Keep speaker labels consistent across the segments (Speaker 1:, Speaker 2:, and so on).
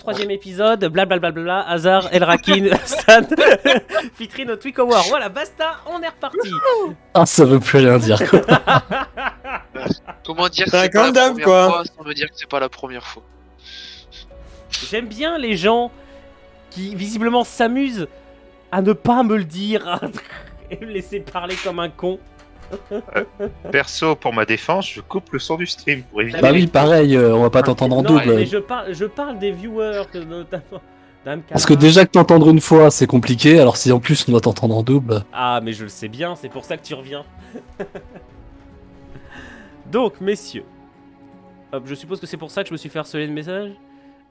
Speaker 1: troisième épisode, blablabla, Hazard, Elrakin, Stan, Fitri, notre Tweak War. Voilà, basta, on est reparti.
Speaker 2: Ah, ça veut plus rien dire, quoi.
Speaker 3: Comment dire que
Speaker 4: C'est un
Speaker 3: c'est pas la
Speaker 4: Gundam,
Speaker 3: première
Speaker 4: quoi.
Speaker 3: fois sans me dire que c'est pas la première fois.
Speaker 1: J'aime bien les gens qui visiblement s'amusent à ne pas me le dire et me laisser parler comme un con.
Speaker 5: Perso, pour ma défense, je coupe le son du stream pour éviter.
Speaker 2: Bah oui, pareil, on va pas t'entendre en
Speaker 1: Non,
Speaker 2: double.
Speaker 1: mais je parle des viewers, notamment. Dame
Speaker 2: Parce que
Speaker 1: Kara.
Speaker 2: déjà que t'entendre une fois, c'est compliqué, alors si en plus on doit t'entendre en double...
Speaker 1: Ah, mais je le sais bien, c'est pour ça que tu reviens. Donc, messieurs. Hop, je suppose que c'est pour ça que je me suis fait harceler de messages.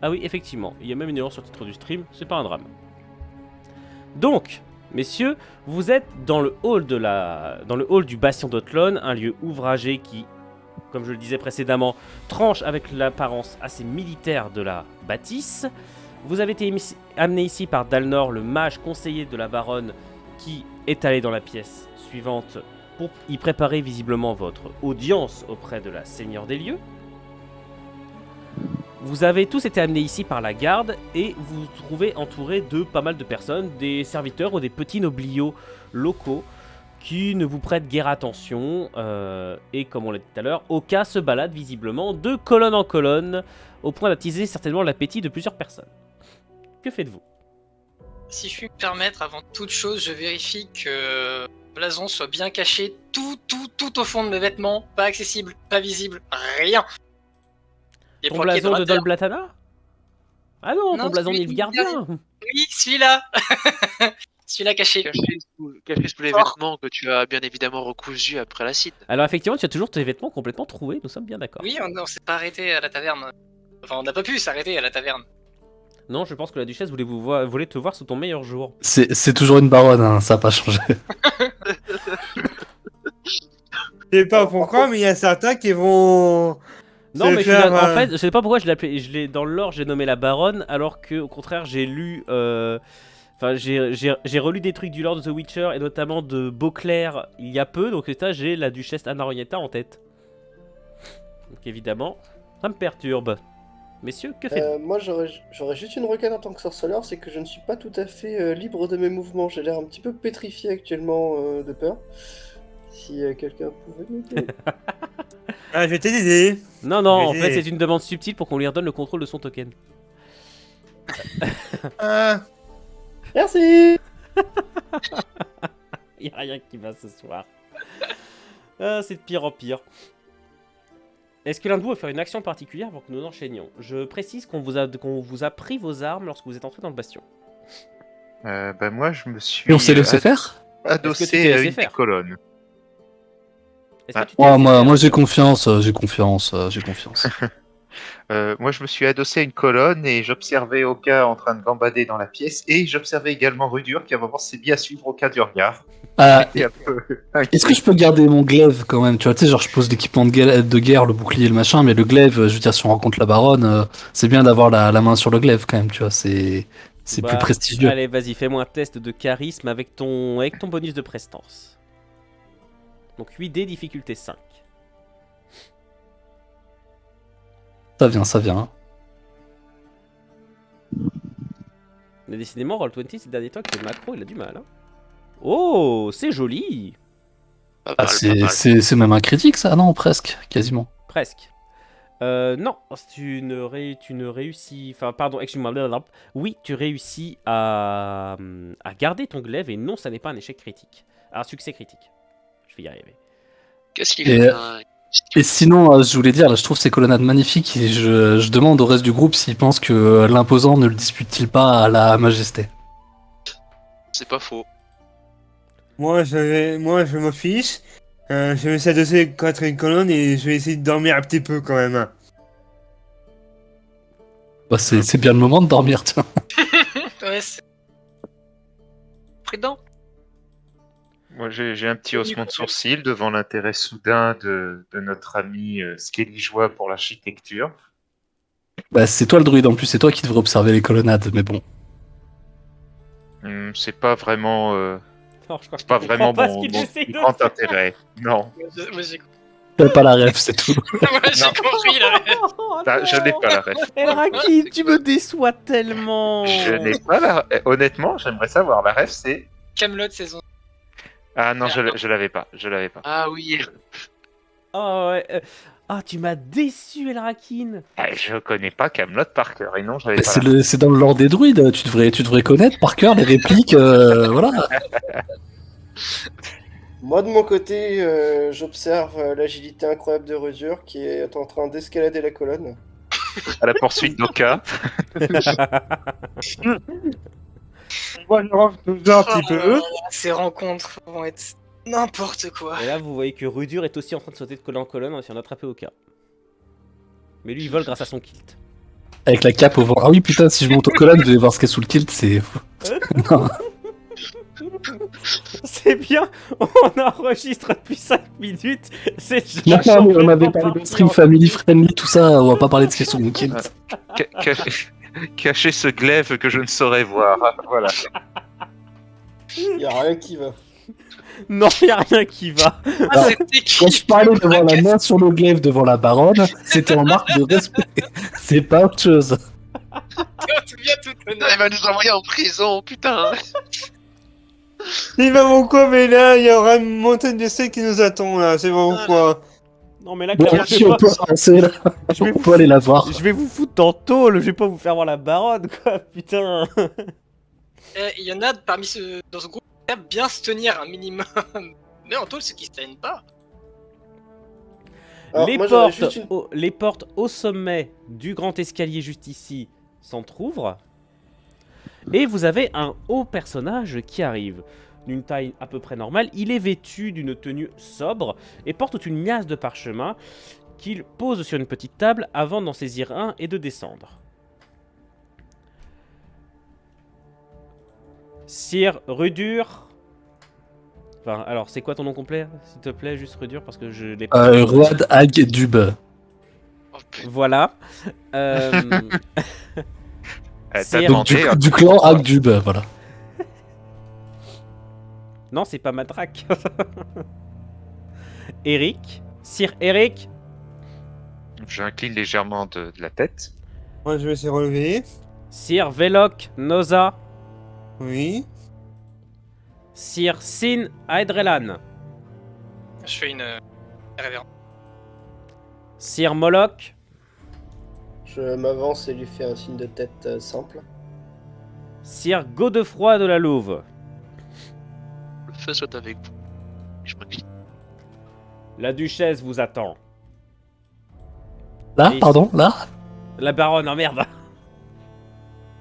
Speaker 1: Ah oui, effectivement, il y a même une erreur sur le titre du stream, c'est pas un drame. Donc, messieurs, vous êtes dans le hall du Bastion d'Otlon, un lieu ouvragé qui, comme je le disais précédemment, tranche avec l'apparence assez militaire de la bâtisse. Vous avez été amené ici par Dalnor, le mage conseiller de la baronne, qui est allé dans la pièce suivante pour y préparer visiblement votre audience auprès de la seigneur des lieux. Vous avez tous été amenés ici par la garde et vous vous trouvez entouré de pas mal de personnes, des serviteurs ou des petits nobliaux locaux qui ne vous prêtent guère attention et comme on l'a dit tout à l'heure, Oka se balade visiblement de colonne en colonne au point d'attiser certainement l'appétit de plusieurs personnes. Que faites-vous?
Speaker 6: Si je puis me permettre, avant toute chose, je vérifie que blason soit bien caché tout au fond de mes vêtements, pas accessible, pas visible, rien. Il est
Speaker 1: Ton
Speaker 6: planqué
Speaker 1: blason
Speaker 6: dans la
Speaker 1: de
Speaker 6: terre.
Speaker 1: Dolblatana? Ah non,
Speaker 6: Non,
Speaker 1: ton blason
Speaker 6: celui
Speaker 1: Nilfgaardien.
Speaker 6: Oui, celui-là. Celui-là caché.
Speaker 3: Caché sous les
Speaker 6: Fort.
Speaker 3: vêtements que tu as bien évidemment recousus après l'acide.
Speaker 1: Alors effectivement, tu as toujours tes vêtements complètement troués, nous sommes bien d'accord.
Speaker 6: Oui, on s'est pas arrêté à la taverne. Enfin, on n'a pas pu s'arrêter à la taverne.
Speaker 1: Non, je pense que la duchesse voulait te voir sous ton meilleur jour.
Speaker 2: C'est toujours une baronne, hein, ça a pas changé.
Speaker 4: Je sais pas pourquoi, mais il y a certains qui vont.
Speaker 1: Non,
Speaker 4: se
Speaker 1: mais
Speaker 4: faire,
Speaker 1: en fait, je sais pas pourquoi je l'ai appelé, dans le lore, j'ai nommé la baronne, alors que au contraire, j'ai lu. Enfin, j'ai relu des trucs du lore de The Witcher et notamment de Beauclair il y a peu, donc là, j'ai la duchesse Anna Rognetta en tête. Donc évidemment, ça me perturbe. Messieurs, que faites-vous?
Speaker 7: Moi, j'aurais juste une requête en tant que sorceleur, c'est que je ne suis pas tout à fait libre de mes mouvements. J'ai l'air un petit peu pétrifié actuellement de peur. Si quelqu'un pouvait m'aider.
Speaker 4: Ah, je vais t'aider.
Speaker 1: Non, non, en
Speaker 4: Mais-
Speaker 1: fait, c'est une demande subtile pour qu'on lui redonne le contrôle de son token.
Speaker 4: Ah,
Speaker 7: Merci.
Speaker 1: Il n'y a rien qui va ce soir. Ah, c'est de pire en pire. Est-ce que l'un de vous veut faire une action particulière avant que nous enchaînions? Je précise qu'on vous a pris vos armes lorsque vous êtes entré dans le bastion.
Speaker 5: Bah moi, je me suis
Speaker 2: Et on s'est laissé faire
Speaker 1: Est-ce que tu
Speaker 5: adossé
Speaker 1: t'es
Speaker 5: à
Speaker 1: laissé
Speaker 5: une des
Speaker 1: faire
Speaker 5: colonnes.
Speaker 1: Est-ce que
Speaker 5: Ah.
Speaker 1: tu t'es
Speaker 2: Ouais,
Speaker 1: laissé
Speaker 2: moi,
Speaker 1: faire
Speaker 2: moi j'ai confiance, j'ai confiance.
Speaker 5: Moi, je me suis adossé à une colonne et j'observais Oka en train de gambader dans la pièce et j'observais également Rudur qui à un moment s'est mis à suivre Oka du regard. Et un peu
Speaker 2: Est-ce que je peux garder mon glaive quand même? Tu vois, tu sais, genre je pose l'équipement de guerre, le bouclier, le machin, mais le glaive, je veux dire, si on rencontre la baronne, c'est bien d'avoir la main sur le glaive quand même, tu vois, c'est
Speaker 1: Bah,
Speaker 2: plus prestigieux.
Speaker 1: Allez, vas-y, fais-moi un test de charisme avec ton bonus de prestance. Donc 8D, difficulté 5.
Speaker 2: Ça vient, ça vient.
Speaker 1: Mais décidément, Roll20, c'est le dernier temps que le macro, il a du mal. Hein. Oh, c'est joli.
Speaker 3: Pas
Speaker 2: Ah,
Speaker 3: mal, pas mal.
Speaker 2: c'est même un critique, ça? Non, presque, quasiment.
Speaker 1: Presque. Non, tu ne réussis... Enfin, pardon, excuse-moi. Blablabla. Oui, tu réussis à garder ton glaive et non, ça n'est pas un échec critique. Un succès critique. Je vais y arriver.
Speaker 3: Qu'est-ce qu'il
Speaker 2: Et,
Speaker 3: fait un-
Speaker 2: Et sinon, je voulais dire, là, je trouve ces colonnades magnifiques et je demande au reste du groupe s'ils pensent que l'imposant ne le dispute-t-il pas à la majesté.
Speaker 3: C'est pas faux.
Speaker 4: moi, je m'en fiche. Je vais s'adosser contre une colonne et je vais essayer de dormir un petit peu quand même. Hein.
Speaker 2: Bah, c'est bien le moment de dormir, tiens.
Speaker 6: Ouais, c'est. Prudent.
Speaker 5: Moi, j'ai un petit haussement de sourcil devant l'intérêt soudain de notre ami Skelly Joie pour l'architecture.
Speaker 2: Bah, c'est toi le druide en plus, c'est toi qui devrais observer les colonnades, mais bon.
Speaker 5: C'est pas vraiment,
Speaker 1: Non, je crois que
Speaker 5: c'est pas
Speaker 1: tu
Speaker 5: vraiment
Speaker 1: comprends pas ce
Speaker 5: mon
Speaker 1: qu'il essaie de
Speaker 5: grand
Speaker 1: faire.
Speaker 5: intérêt. Non.
Speaker 6: Moi, j'ai-
Speaker 2: T'as pas la ref, c'est tout.
Speaker 6: Voilà, j'ai
Speaker 5: Non.
Speaker 6: compris là.
Speaker 5: Ah, je n'ai pas la ref.
Speaker 1: Elrakin, tu me déçois tellement.
Speaker 5: Je n'ai pas la. Honnêtement, j'aimerais savoir. La ref, c'est.
Speaker 6: Camelot saison.
Speaker 5: Ah non, je l'avais pas. Je l'avais pas.
Speaker 3: Ah oui.
Speaker 1: Oh ouais. Ah, tu m'as déçu, Elrakin.
Speaker 5: Ah, je connais pas Camelot par cœur. Et non, j'avais
Speaker 2: Mais
Speaker 5: pas.
Speaker 2: c'est dans le lore des druides, tu devrais connaître par cœur les répliques, voilà.
Speaker 7: Moi, de mon côté, j'observe l'agilité incroyable de Rudure qui est en train d'escalader la colonne.
Speaker 5: À la poursuite d'Oka.
Speaker 4: Moi, je rentre toujours un petit peu.
Speaker 6: Ces rencontres vont être n'importe quoi.
Speaker 1: Et là, vous voyez que Rudur est aussi en train de sauter de colonne en colonne en essayant d'attraper Oka. Mais lui, il vole grâce à son kilt.
Speaker 2: Avec la cape au vent. Ah oui, putain, si je monte aux colonnes, vous allez voir ce qu'il y a sous le kilt, c'est. Non.
Speaker 1: C'est bien, on enregistre depuis 5 minutes. C'est
Speaker 2: Non, mais on avait parlé de stream family friendly, tout ça, on va pas parler de ce qu'il y a sous mon kilt.
Speaker 5: Cacher ce glaive que je ne saurais voir. Voilà.
Speaker 7: Y a rien qui va.
Speaker 1: Non, y a rien qui va.
Speaker 6: Ah, c'était qui
Speaker 2: Quand je parlais devant la main sur le glaive devant la baronne, c'était en marque de respect. C'est pas autre chose.
Speaker 6: Tout bien, tout honnête.
Speaker 3: Il va nous envoyer en prison, putain.
Speaker 4: Il va pourquoi, mais là, il y aura une montagne de steak qui nous attend, là. C'est bon pourquoi.
Speaker 1: Non, mais là,
Speaker 2: Bon,
Speaker 1: clairement,
Speaker 2: si on peut avancer là,
Speaker 1: je vais
Speaker 2: on peut aller la voir.
Speaker 1: je vais vous foutre dans tôle, je vais pas vous faire voir la baronne, quoi, putain.
Speaker 6: Il y en a parmi dans ce groupe qui savent bien se tenir un minimum. Mais en tôle, ceux qui se tiennent pas.
Speaker 7: Alors,
Speaker 1: Les
Speaker 7: moi, j'aurais
Speaker 1: portes,
Speaker 7: juste une-
Speaker 1: les portes au sommet du grand escalier juste ici s'entr'ouvrent. Et vous avez un haut personnage qui arrive. D'une taille à peu près normale, il est vêtu d'une tenue sobre et porte toute une liasse de parchemin qu'il pose sur une petite table avant d'en saisir un et de descendre. Sir Rudur. Enfin, alors, c'est quoi ton nom complet, s'il te plaît, juste Rudur, parce que je l'ai pas.
Speaker 2: Road Hag Dub.
Speaker 3: Oh, putain.
Speaker 1: Voilà.
Speaker 5: T'as
Speaker 1: C'est-
Speaker 2: Donc,
Speaker 5: demandé. hein.
Speaker 2: du clan Hag Dub, voilà.
Speaker 1: Non, c'est pas Madrak. Eric. Sir Eric.
Speaker 5: J'incline légèrement de la tête.
Speaker 4: Moi, je vais essayer de relever.
Speaker 1: Sir Velok Noza.
Speaker 4: Oui.
Speaker 1: Sir Sin Aedrelan.
Speaker 6: Je fais une révérence.
Speaker 1: Sir Moloch.
Speaker 7: Je m'avance et lui fais un signe de tête simple.
Speaker 1: Sir Godefroy de la Louve.
Speaker 3: Le feu soit avec vous. Je m'incline.
Speaker 1: La duchesse vous attend.
Speaker 2: Là,
Speaker 1: Et-
Speaker 2: pardon, là.
Speaker 1: La baronne, oh merde.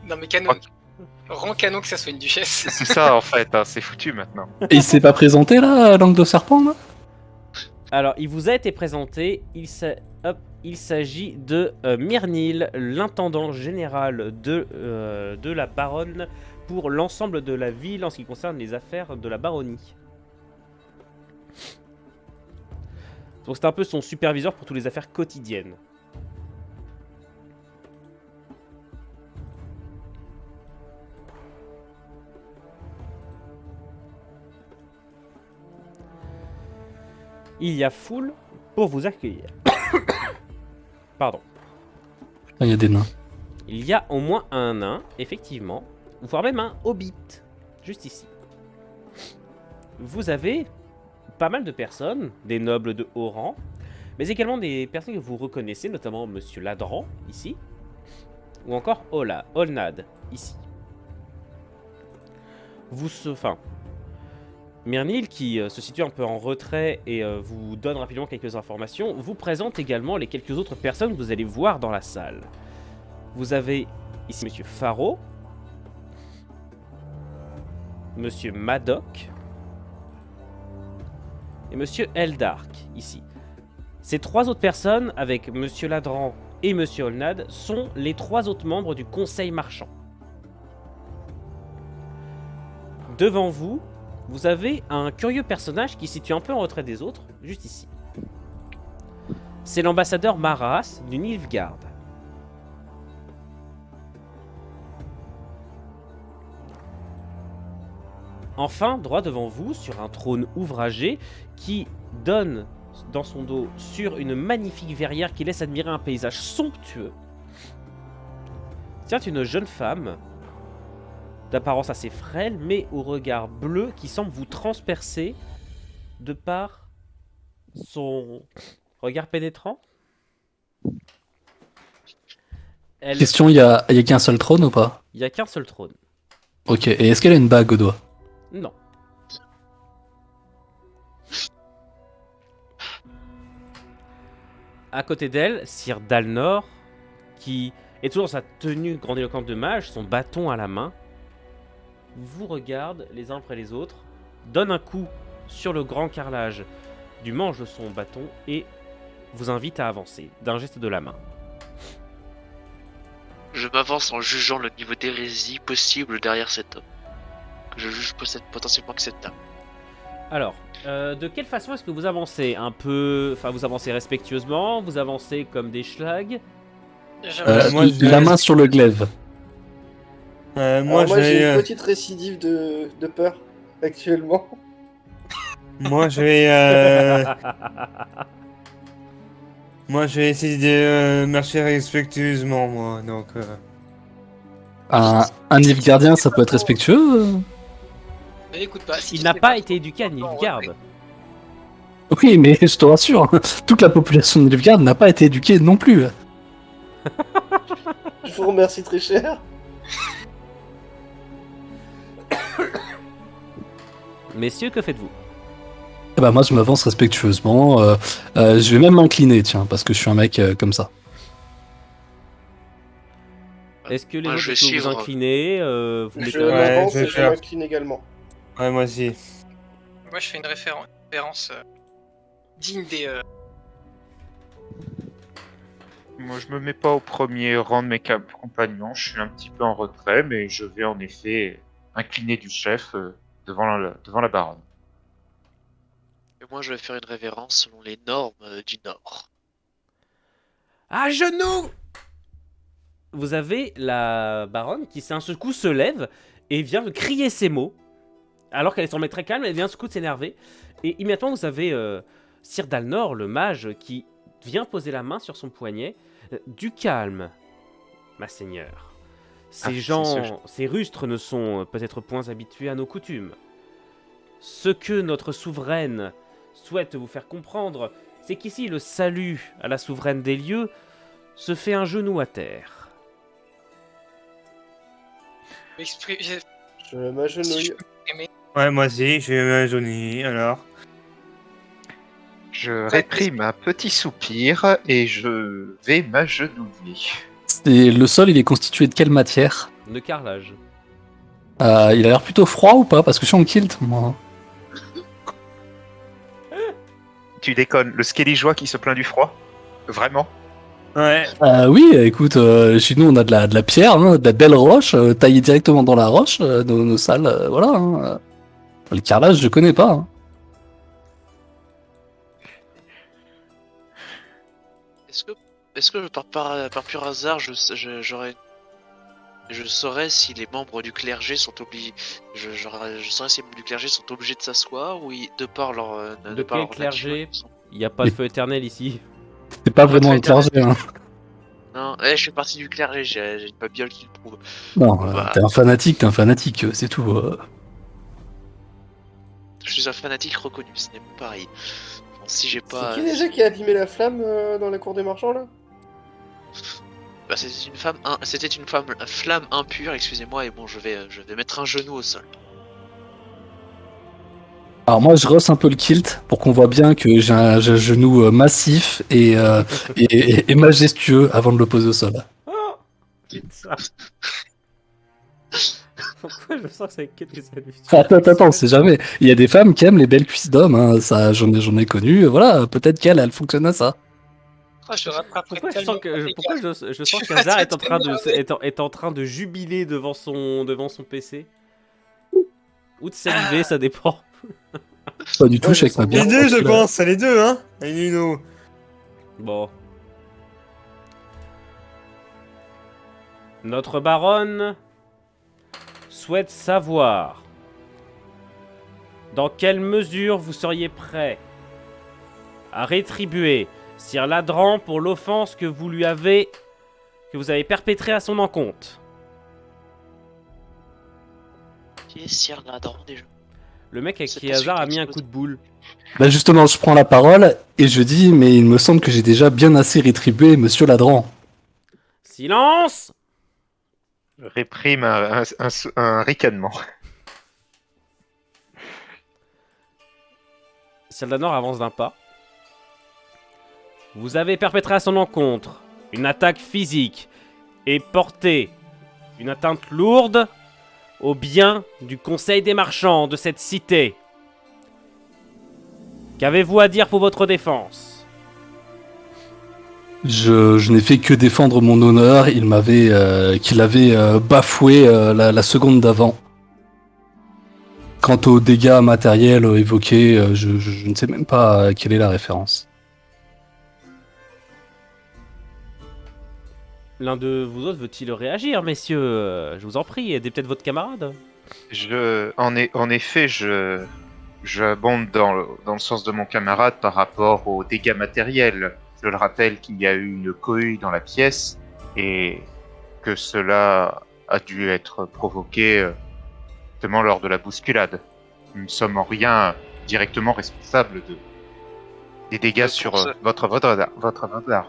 Speaker 6: Non mais canon. Rends canon que ça soit une duchesse.
Speaker 5: C'est ça en fait, hein, c'est foutu maintenant.
Speaker 2: Et il s'est pas présenté là, langue de serpent là.
Speaker 1: Alors, il vous a été présenté. Il s'agit de Myrnil, l'intendant général de la baronne pour l'ensemble de la ville en ce qui concerne les affaires de la baronnie. Donc c'est un peu son superviseur pour toutes les affaires quotidiennes. Il y a foule pour vous accueillir. Pardon.
Speaker 2: Il y a des nains.
Speaker 1: Il y a au moins un nain, effectivement, voire même un hobbit, juste ici. Vous avez pas mal de personnes, des nobles de haut rang, mais également des personnes que vous reconnaissez, notamment Monsieur Ladran, ici, ou encore Olnad, ici. Myrnil, qui se situe un peu en retrait et vous donne rapidement quelques informations, vous présente également les quelques autres personnes que vous allez voir dans la salle. Vous avez ici Monsieur Faro, Monsieur Madoc et Monsieur Eldark, ici. Ces trois autres personnes, avec Monsieur Ladran et Monsieur Olnad, sont les trois autres membres du Conseil Marchand. Devant vous, vous avez un curieux personnage qui se situe un peu en retrait des autres, juste ici. C'est l'ambassadeur Maras du Nilfgaard. Enfin, droit devant vous, sur un trône ouvragé qui donne dans son dos sur une magnifique verrière qui laisse admirer un paysage somptueux, tient une jeune femme d'apparence assez frêle, mais au regard bleu qui semble vous transpercer de par son regard pénétrant.
Speaker 2: Question, il y a qu'un seul trône ou pas?
Speaker 1: Il n'y a qu'un seul trône.
Speaker 2: Ok, et est-ce qu'elle a une bague au doigt?
Speaker 1: Non. À côté d'elle, Sir Dalnor, qui est toujours dans sa tenue grandiloquente de mage, son bâton à la main, vous regarde les uns après les autres, donne un coup sur le grand carrelage du manche de son bâton et vous invite à avancer d'un geste de la main.
Speaker 3: Je m'avance en jugeant le niveau d'hérésie possible derrière cet homme. Que je juge potentiellement acceptable.
Speaker 1: Alors, de quelle façon est-ce que vous avancez? Un peu... Enfin, vous avancez respectueusement, vous avancez comme des schlags.
Speaker 4: moi,
Speaker 2: La main sur le glaive.
Speaker 4: Moi,
Speaker 7: Alors, moi, j'ai
Speaker 4: j'ai
Speaker 7: une petite récidive de peur actuellement.
Speaker 4: moi, je vais moi, je vais essayer de marcher respectueusement, moi. Donc,
Speaker 2: Un Nilfgaardien, ça peut être respectueux?
Speaker 6: Mais écoute pas. Si
Speaker 1: Il
Speaker 6: tu
Speaker 1: n'a
Speaker 6: sais
Speaker 1: pas été éduqué à
Speaker 6: trop,
Speaker 1: Nilfgaard.
Speaker 2: Oui, mais je te rassure, toute la population de Nilfgaard n'a pas été éduquée non plus.
Speaker 7: Je vous remercie très cher.
Speaker 1: Messieurs, que faites-vous?
Speaker 2: Eh ben, moi, je m'avance respectueusement. Je vais même m'incliner, tiens, parce que je suis un mec comme ça.
Speaker 1: Est-ce que les
Speaker 3: Moi,
Speaker 1: autres
Speaker 3: je vais
Speaker 1: est-ce que vous
Speaker 3: suivre.
Speaker 1: inclinez vous
Speaker 7: Je
Speaker 1: mettez la main-
Speaker 4: Ouais,
Speaker 7: m'avance
Speaker 4: je vais
Speaker 7: et je
Speaker 4: faire.
Speaker 7: m'incline également.
Speaker 4: Ouais, moi aussi.
Speaker 6: Moi, je fais une référence digne des.
Speaker 5: Moi, je me mets pas au premier rang de mes compagnons. Je suis un petit peu en retrait, mais je vais en effet incliner du chef devant la baronne.
Speaker 3: Et moi, je vais faire une révérence selon les normes du Nord.
Speaker 1: À genoux! Vous avez la baronne qui d'un seul coup se lève et vient de crier ces mots. Alors qu'elle est semblait très calme, elle vient d'un seul coup de s'énerver. Et immédiatement vous avez Sir Dalnor, le mage, qui vient poser la main sur son poignet. Du calme, ma seigneur. Ces
Speaker 5: c'est
Speaker 1: gens, ces rustres ne sont peut-être point habitués à nos coutumes. Ce que notre souveraine souhaite vous faire comprendre, c'est qu'ici le salut à la souveraine des lieux se fait un genou à terre.
Speaker 7: Je m'agenouille.
Speaker 4: Ouais, moi aussi, je vais m'agenouiller, alors.
Speaker 5: Je réprime un petit soupir et je vais m'agenouiller.
Speaker 2: Le sol, il est constitué de quelle matière?
Speaker 1: De carrelage.
Speaker 2: Il a l'air plutôt froid ou pas? Parce que je suis en kilt, moi.
Speaker 5: Tu déconnes, le skelligeois qui se plaint du froid? Vraiment?
Speaker 4: Ouais.
Speaker 2: Oui, écoute, chez nous, on a de la pierre, hein, de la belle roche, taillée directement dans la roche, nos salles, voilà. Hein. Le carrelage, je connais pas. Hein.
Speaker 3: Est-ce que par pur hasard, je saurais si les membres du clergé sont obligés. Je saurais si les membres du clergé sont obligés de s'asseoir ou de par leur.
Speaker 1: De
Speaker 3: par
Speaker 1: quel
Speaker 3: leur
Speaker 1: clergé?
Speaker 3: nature,
Speaker 1: Il n'y a pas de feu éternel ici.
Speaker 2: C'est pas
Speaker 3: Ouais,
Speaker 2: vraiment
Speaker 3: très
Speaker 2: le clergé. Hein.
Speaker 3: Non, je fais partie du clergé, j'ai une babiole qui le prouve.
Speaker 2: Non,
Speaker 3: Bah.
Speaker 2: t'es un fanatique, c'est tout.
Speaker 3: Je suis un fanatique reconnu, ce n'est pas pareil. Bon, si j'ai pas.
Speaker 7: C'est qui déjà qui a allumé la flamme dans la cour des marchands là?
Speaker 3: Bah, c'était une flamme impure, excusez-moi, et bon, je vais mettre un genou au sol.
Speaker 2: Alors moi, je rosse un peu le kilt pour qu'on voit bien que j'ai un genou massif et majestueux avant de le poser au sol.
Speaker 1: Oh putain. Pourquoi je sens que c'est que des hallucinations?
Speaker 2: Attends, c'est jamais. Il y a des femmes qui aiment les belles cuisses d'hommes, hein, ça, j'en ai connu. Voilà, peut-être qu'elle fonctionne à ça.
Speaker 6: Ah, je rattraperai
Speaker 1: Pourquoi je
Speaker 6: tellement
Speaker 1: sens que
Speaker 6: les
Speaker 1: pourquoi
Speaker 6: gars.
Speaker 1: je sens qu'Hazard est en train de est en train de jubiler devant son PC ou de saliver, ça dépend.
Speaker 2: Pas du tout,
Speaker 7: Ouais,
Speaker 2: je sais que ma
Speaker 4: Les
Speaker 2: bière.
Speaker 4: deux, je pense, c'est les deux, hein. Et Nuno.
Speaker 1: Bon. Notre baronne souhaite savoir dans quelle mesure vous seriez prêt à rétribuer Sir Ladran pour l'offense que vous avez perpétrée à son encontre.
Speaker 3: Qui est Sir Ladran déjà?
Speaker 1: Le mec avec
Speaker 3: C'est
Speaker 1: qui
Speaker 3: pas celui
Speaker 1: hasard
Speaker 3: qui
Speaker 1: a mis un
Speaker 3: explose.
Speaker 1: coup de boule.
Speaker 2: Bah justement, je prends la parole et je dis, mais il me semble que j'ai déjà bien assez rétribué Monsieur Ladran.
Speaker 1: Silence!
Speaker 5: Réprime un ricanement.
Speaker 1: Saldanor avance d'un pas. Vous avez perpétré à son encontre une attaque physique et porté une atteinte lourde au bien du Conseil des marchands de cette cité. Qu'avez-vous à dire pour votre défense?
Speaker 2: Je n'ai fait que défendre mon honneur, qu'il avait bafoué la seconde d'avant. Quant aux dégâts matériels évoqués, je ne sais même pas quelle est la référence.
Speaker 1: L'un de vous autres veut-il réagir, messieurs? Je vous en prie, aidez peut-être votre camarade.
Speaker 5: En effet, j'abonde dans le sens de mon camarade par rapport aux dégâts matériels. Je le rappelle qu'il y a eu une cohue dans la pièce et que cela a dû être provoqué justement lors de la bousculade. Nous ne sommes en rien directement responsables des dégâts sur votre radar.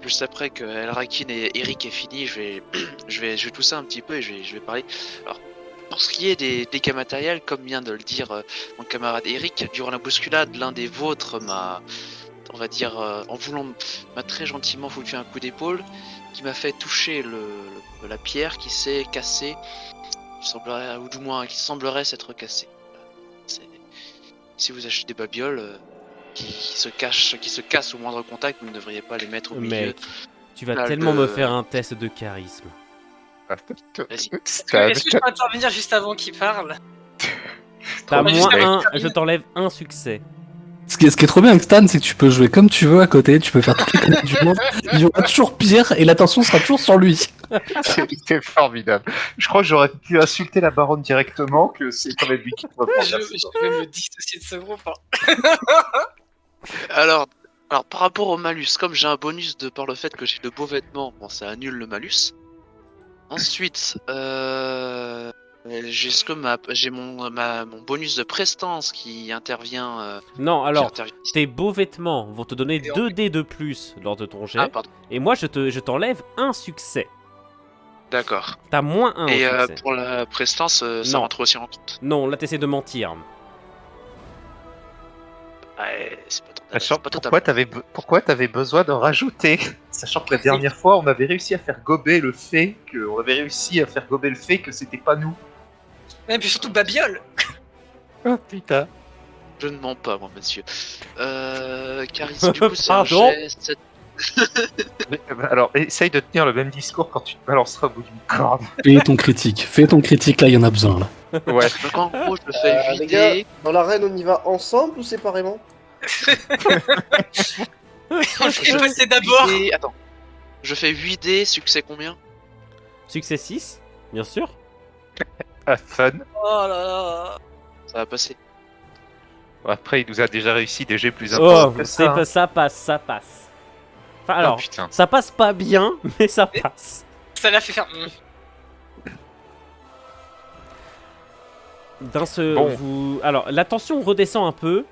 Speaker 3: Juste après que Elrakin et Eric aient fini, je vais tousser un petit peu et je vais parler. Alors, pour ce qui est des dégâts matériels, comme vient de le dire mon camarade Eric, durant la bousculade, l'un des vôtres m'a, on va dire, m'a très gentiment foutu un coup d'épaule, qui m'a fait toucher la pierre qui s'est cassée, ou du moins qui semblerait s'être cassée. Si vous achetez des babioles qui se cassent au moindre contact, vous ne devriez pas les mettre au milieu.
Speaker 1: Mec, tu vas
Speaker 3: Là,
Speaker 1: tellement me faire un test de charisme.
Speaker 6: Est-ce que je peux intervenir juste avant qu'il parle?
Speaker 1: T'as
Speaker 6: Mais
Speaker 1: moins
Speaker 6: juste
Speaker 1: un,
Speaker 6: avec-
Speaker 1: je t'enlève un succès.
Speaker 2: Ce qui est trop bien avec Stan, c'est que tu peux jouer comme tu veux à côté, tu peux faire toutes les conneries du monde, il y aura toujours pire et l'attention sera toujours sur lui.
Speaker 5: C'est formidable. Je crois que j'aurais pu insulter la baronne directement, que c'est quand même lui qui doit prendre la faute.
Speaker 6: Je vais me dissocier de ce groupe. Hein.
Speaker 3: Alors, par rapport au malus, comme j'ai un bonus par le fait que j'ai de beaux vêtements, bon, ça annule le malus. Ensuite, j'ai mon bonus de prestance qui intervient.
Speaker 1: Non, alors,
Speaker 3: qui intervient ici.
Speaker 1: tes beaux vêtements vont te donner
Speaker 6: Et en
Speaker 1: 2 dés de plus lors de ton jet.
Speaker 3: Ah, pardon.
Speaker 1: Et moi, je t'enlève un succès.
Speaker 3: D'accord.
Speaker 1: T'as moins un
Speaker 3: Et
Speaker 1: au succès.
Speaker 3: pour la prestance, ça
Speaker 1: Non.
Speaker 3: rentre aussi en compte.
Speaker 1: Non, là, t'essaies de mentir.
Speaker 3: Ouais, c'est pas
Speaker 5: Sachant
Speaker 3: totalement.
Speaker 5: pourquoi t'avais besoin d'en rajouter, sachant que la dernière fois on avait réussi à faire gober le fait que c'était pas nous.
Speaker 6: Et puis surtout Babiole.
Speaker 5: Oh putain.
Speaker 3: Je ne mens pas, moi, monsieur. Charisme, du coup, c'est un
Speaker 1: Pardon
Speaker 3: jet, c'est-
Speaker 5: Alors essaye de tenir le même discours quand tu te balanceras au bout d'une corde.
Speaker 2: Fais ton critique, là il y en a besoin là.
Speaker 5: Ouais.
Speaker 3: Donc en gros, je le fais
Speaker 7: Les gars,
Speaker 3: vider.
Speaker 7: dans l'arène, on y va ensemble ou séparément?
Speaker 6: On le fait passer d'abord.
Speaker 3: Attends. Je fais 8 dés, succès combien?
Speaker 1: Succès 6, bien sûr.
Speaker 5: Ah, fun.
Speaker 6: Oh là là.
Speaker 3: Ça va passer.
Speaker 5: Après il nous a déjà réussi des jets plus
Speaker 1: Oh,
Speaker 5: importants que
Speaker 1: c'est
Speaker 5: ça.
Speaker 1: pas- ça passe. Enfin, alors,
Speaker 5: Oh, putain.
Speaker 1: ça passe pas bien, mais ça passe.
Speaker 6: Ça l'a fait faire.
Speaker 5: Bon.
Speaker 1: Alors, la tension redescend un peu.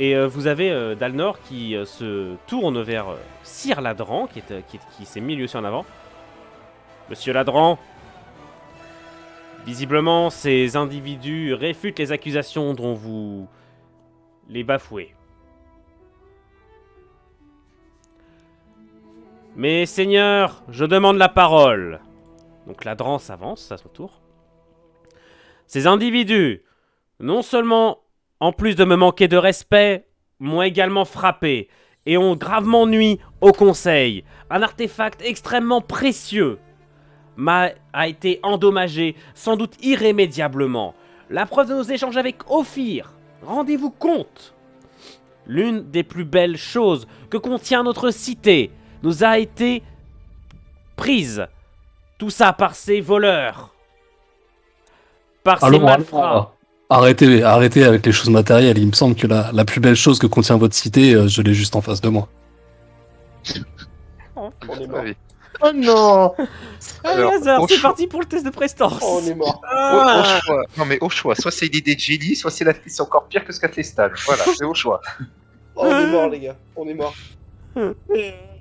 Speaker 1: Et vous avez Dalnor qui se tourne vers Sir Ladran, qui s'est mis lui aussi en avant. Monsieur Ladran, visiblement, ces individus réfutent les accusations dont vous les bafouez. Mais seigneur, je demande la parole. Donc Ladran s'avance à son tour. Ces individus, non seulement, en plus de me manquer de respect, m'ont également frappé et ont gravement nui au conseil. Un artefact extrêmement précieux a été endommagé, sans doute irrémédiablement. La preuve de nos échanges avec Ophir. Rendez-vous compte. L'une des plus belles choses que contient notre cité nous a été prise. Tout ça par ces voleurs. Par ces malfrats.
Speaker 2: Arrêtez avec les choses matérielles. Il me semble que la plus belle chose que contient votre cité, je l'ai juste en face de moi.
Speaker 7: On est mort.
Speaker 5: Oui.
Speaker 4: Oh non.
Speaker 1: Allez,
Speaker 5: Alors,
Speaker 1: hasard,
Speaker 5: au
Speaker 1: c'est
Speaker 5: choix-
Speaker 1: parti pour le test de prestance.
Speaker 7: Oh, on est mort.
Speaker 5: Au choix. Non mais au choix, soit c'est une idée de génie, soit c'est encore pire que ce qu'a fait Stan. Voilà, c'est au choix.
Speaker 7: Oh, on est mort, les gars. On est mort.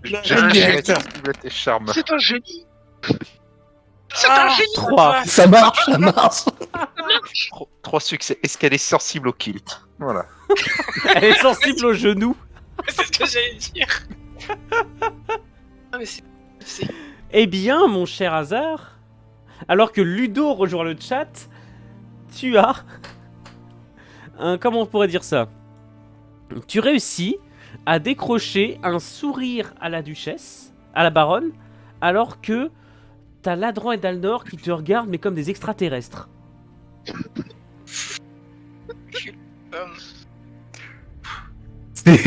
Speaker 5: J'ai un irrésistible tes charmes.
Speaker 3: C'est un génie. C'est un génie.
Speaker 1: 3.
Speaker 2: Ça marche, ça marche.
Speaker 5: 3 succès. Est-ce qu'elle est sensible au kilt? Voilà.
Speaker 1: Elle est sensible aux genoux.
Speaker 6: C'est ce que j'allais dire. Ah, mais c'est.
Speaker 1: Eh bien, mon cher hasard, alors que Ludo rejoint le chat, tu as comment on pourrait dire ça? Tu réussis à décrocher un sourire à la duchesse, à la baronne, alors que t'as Ladran et Dalnor qui te regardent mais comme des extraterrestres.
Speaker 2: C'est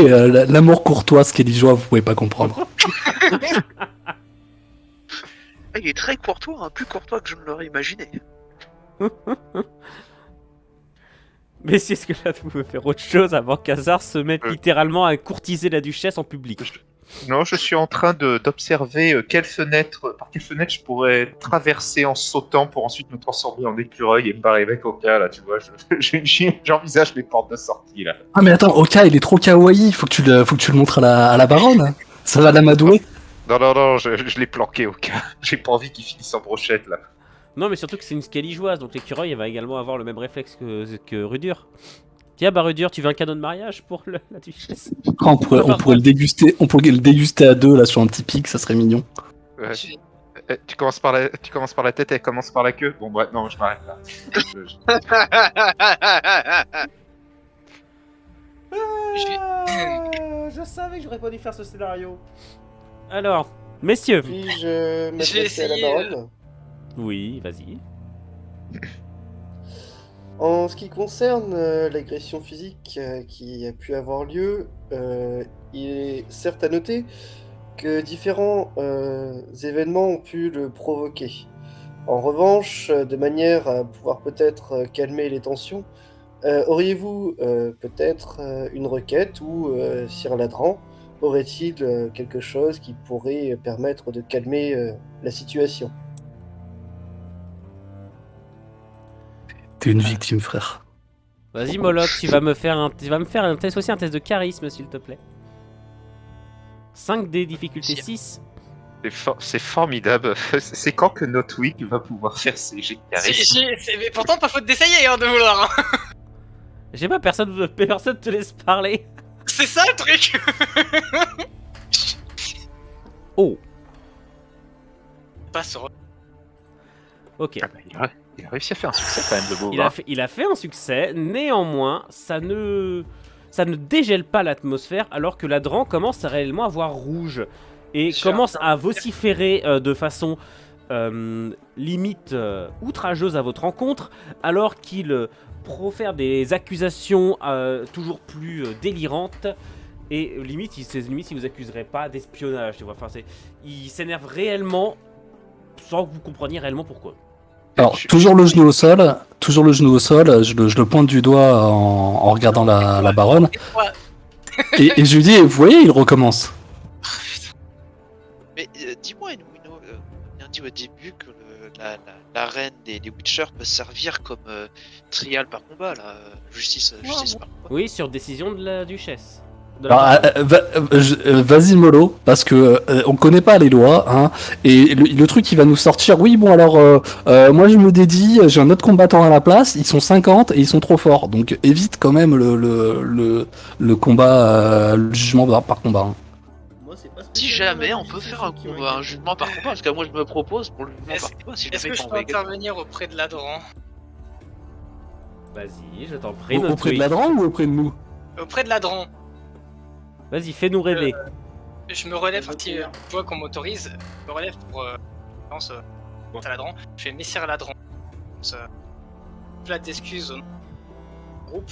Speaker 2: l'amour courtois, ce qu'Elijoa, vous pouvez pas comprendre.
Speaker 3: Ah, il est très courtois, hein, plus courtois que je me l'aurais imaginé.
Speaker 1: Mais c'est ce que là, vous pouvez faire autre chose avant qu'Hazard se mette littéralement à courtiser la duchesse en public.
Speaker 5: Non, je suis en train d'observer par quelle fenêtre je pourrais traverser en sautant pour ensuite me transformer en écureuil et me barrer avec Oka, là, tu vois. J'envisage les portes de sortie, là.
Speaker 2: Ah mais attends, Oka, il est trop kawaii. Faut que tu le montres à la baronne. Ça va l'amadouer.
Speaker 5: Non, je l'ai planqué, Oka. J'ai pas envie qu'il finisse en brochette, là.
Speaker 1: Non, mais surtout que c'est une scaligeoise, donc l'écureuil elle va également avoir le même réflexe que Rudur. Tiens, bah Rudur, tu veux un cadeau de mariage pour la duchesse?
Speaker 2: Ah, on pourrait le déguster. On pourrait le déguster à deux là sur un petit pic, ça serait mignon.
Speaker 5: Ouais. Tu commences par la tête, elle commence par la queue. Bon, bref, non, je m'arrête là.
Speaker 1: Je savais que j'aurais pas dû faire ce scénario. Alors, messieurs.
Speaker 7: Puis-je m'adresser à la
Speaker 6: essayé,
Speaker 7: baronne?
Speaker 1: Oui, vas-y.
Speaker 7: En ce qui concerne l'agression physique qui a pu avoir lieu, il est certes à noter que différents événements ont pu le provoquer. En revanche, de manière à pouvoir peut-être calmer les tensions, auriez-vous peut-être une requête ou Sir Ladran aurait-il quelque chose qui pourrait permettre de calmer la situation?
Speaker 2: T'es une victime, frère.
Speaker 1: Vas-y, Moloch, tu vas me faire un test aussi, un test de charisme, s'il te plaît. 5 des difficultés 6.
Speaker 5: C'est formidable. C'est quand que Notweek va pouvoir faire ses jets de charisme?
Speaker 6: Mais pourtant, pas faute d'essayer hein, de vouloir. Hein.
Speaker 1: J'ai pas, personne te laisse parler.
Speaker 6: C'est ça le truc.
Speaker 1: Oh,
Speaker 6: Pas sur.
Speaker 1: ok.
Speaker 5: Ah bah, il a réussi à faire un succès quand même, le beau.
Speaker 1: Il a fait un succès, néanmoins, ça ne dégèle pas l'atmosphère alors que Ladran commence à réellement à voir rouge et commence à vociférer de façon limite outrageuse à votre rencontre alors qu'il profère des accusations toujours plus délirantes et limite il vous accuserait pas d'espionnage, tu vois. Enfin, il s'énerve réellement sans que vous compreniez réellement pourquoi.
Speaker 2: Alors, toujours le genou au sol, je le pointe du doigt en regardant la baronne. Et je lui dis, vous voyez, il recommence.
Speaker 3: Mais dis-moi, Inuino, on a dit au début que la reine des Witchers peut servir comme trial par combat, là. Justice par combat.
Speaker 1: Oui, sur décision de la duchesse.
Speaker 2: Alors, vas-y mollo, parce que on connaît pas les lois, hein, et le truc qui va nous sortir, oui bon alors moi je me dédie, j'ai un autre combattant à la place, ils sont 50 et ils sont trop forts, donc évite quand même le combat, le jugement par combat. Hein.
Speaker 7: Moi, c'est pas
Speaker 3: Si jamais on peut faire un jugement par combat, parce que moi je me propose pour le jugement par combat, si
Speaker 6: Est-ce
Speaker 3: jamais
Speaker 6: que je
Speaker 3: on
Speaker 6: peux
Speaker 3: va
Speaker 6: intervenir auprès de Ladran?
Speaker 1: Vas-y, je t'en prie.
Speaker 2: Auprès de Ladran ou auprès de nous?
Speaker 6: Auprès de Ladran.
Speaker 1: Vas-y, fais-nous rêver.
Speaker 6: Je me relève, tu vois qu'on m'autorise, je me relève pour, je pense, à Ladran. Je fais Messire Ladran. Plate d'excuses au nom du groupe.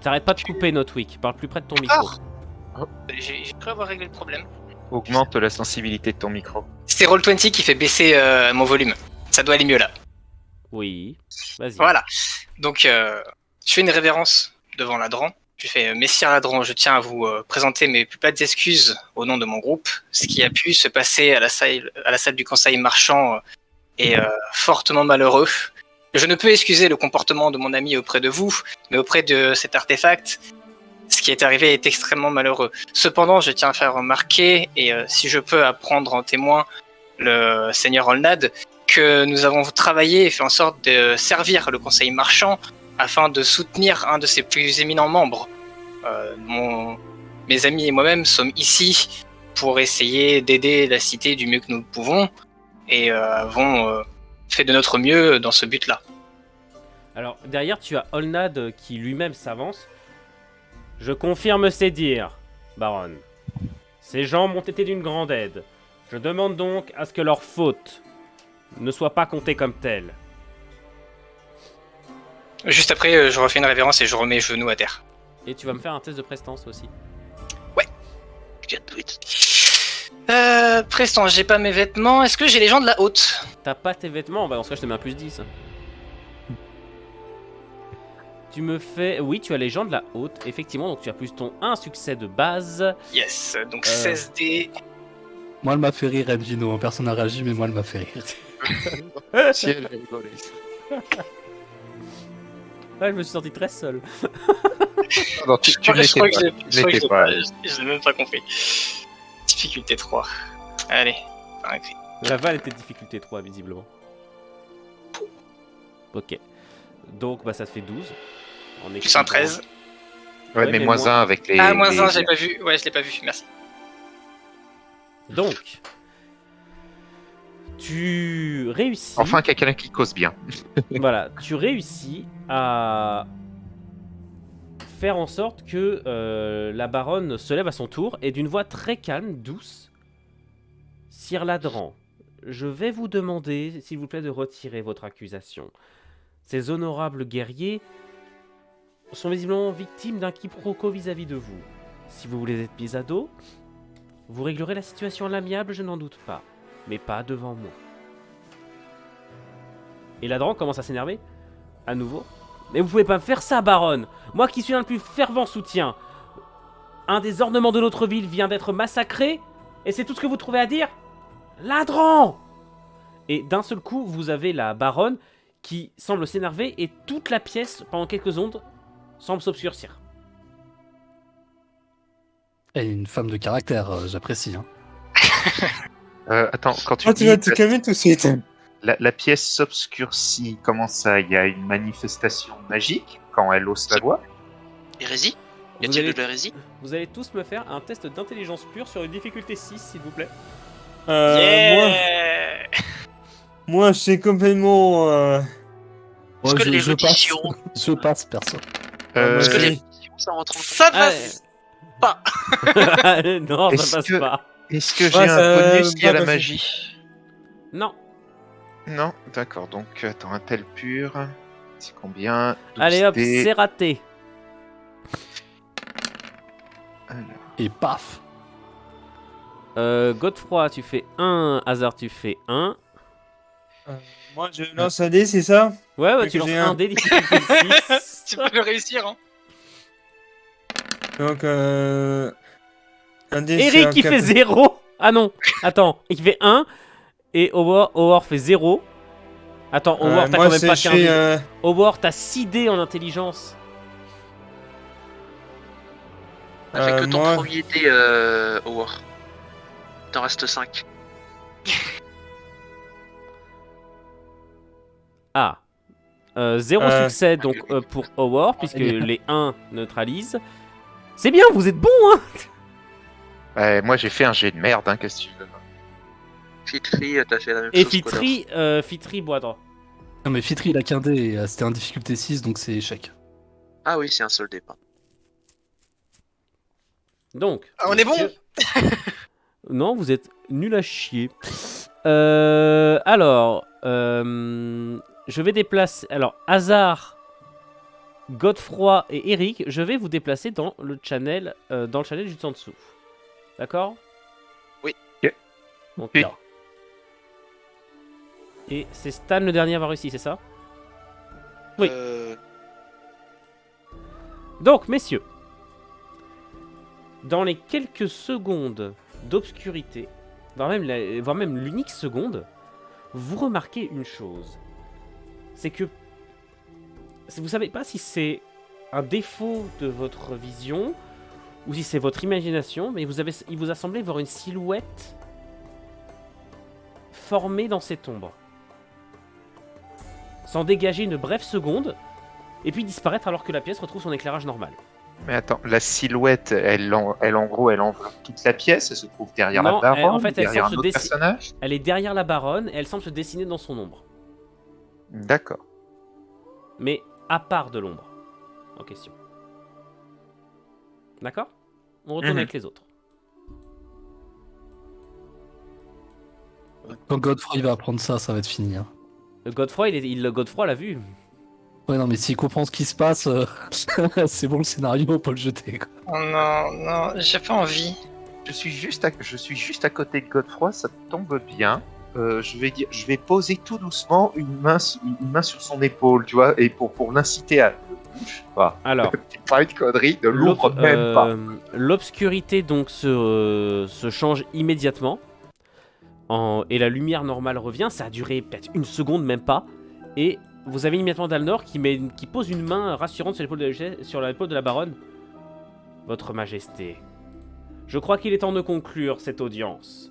Speaker 1: T'arrêtes pas de couper Notweek, parle plus près de ton micro.
Speaker 6: J'ai cru avoir réglé le problème.
Speaker 5: Augmente la sensibilité de ton micro.
Speaker 6: C'est Roll20 qui fait baisser mon volume. Ça doit aller mieux là.
Speaker 1: Oui, vas-y.
Speaker 6: Voilà. Donc, Je fais une révérence devant Ladran. Je fais Messire Ladran, je tiens à vous présenter mes plus plates excuses au nom de mon groupe. Ce qui a pu se passer à la salle du conseil marchand est fortement malheureux. Je ne peux excuser le comportement de mon ami auprès de vous, mais auprès de cet artefact, ce qui est arrivé est extrêmement malheureux. Cependant, je tiens à faire remarquer, et si je peux apprendre en témoin le seigneur Olnad, que nous avons travaillé et fait en sorte de servir le conseil marchand afin de soutenir un de ses plus éminents membres. Mes amis et moi-même sommes ici pour essayer d'aider la cité du mieux que nous pouvons et avons fait de notre mieux dans ce but-là.
Speaker 1: Alors, derrière, tu as Olnad qui lui-même s'avance. Je confirme ces dires, baronne. Ces gens m'ont été d'une grande aide. Je demande donc à ce que leur faute ne soit pas comptée comme telle.
Speaker 6: Juste après, je refais une révérence et je remets les genoux à terre.
Speaker 1: Et tu vas me faire un test de prestance aussi.
Speaker 3: Get to it.
Speaker 6: Prestance, j'ai pas mes vêtements. Est-ce que j'ai les gens de la haute?
Speaker 1: T'as pas tes vêtements? Bah dans ce cas je te mets un plus 10. Tu me fais... Oui, tu as les gens de la haute, effectivement, donc tu as plus ton 1 succès de base.
Speaker 6: Yes, donc 16 dés.
Speaker 2: Moi, elle m'a fait rire, Edvino. Personne n'a réagi, mais moi, elle m'a fait rire.
Speaker 5: Si elle a rigolé.
Speaker 1: Ouais, je me suis senti très seul.
Speaker 5: Non, tu
Speaker 6: Je crois que je
Speaker 5: n'étais
Speaker 6: l'ai
Speaker 5: pas.
Speaker 6: pas. Je l'ai même pas compris. Difficulté 3. Allez, par écrit.
Speaker 1: La Val était de difficulté 3, visiblement. Ok. Donc, bah ça te fait 12. En
Speaker 6: Plus un 13.
Speaker 5: Ouais,
Speaker 1: Ouais,
Speaker 5: mais
Speaker 1: mais
Speaker 5: moins
Speaker 1: moi-
Speaker 5: 1 avec les.
Speaker 6: Ah, moins
Speaker 5: les-
Speaker 6: 1, j'ai pas vu. Ouais, je l'ai pas vu, merci.
Speaker 1: Donc, tu réussis...
Speaker 5: Enfin, quelqu'un qui cause bien.
Speaker 1: Voilà, tu réussis à faire en sorte que la baronne se lève à son tour et d'une voix très calme, douce. Sire Ladran, je vais vous demander, s'il vous plaît, de retirer votre accusation. Ces honorables guerriers sont visiblement victimes d'un quiproquo vis-à-vis de vous. Si vous voulez être mis à dos, vous réglerez la situation à l'amiable, je n'en doute pas, mais pas devant moi. Et Ladran commence à s'énerver, à nouveau. Mais vous pouvez pas me faire ça, baronne. Moi qui suis un des plus fervents soutiens. Un des ornements de notre ville vient d'être massacré, et c'est tout ce que vous trouvez à dire? Ladran! Et d'un seul coup, vous avez la baronne qui semble s'énerver, et toute la pièce, pendant quelques secondes, semble s'obscurcir.
Speaker 2: Elle est une femme de caractère, j'apprécie. Hein.
Speaker 5: Attends, quand tu
Speaker 4: Oh, tu
Speaker 5: dis
Speaker 4: vas te calmer tout de suite.
Speaker 5: la pièce s'obscurcit, comment ça? Il y a une manifestation magique quand elle hausse la voix?
Speaker 3: Hérésie? Y
Speaker 1: Vous
Speaker 3: a-t-il
Speaker 1: allez,
Speaker 3: de l'hérésie?
Speaker 1: vous allez tous me faire un test d'intelligence pure sur une difficulté 6, s'il vous plaît.
Speaker 6: Yeah.
Speaker 4: Moi, je sais complètement.
Speaker 3: Est-ce que
Speaker 2: je passe.
Speaker 3: l'érudition...
Speaker 2: Je passe, perso.
Speaker 3: Est-ce que
Speaker 5: Euh,
Speaker 3: l'érudition, ça rentre en compte?
Speaker 6: Ça passe.
Speaker 1: Non,
Speaker 5: Est-ce
Speaker 1: ça passe
Speaker 5: que-
Speaker 1: pas.
Speaker 5: Est-ce que j'ai
Speaker 4: Ouais,
Speaker 5: un
Speaker 4: ça
Speaker 5: bonus lié à
Speaker 4: va
Speaker 5: la
Speaker 4: passer.
Speaker 5: magie?
Speaker 1: Non.
Speaker 5: Non, d'accord, donc attends, un tel pur. C'est combien? 12
Speaker 1: Allez hop,
Speaker 5: dés.
Speaker 1: c'est raté.
Speaker 5: Alors,
Speaker 2: Et paf.
Speaker 1: Godefroy, tu fais 1. Hazard, tu fais 1.
Speaker 4: Moi, je lance un dé, c'est ça?
Speaker 1: Ouais,
Speaker 4: Oui,
Speaker 1: tu
Speaker 4: que
Speaker 1: lances
Speaker 4: j'ai
Speaker 1: un
Speaker 4: un.
Speaker 1: dé, difficulté 6.
Speaker 6: Tu peux le réussir, hein.
Speaker 4: Donc, un dé.
Speaker 1: Eric,
Speaker 4: c'est un
Speaker 1: il fait 0. Ah non, attends, il fait 1. Et Howard fait 0. Attends, Howard, t'as
Speaker 4: moi,
Speaker 1: quand même pas
Speaker 4: je
Speaker 1: 15
Speaker 4: fais,
Speaker 1: dés. Howard, t'as 6 dés en intelligence.
Speaker 3: T'as fait que ton
Speaker 4: moi-
Speaker 3: premier dé, Howard. T'en restes 5.
Speaker 1: Ah. 0
Speaker 4: Euh,
Speaker 1: succès donc pour Howard, puisque les 1 neutralisent. C'est bien, vous êtes bon, hein.
Speaker 5: moi j'ai fait un jet de merde, hein, qu'est-ce que tu veux?
Speaker 3: Fitri, t'as fait la même
Speaker 1: Et
Speaker 3: chose. Connor.
Speaker 1: Fitri boit droit.
Speaker 2: Non, mais Fitri, il a qu'un dé, et, c'était un difficulté 6, donc c'est échec.
Speaker 3: Ah oui, c'est un seul départ.
Speaker 1: Donc.
Speaker 6: Ah, on est bon.
Speaker 1: messieurs- Non, vous êtes nul à chier. Alors, je vais déplacer. Alors, Hazard, Godefroy et Eric, je vais vous déplacer dans le channel juste en dessous. D'accord?
Speaker 3: Oui.
Speaker 5: Ok.
Speaker 1: Donc
Speaker 5: Oui.
Speaker 1: là. Et c'est Stan le dernier à avoir réussi, c'est ça? Oui. Donc, messieurs, dans les quelques secondes d'obscurité, voire même l'unique seconde, vous remarquez une chose. C'est que vous savez pas si c'est un défaut de votre vision ou si c'est votre imagination, mais il vous a semblé voir une silhouette formée dans cette ombre. S'en dégager une brève seconde, et puis disparaître alors que la pièce retrouve son éclairage normal.
Speaker 5: Mais attends, la silhouette, en gros, elle enveloppe toute la pièce, elle se trouve derrière
Speaker 1: Non,
Speaker 5: la baronne,
Speaker 1: en fait, elle
Speaker 5: derrière un
Speaker 1: semble
Speaker 5: autre personnage.
Speaker 1: Elle est derrière la baronne, et elle semble se dessiner dans son ombre.
Speaker 5: D'accord.
Speaker 1: Mais à part de l'ombre en question. D'accord? On retourne
Speaker 5: Mhm.
Speaker 1: avec les autres.
Speaker 2: Quand Godefroy va apprendre ça, ça va être fini. Hein.
Speaker 1: Godefroy, Godefroy l'a vu.
Speaker 2: Ouais, non, mais s'il comprend ce qui se passe, c'est bon, le scénario, peut le jeter. Quoi.
Speaker 6: Oh non, non, j'ai pas envie.
Speaker 5: Je suis juste à côté de Godefroy, ça tombe bien. Je vais poser tout doucement une main sur son épaule, tu vois, et pour l'inciter à bouge pas.
Speaker 1: Alors,
Speaker 5: Pas une connerie, de l'ouvre même pas.
Speaker 1: l'obscurité donc se change immédiatement. Et la lumière normale revient. Ça a duré peut-être une seconde, même pas. Et vous avez immédiatement Dalnor qui pose une main rassurante sur l'épaule de la baronne. Votre Majesté, je crois qu'il est temps de conclure cette audience.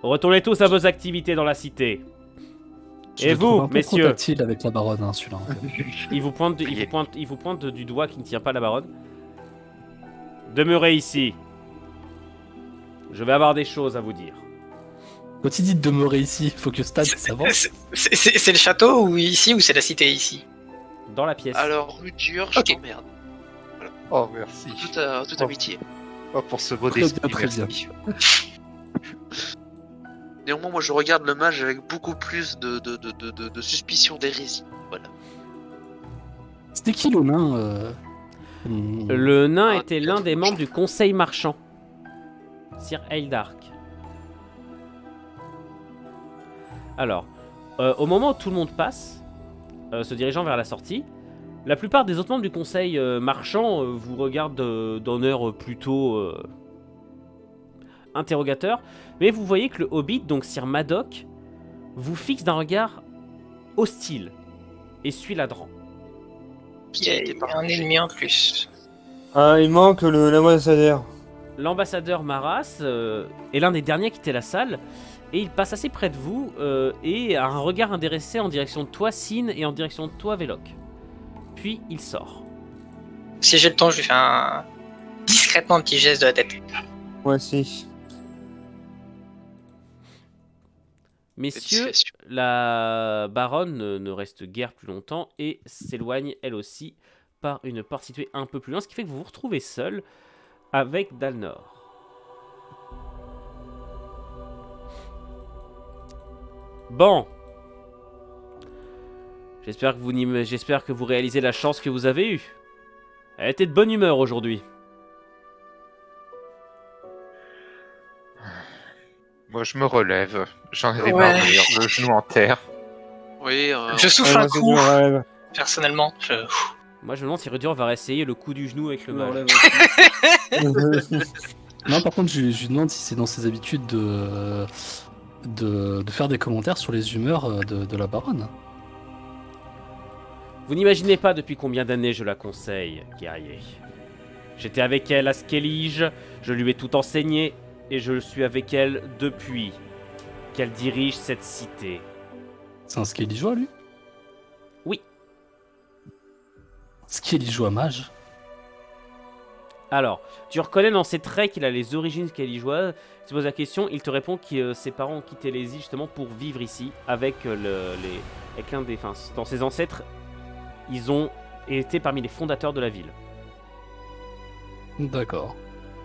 Speaker 1: Retournez tous à vos activités dans la cité.
Speaker 2: Je
Speaker 1: Et
Speaker 2: le trouve
Speaker 1: vous,
Speaker 2: un peu
Speaker 1: messieurs,
Speaker 2: trop tactile avec la baronne, hein, celui-là.
Speaker 1: il vous pointe du doigt qui ne tient pas la baronne. Demeurez ici. Je vais avoir des choses à vous dire.
Speaker 2: Quand il dit de demeurer ici, il faut que Stan s'avance.
Speaker 6: C'est le château ou ici ou c'est la cité ici?
Speaker 1: Dans la pièce.
Speaker 3: Alors, Rudur, je
Speaker 6: Ok.
Speaker 3: t'emmerde.
Speaker 5: Oh, merci.
Speaker 3: Toute
Speaker 5: Oh.
Speaker 3: amitié.
Speaker 5: Oh, pour ce beau
Speaker 2: Très
Speaker 5: d'esprit,
Speaker 2: bien, très
Speaker 5: merci.
Speaker 3: Néanmoins, moi, je regarde le mage avec beaucoup plus de suspicion d'hérésie. Voilà.
Speaker 2: C'était qui le nain
Speaker 1: Le nain
Speaker 3: Ah,
Speaker 1: était l'un des membres du conseil marchand. Sir Eildark. Alors, au moment où tout le monde passe, se dirigeant vers la sortie, la plupart des autres membres du conseil marchand vous regardent d'un air plutôt interrogateur, mais vous voyez que le hobbit, donc Sir Madoc, vous fixe d'un regard hostile et suit l'Adran.
Speaker 6: Il y a un ennemi en plus.
Speaker 4: Ah, il manque l'ambassadeur.
Speaker 1: L'ambassadeur Maras est l'un des derniers à quitter la salle, et il passe assez près de vous et a un regard intéressé en direction de toi, Sin, et en direction de toi, Veloc. Puis il sort.
Speaker 6: Si j'ai le temps, je lui fais discrètement un petit geste de la tête.
Speaker 4: Moi aussi.
Speaker 1: Messieurs,
Speaker 3: Discrétion.
Speaker 1: la baronne ne reste guère plus longtemps et s'éloigne elle aussi par une porte située un peu plus loin, ce qui fait que vous vous retrouvez seul avec Dalnor. Bon. J'espère que vous réalisez la chance que vous avez eue. Elle était de bonne humeur aujourd'hui.
Speaker 5: Moi, je me relève. J'en ai
Speaker 6: Ouais.
Speaker 5: marre de lire le genou en terre.
Speaker 3: Oui,
Speaker 6: Je souffle
Speaker 4: Ouais,
Speaker 6: un
Speaker 4: c'est
Speaker 6: coup,
Speaker 4: du rêve.
Speaker 6: personnellement.
Speaker 1: Moi, je me demande si Rudur va réessayer le coup du genou avec le mage.
Speaker 2: Non, par contre, je lui demande si c'est dans ses habitudes de faire des commentaires sur les humeurs de la baronne.
Speaker 1: Vous n'imaginez pas depuis combien d'années je la conseille, guerrier. J'étais avec elle à Skellige, je lui ai tout enseigné, et je suis avec elle depuis qu'elle dirige cette cité.
Speaker 2: C'est un Skelligeois, lui
Speaker 1: Oui.
Speaker 2: Skelligeois mage.
Speaker 1: Alors, tu reconnais dans ses traits qu'il a les origines skelligeoises. Tu te poses la question, il te répond que ses parents ont quitté les îles justement pour vivre ici avec avec l'un des, enfin, dans ses ancêtres, ils ont été parmi les fondateurs de la ville.
Speaker 2: D'accord.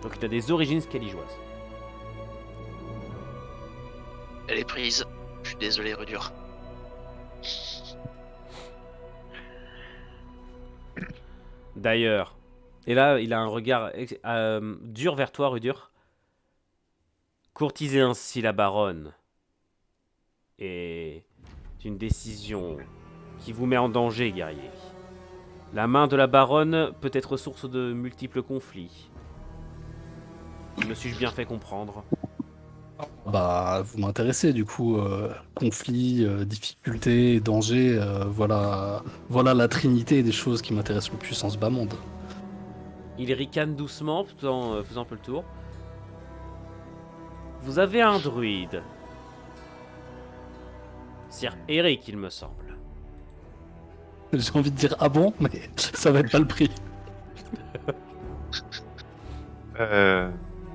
Speaker 1: Donc il a des origines skelligeoises.
Speaker 3: Elle est prise. Je suis désolé, Rudur.
Speaker 1: D'ailleurs, et là il a un regard dur vers toi, Rudur. Courtiser ainsi la baronne est une décision qui vous met en danger, guerrier. La main de la baronne peut être source de multiples conflits. Me suis-je bien fait comprendre?
Speaker 2: Bah, vous m'intéressez du coup. Conflit, difficulté, danger, voilà la trinité des choses qui m'intéressent le plus en ce bas monde.
Speaker 1: Il ricane doucement, tout en faisant un peu le tour. Vous avez un druide. Sir Eric, il me semble.
Speaker 2: J'ai envie de dire ah bon, mais ça va être pas le prix.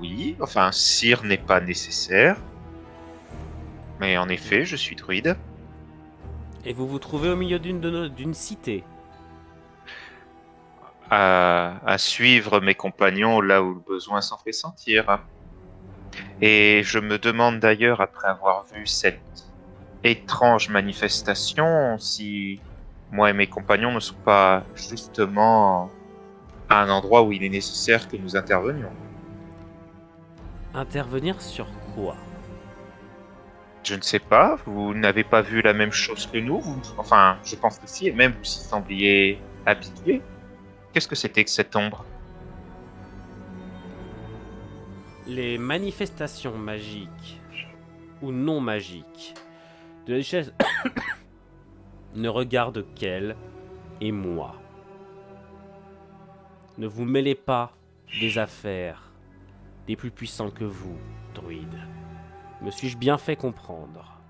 Speaker 5: Oui, enfin, cire n'est pas nécessaire. Mais en effet, je suis druide.
Speaker 1: Et vous vous trouvez au milieu d'une cité.
Speaker 5: À suivre mes compagnons là où le besoin s'en fait sentir. Et je me demande d'ailleurs, après avoir vu cette étrange manifestation, si moi et mes compagnons ne sont pas justement à un endroit où il est nécessaire que nous intervenions.
Speaker 1: Intervenir sur quoi?
Speaker 5: Je ne sais pas, vous n'avez pas vu la même chose que nous, enfin, je pense que si, et même vous y sembliez habitué. Qu'est-ce que c'était que cette ombre?
Speaker 1: Les manifestations magiques ou non magiques de la duchesse ne regardent qu'elle et moi. Ne vous mêlez pas des affaires des plus puissants que vous, druide. Me suis-je bien fait comprendre?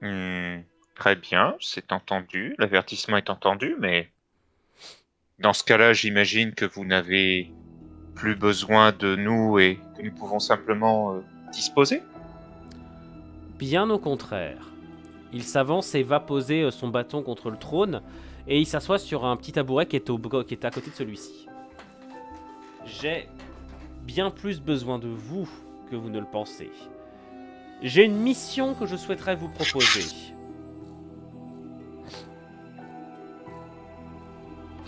Speaker 5: Très bien, c'est entendu, l'avertissement est entendu, mais dans ce cas-là, j'imagine que vous n'avez plus besoin de nous et que nous pouvons simplement disposer.
Speaker 1: Bien au contraire. Il s'avance et va poser son bâton contre le trône et il s'assoit sur un petit tabouret qui est à côté de celui-ci. J'ai bien plus besoin de vous que vous ne le pensez. J'ai une mission que je souhaiterais vous proposer.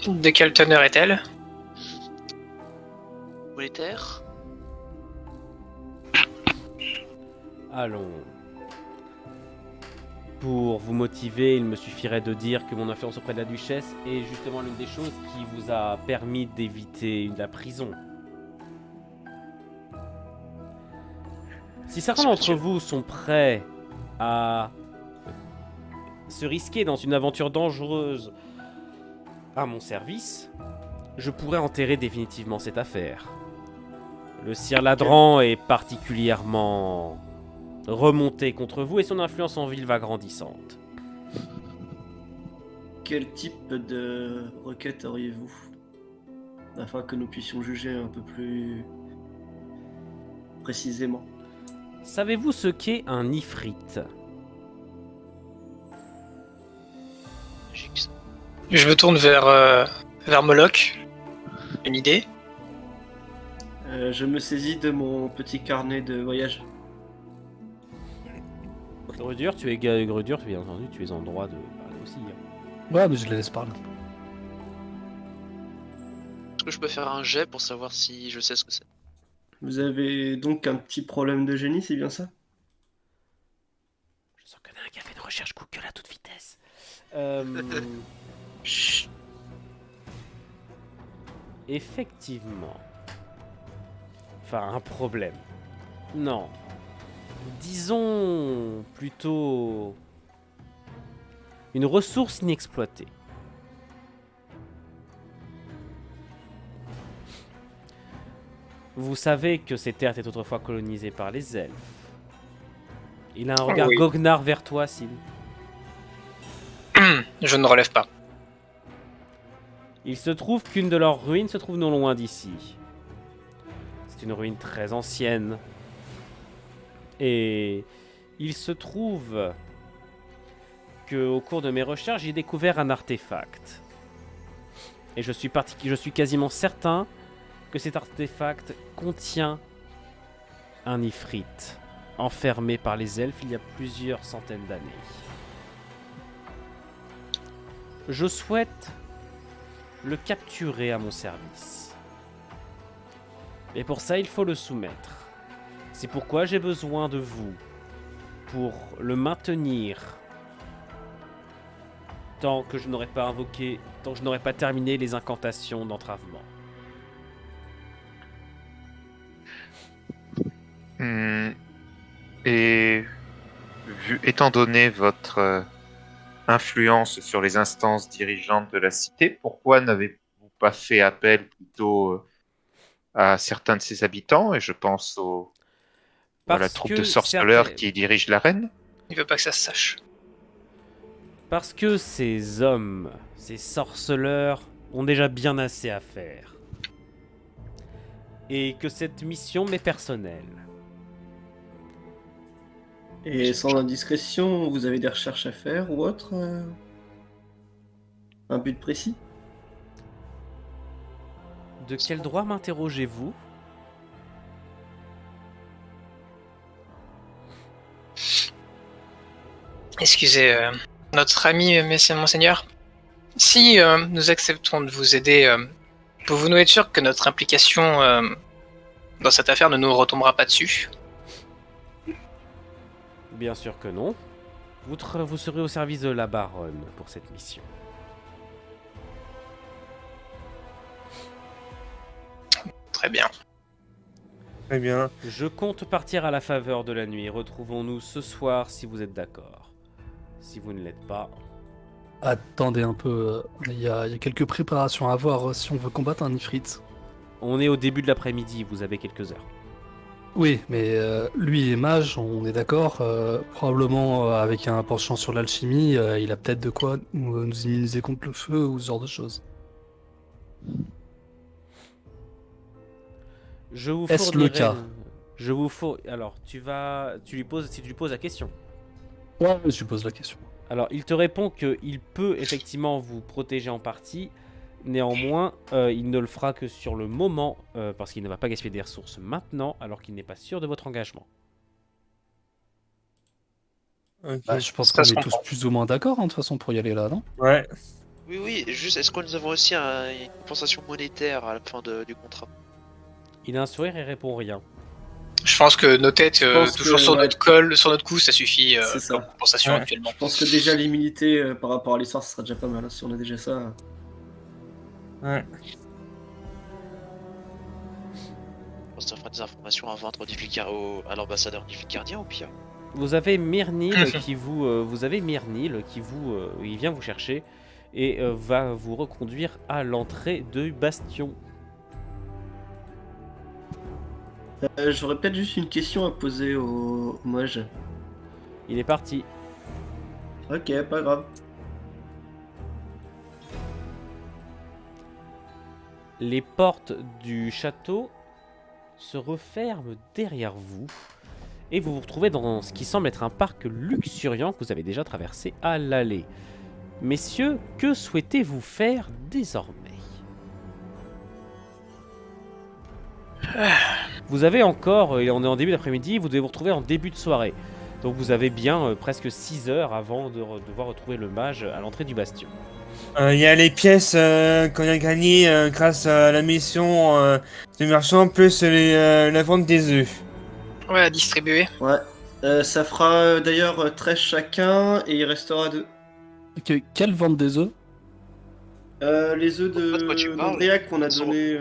Speaker 6: De quelle teneur est-elle?
Speaker 3: Monétaire?
Speaker 1: Allons. Pour vous motiver, il me suffirait de dire que mon influence auprès de la duchesse est justement l'une des choses qui vous a permis d'éviter la prison. Si certains d'entre vous sont prêts à se risquer dans une aventure dangereuse à mon service, je pourrais enterrer définitivement cette affaire. Le Sire Ladran est particulièrement remonté contre vous et son influence en ville va grandissante.
Speaker 7: Quel type de requête auriez-vous? Afin que nous puissions juger un peu plus précisément.
Speaker 1: Savez-vous ce qu'est un ifrite?
Speaker 6: Je me tourne vers Moloch. Une idée?
Speaker 7: Je me saisis de mon petit carnet de voyage.
Speaker 1: Grudur, tu es Grudur, bien entendu, tu es en droit de parler aussi.
Speaker 2: Ouais, mais je les laisse parler.
Speaker 3: Est-ce que je peux faire un jet pour savoir si je sais ce que c'est?
Speaker 7: Vous avez donc un petit problème de génie, c'est bien ça?
Speaker 1: Je sens qu'on a un café de recherche Google à toute vitesse.
Speaker 7: Chut.
Speaker 1: Effectivement. Enfin, un problème. Non. Disons plutôt une ressource inexploitée. Vous savez que ces terres étaient autrefois colonisées par les elfes. Il a un regard
Speaker 6: oui.
Speaker 1: goguenard vers toi, Sil.
Speaker 6: Je ne relève pas.
Speaker 1: Il se trouve qu'une de leurs ruines se trouve non loin d'ici. C'est une ruine très ancienne. Et il se trouve que au cours de mes recherches, j'ai découvert un artefact. Et je suis quasiment certain que cet artefact contient un ifrite, enfermé par les elfes il y a plusieurs centaines d'années. Je souhaite le capturer à mon service. Et pour ça, il faut le soumettre. C'est pourquoi j'ai besoin de vous pour le maintenir tant que je n'aurai pas invoqué, tant que je n'aurai pas terminé les incantations d'entravement.
Speaker 5: Et étant donné votre influence sur les instances dirigeantes de la cité, pourquoi n'avez-vous pas fait appel plutôt à certains de ses habitants? Et je pense à la troupe de sorceleurs qui dirige l'arène.
Speaker 6: Il veut pas que ça se sache.
Speaker 1: Parce que ces hommes, ces sorceleurs, ont déjà bien assez à faire. Et que cette mission m'est personnelle.
Speaker 7: Et sans indiscrétion, vous avez des recherches à faire ou autre un but précis?
Speaker 1: De quel droit m'interrogez-vous?
Speaker 6: Excusez, notre ami, monseigneur. Si nous acceptons de vous aider, pouvez-vous nous être sûr que notre implication dans cette affaire ne nous retombera pas dessus?
Speaker 1: Bien sûr que non. Vous serez au service de la baronne pour cette mission.
Speaker 6: Très bien.
Speaker 4: Très bien.
Speaker 1: Je compte partir à la faveur de la nuit. Retrouvons-nous ce soir si vous êtes d'accord. Si vous ne l'êtes pas...
Speaker 2: Attendez un peu, il y a quelques préparations à voir si on veut combattre un Ifrit.
Speaker 1: On est au début de l'après-midi, vous avez quelques heures.
Speaker 2: Oui, mais lui est mage, on est d'accord. Probablement avec un penchant sur l'alchimie, il a peut-être de quoi nous immuniser contre le feu ou ce genre de choses.
Speaker 1: Je vous
Speaker 2: Est-ce
Speaker 1: fournirai...
Speaker 2: le cas?
Speaker 1: Je vous fournirai... Alors, tu lui poses la question.
Speaker 2: Ouais, je lui pose la question.
Speaker 1: Alors, il te répond qu'il peut effectivement vous protéger en partie. Néanmoins, il ne le fera que sur le moment, parce qu'il ne va pas gaspiller des ressources maintenant, alors qu'il n'est pas sûr de votre engagement.
Speaker 4: Ok.
Speaker 2: Bah, je pense
Speaker 6: Ça
Speaker 2: qu'on
Speaker 6: se
Speaker 2: est
Speaker 6: comprend.
Speaker 2: tous plus ou moins d'accord, hein, de toute façon, pour y aller là, non?
Speaker 4: Ouais.
Speaker 3: Oui, juste, est-ce que nous avons aussi une compensation monétaire à la fin du contrat?
Speaker 1: Il a un sourire et répond rien.
Speaker 6: Je pense que nos têtes,
Speaker 7: Je pense
Speaker 6: toujours
Speaker 7: que,
Speaker 6: sur
Speaker 7: ouais.
Speaker 6: notre col, sur notre cou, ça suffit
Speaker 7: C'est ça.
Speaker 6: comme compensation
Speaker 4: Ouais.
Speaker 6: actuellement.
Speaker 7: Je pense que déjà l'immunité par rapport à l'histoire, ce sera déjà pas mal. Si on a déjà ça.
Speaker 4: Ouais.
Speaker 3: Ça fera des informations à vendre à l'ambassadeur d'Iflicardien au pire.
Speaker 1: Vous avez Myrnil il vient vous chercher et va vous reconduire à l'entrée du bastion.
Speaker 7: J'aurais peut-être juste une question à poser au mage.
Speaker 1: Il est parti.
Speaker 7: Ok, pas grave.
Speaker 1: Les portes du château se referment derrière vous et vous vous retrouvez dans ce qui semble être un parc luxuriant que vous avez déjà traversé à l'aller. Messieurs, que souhaitez-vous faire désormais? Vous avez encore, et on est en début d'après-midi, vous devez vous retrouver en début de soirée. Donc vous avez bien presque 6 heures avant de devoir retrouver le mage à l'entrée du bastion.
Speaker 4: Il y a les pièces qu'on a gagnées grâce à la mission de marchand, plus la vente des œufs.
Speaker 6: Ouais, à distribuer.
Speaker 7: Ouais. Ça fera d'ailleurs 13 chacun et il restera 2.
Speaker 2: Quelle vente des œufs?
Speaker 7: Les œufs
Speaker 3: De quoi tu parles?
Speaker 7: d'Andréac qu'on a
Speaker 3: Ils sont-
Speaker 7: donné.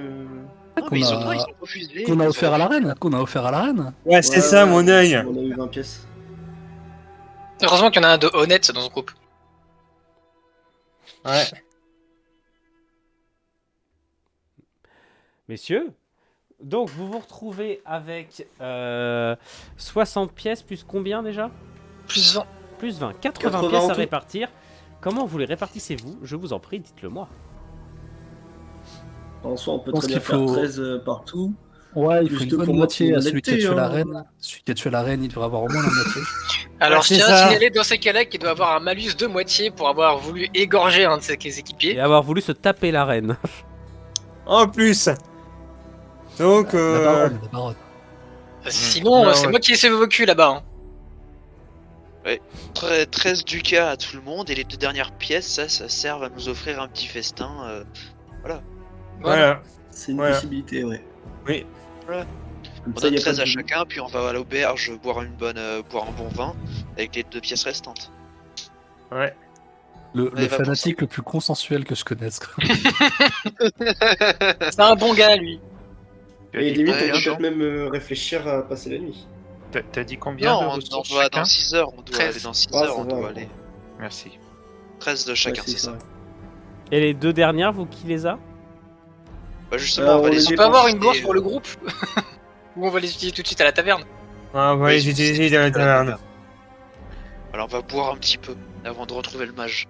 Speaker 3: Non, mais ils ont refusé.
Speaker 2: Qu'on a offert à la reine? Qu'on a offert à la reine?
Speaker 4: Ouais, c'est ça, mon œil.
Speaker 7: On a eu 20 pièces.
Speaker 6: Heureusement qu'il y en a un de honnête dans ce groupe.
Speaker 4: Ouais.
Speaker 1: Messieurs, donc vous vous retrouvez avec 60 pièces plus combien déjà?
Speaker 6: Plus 20.
Speaker 1: Plus 20, 80
Speaker 7: 80
Speaker 1: pièces
Speaker 7: en
Speaker 1: à
Speaker 7: tout.
Speaker 1: répartir. Comment vous les répartissez-vous? Je vous en prie, dites-le moi.
Speaker 7: En soi, on peut
Speaker 2: Je pense
Speaker 7: très bien
Speaker 2: qu'il
Speaker 7: faire
Speaker 2: faut-
Speaker 7: 13 partout.
Speaker 2: Ouais, il faut
Speaker 7: Juste
Speaker 2: une bonne
Speaker 7: pour
Speaker 2: moitié
Speaker 7: montrer
Speaker 2: à celui qui a
Speaker 7: l'honnêteté,
Speaker 2: tué la
Speaker 7: hein.
Speaker 2: reine. Celui qui a tué la reine, il devrait avoir au moins la moitié.
Speaker 6: Alors,
Speaker 4: Ouais,
Speaker 6: je tiens
Speaker 4: c'est
Speaker 6: à
Speaker 4: ça.
Speaker 6: signaler dans ces cas-là qu'il doit avoir un malus de moitié pour avoir voulu égorger un de ses
Speaker 1: Et
Speaker 6: équipiers.
Speaker 1: avoir voulu se taper la reine.
Speaker 4: En plus. Donc,
Speaker 2: La baronne.
Speaker 6: Sinon,
Speaker 4: Non,
Speaker 6: c'est
Speaker 4: ouais.
Speaker 6: moi qui ai sauvé vos culs là-bas. Hein.
Speaker 3: 13 ducats à tout le monde et les 2 dernières pièces, ça sert à nous offrir un petit festin.
Speaker 4: voilà.
Speaker 7: C'est une
Speaker 4: Voilà.
Speaker 7: possibilité, ouais.
Speaker 4: Oui.
Speaker 7: Comme
Speaker 3: On
Speaker 7: ça, y
Speaker 3: donne
Speaker 7: a pas
Speaker 3: 13 à
Speaker 7: de-
Speaker 3: chacun, puis on va à l'auberge boire un bon vin avec les 2 pièces restantes.
Speaker 4: Ouais.
Speaker 2: Le
Speaker 3: Ouais, va pour
Speaker 2: fanatique le plus consensuel que je connaisse. quoi.
Speaker 6: C'est un bon gars, lui.
Speaker 5: Tu as
Speaker 7: Et
Speaker 5: dit
Speaker 7: limite, on
Speaker 5: combien,
Speaker 7: peut
Speaker 5: Jean
Speaker 7: peut-être même réfléchir à passer la nuit.
Speaker 5: T'as dit combien de
Speaker 3: Non, on
Speaker 5: ressources
Speaker 3: doit
Speaker 5: chacun
Speaker 3: dans 6 heures, on doit
Speaker 6: 13.
Speaker 3: aller dans 6
Speaker 7: Ah,
Speaker 3: heures,
Speaker 7: ça
Speaker 3: on
Speaker 7: va,
Speaker 3: doit
Speaker 7: alors.
Speaker 3: aller.
Speaker 5: Merci.
Speaker 3: 13 de chacun,
Speaker 7: Ouais,
Speaker 3: c'est ça.
Speaker 7: vrai.
Speaker 1: Et les deux dernières, vous qui les a?
Speaker 3: Bah justement, on va
Speaker 7: on
Speaker 3: les
Speaker 7: les
Speaker 6: On
Speaker 7: J'ai
Speaker 6: peut avoir une
Speaker 3: utiliser,
Speaker 6: bourse pour le groupe. Ou on va les utiliser tout de suite à la taverne.
Speaker 4: On va les utiliser dans la taverne.
Speaker 3: Alors on va boire un petit peu avant de retrouver le mage.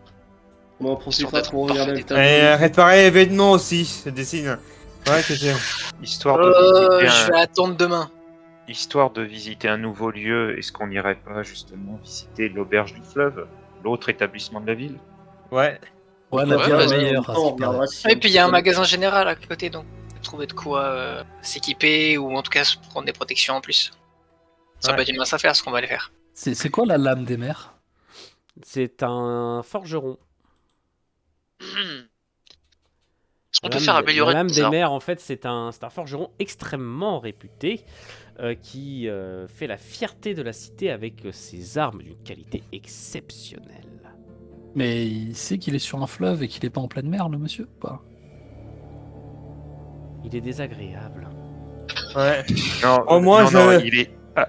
Speaker 7: On en
Speaker 3: Histoire
Speaker 7: profitera
Speaker 3: d'être
Speaker 7: pour regarder le
Speaker 3: parfait.
Speaker 7: tableau.
Speaker 4: Et réparer les vêtements aussi, je dessine. Ouais, que c'est.
Speaker 5: Histoire de visiter
Speaker 6: Je vais attendre demain.
Speaker 5: Histoire de visiter un nouveau lieu, est-ce qu'on n'irait pas justement visiter l'auberge du fleuve, l'autre établissement de la ville?
Speaker 4: Ouais.
Speaker 2: Ouais, la
Speaker 6: Ouais,
Speaker 2: bière
Speaker 6: vas-y.
Speaker 2: meilleure. à ce
Speaker 7: on
Speaker 2: qui paraît.
Speaker 7: regardera si
Speaker 6: Et
Speaker 7: on
Speaker 6: puis il y a un
Speaker 7: peut-
Speaker 6: magasin général à côté, donc on peut trouver de quoi s'équiper ou en tout cas se prendre des protections en plus. Ça
Speaker 4: Ouais.
Speaker 6: peut être une mince affaire ce qu'on va aller faire.
Speaker 2: C'est quoi la lame des mers?
Speaker 1: C'est un forgeron.
Speaker 3: Est-ce qu'on
Speaker 1: La
Speaker 3: peut faire
Speaker 1: lame-
Speaker 3: améliorer
Speaker 1: La lame
Speaker 3: nos
Speaker 1: des
Speaker 3: armes
Speaker 1: mers, en fait, c'est un forgeron extrêmement réputé qui fait la fierté de la cité avec ses armes d'une qualité exceptionnelle.
Speaker 2: Mais il sait qu'il est sur un fleuve et qu'il est pas en pleine mer, le monsieur, ou pas?
Speaker 1: Il est désagréable.
Speaker 4: Ouais.
Speaker 5: Non,
Speaker 4: Oh, moi,
Speaker 5: non,
Speaker 4: je-
Speaker 5: non, il est par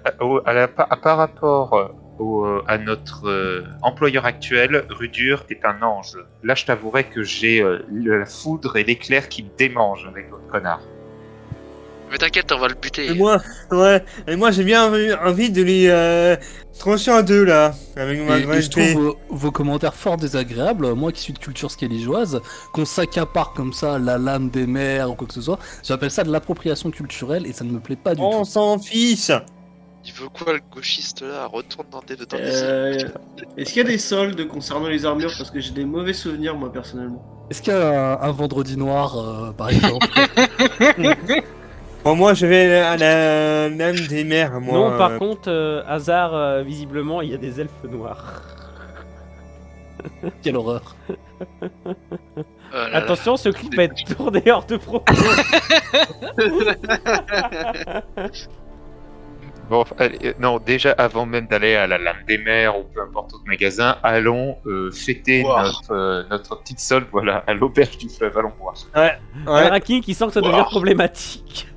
Speaker 5: rapport à notre employeur actuel, Rudur est un ange. Là, je t'avouerai que j'ai la foudre et l'éclair qui me démangent avec l'autre connard.
Speaker 3: Mais t'inquiète, on va le buter.
Speaker 4: Et moi j'ai bien envie de les trancher en deux là, avec ma
Speaker 2: Et
Speaker 4: grande
Speaker 2: je
Speaker 4: épée.
Speaker 2: trouve vos commentaires fort désagréables. Moi qui suis de culture scalégeoise, qu'on s'accapare comme ça la lame des mers ou quoi que ce soit, j'appelle ça de l'appropriation culturelle et ça ne me plaît pas du
Speaker 4: On
Speaker 2: tout.
Speaker 4: s'en fiche.
Speaker 3: Il veut quoi le gauchiste là? Retourne dans tes îles.
Speaker 7: Est-ce qu'il y a des soldes concernant les armures? Parce que j'ai des mauvais souvenirs, moi, personnellement.
Speaker 2: Est-ce qu'il y a un vendredi noir, par exemple?
Speaker 4: Bon, moi je vais à la lame des mers, moi.
Speaker 1: Non, par contre, hasard, visiblement, il y a des elfes noirs.
Speaker 2: Quelle horreur.
Speaker 1: Attention, ce clip va être tourné hors de propos.
Speaker 5: Bon, allez, non, déjà avant même d'aller à la lame des mers ou peu importe autre magasin, allons fêter
Speaker 3: Wow.
Speaker 5: notre petite solde, voilà, à l'auberge du fleuve, allons voir.
Speaker 4: Ouais.
Speaker 1: Raking qui sent que ça devient problématique.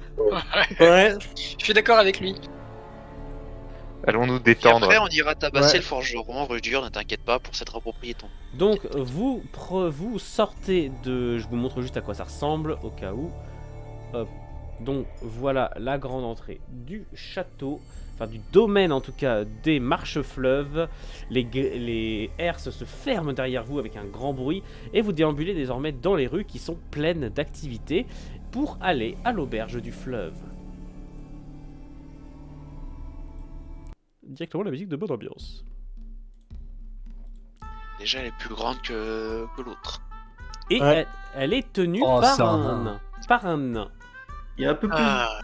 Speaker 4: Ouais.
Speaker 6: Je suis d'accord avec lui.
Speaker 5: Allons nous
Speaker 3: Et
Speaker 5: détendre.
Speaker 3: après, on ira tabasser
Speaker 4: Ouais.
Speaker 3: le forgeron, Rudur, ne t'inquiète pas, pour s'être approprié ton.
Speaker 1: Donc, vous sortez de... Je vous montre juste à quoi ça ressemble, au cas où. Hop. Donc, voilà la grande entrée du château. Enfin, du domaine, en tout cas, des marches-fleuves. Les herses se ferment derrière vous avec un grand bruit. Et vous déambulez désormais dans les rues qui sont pleines d'activités pour aller à l'auberge du fleuve. Directement la musique de bonne ambiance.
Speaker 3: Déjà, elle est plus grande que l'autre.
Speaker 1: Et
Speaker 4: Ouais.
Speaker 1: elle est tenue
Speaker 2: Oh, c'est
Speaker 1: par
Speaker 2: un
Speaker 1: un
Speaker 2: nain.
Speaker 1: nain. Par un nain.
Speaker 7: Il y a un peu plus.
Speaker 3: Ah.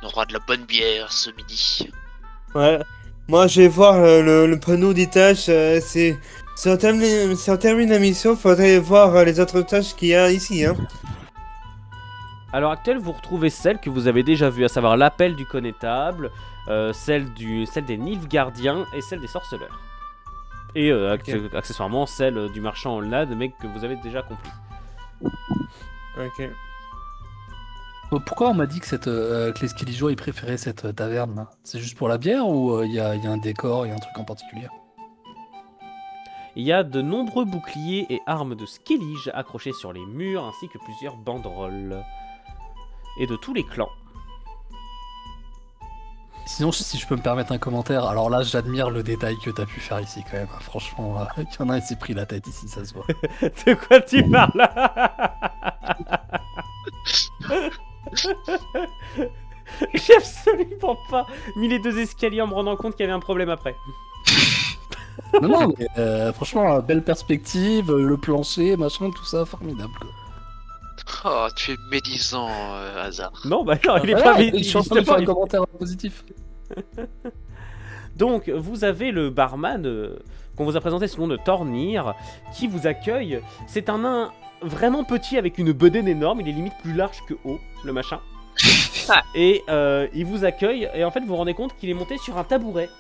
Speaker 3: On aura de la bonne bière ce midi.
Speaker 4: Ouais. Moi je vais voir le panneau des tâches. Si on termine la mission, faudrait voir les autres tâches qu'il y a ici. Hein.
Speaker 1: À l'heure actuelle, vous retrouvez celle que vous avez déjà vue, à savoir l'appel du connétable, celle des Nilfgaardiens et celle des sorceleurs. Et accessoirement celle du marchand Olnad, mais que vous avez déjà compris.
Speaker 4: Ok.
Speaker 2: Pourquoi on m'a dit que les Skelligeois ils préféraient cette taverne là? C'est juste pour la bière ou il y a un décor, il y a un truc en particulier?
Speaker 1: Il y a de nombreux boucliers et armes de Skellige accrochés sur les murs, ainsi que plusieurs banderoles. Et de tous les clans.
Speaker 2: Sinon, si je peux me permettre un commentaire, alors là j'admire le détail que t'as pu faire ici quand même. Franchement, il y en a un qui s'est pris la tête ici, ça se voit.
Speaker 1: De quoi tu parles là? J'ai absolument pas mis les deux escaliers en me rendant compte qu'il y avait un problème après.
Speaker 2: Non, non, mais franchement, belle perspective, le plancher, machin, tout ça, formidable. Quoi.
Speaker 3: Oh, tu es médisant, hasard.
Speaker 1: Non, bah non, il est
Speaker 2: Voilà,
Speaker 1: pas
Speaker 2: je suis en train de faire un commentaire positif.
Speaker 1: Donc, vous avez le barman qu'on vous a présenté sous le nom de Tornir qui vous accueille. C'est un nain vraiment petit avec une bedaine énorme. Il est limite plus large que haut, le machin. Et il vous accueille. Et en fait, vous vous rendez compte qu'il est monté sur un tabouret.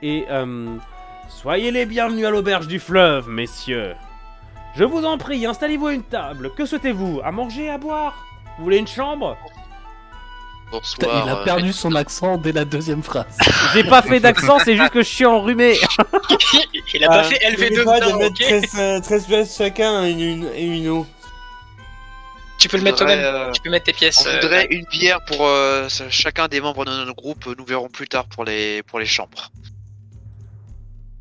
Speaker 1: Et Soyez les bienvenus à l'auberge du fleuve, messieurs. Je vous en prie, installez-vous à une table. Que souhaitez-vous? À manger, à boire? Vous voulez une chambre?
Speaker 3: Bonsoir.
Speaker 2: Il a perdu son accent dès la deuxième phrase.
Speaker 1: J'ai pas fait d'accent, c'est juste que je suis enrhumé.
Speaker 6: Il a pas fait LV2
Speaker 4: N'oubliez pas de
Speaker 6: dedans,
Speaker 4: mettre
Speaker 6: ok?
Speaker 4: 13 pièces chacun et une eau.
Speaker 6: Tu peux le mettre toi-même,
Speaker 3: Faudrait,
Speaker 6: tu peux mettre tes pièces.
Speaker 3: On voudrait une bière pour chacun des membres de notre groupe. Nous verrons plus tard pour les chambres.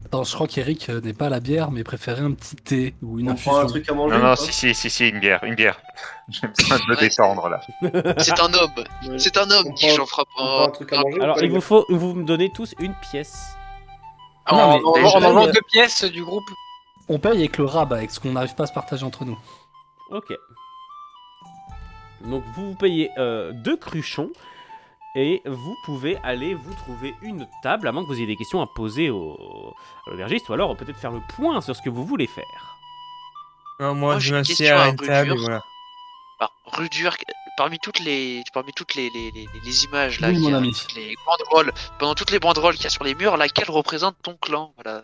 Speaker 2: Attends, je crois qu'Eric n'est pas à la bière, mais préférait un petit thé ou une
Speaker 8: On prend
Speaker 2: infusion.
Speaker 8: un truc à manger.
Speaker 5: Non,
Speaker 8: ou
Speaker 5: non,
Speaker 8: pas
Speaker 5: si, une bière. J'ai besoin de me
Speaker 3: Ouais,
Speaker 5: détendre là.
Speaker 3: C'est un homme.
Speaker 8: Ouais.
Speaker 3: C'est un homme
Speaker 8: On
Speaker 3: qui
Speaker 8: prend-
Speaker 3: j'en frappe
Speaker 8: on prend un truc à manger ou
Speaker 1: Alors,
Speaker 8: pas,
Speaker 1: il
Speaker 8: les
Speaker 1: vous
Speaker 8: gars
Speaker 1: faut, vous me donnez tous une pièce.
Speaker 2: Non, mais
Speaker 6: On
Speaker 2: déjà,
Speaker 6: en vend
Speaker 2: il-
Speaker 6: 2 pièces du groupe.
Speaker 2: On paye avec le rab, avec ce qu'on n'arrive pas à se partager entre nous.
Speaker 1: Ok. Donc vous payez 2 cruchons et vous pouvez aller vous trouver une table, à moins que vous ayez des questions à poser à l'aubergiste, ou alors peut-être faire le point sur ce que vous voulez faire.
Speaker 4: Non,
Speaker 3: Moi,
Speaker 4: moi,
Speaker 3: j'ai
Speaker 4: je
Speaker 3: une
Speaker 4: m'assieds
Speaker 3: question
Speaker 4: à
Speaker 3: à
Speaker 4: une table et
Speaker 3: Rudur.
Speaker 4: voilà.
Speaker 3: Alors, Rudur, parmi toutes les images là,
Speaker 2: Oui,
Speaker 3: qu'il
Speaker 2: mon
Speaker 3: y a,
Speaker 2: ami.
Speaker 3: toutes les banderoles, pendant toutes les banderoles qu'il y a sur les murs, laquelle représente ton clan? Voilà.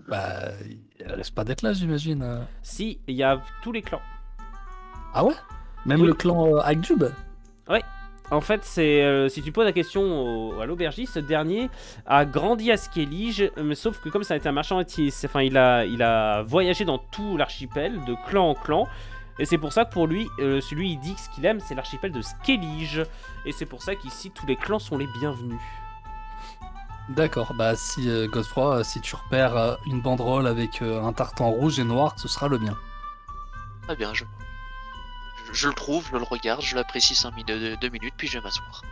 Speaker 2: Bah, il reste pas d'être là, j'imagine.
Speaker 1: Si, il y a tous les clans.
Speaker 2: Ah ouais? Même
Speaker 1: Oui.
Speaker 2: le clan Agdub?
Speaker 1: En fait, c'est si tu poses la question à l'aubergiste, ce dernier a grandi à Skellige, mais sauf que comme ça a été un marchand enfin, il a voyagé dans tout l'archipel, de clan en clan, et c'est pour ça que pour lui, celui il dit que ce qu'il aime, c'est l'archipel de Skellige, et c'est pour ça qu'ici tous les clans sont les bienvenus.
Speaker 2: D'accord, bah si Godefroy, si tu repères une banderole avec un tartan rouge et noir, ce sera le mien.
Speaker 3: Très bien, je le trouve, je le regarde, je l'apprécie 2 minutes, puis je vais m'asseoir.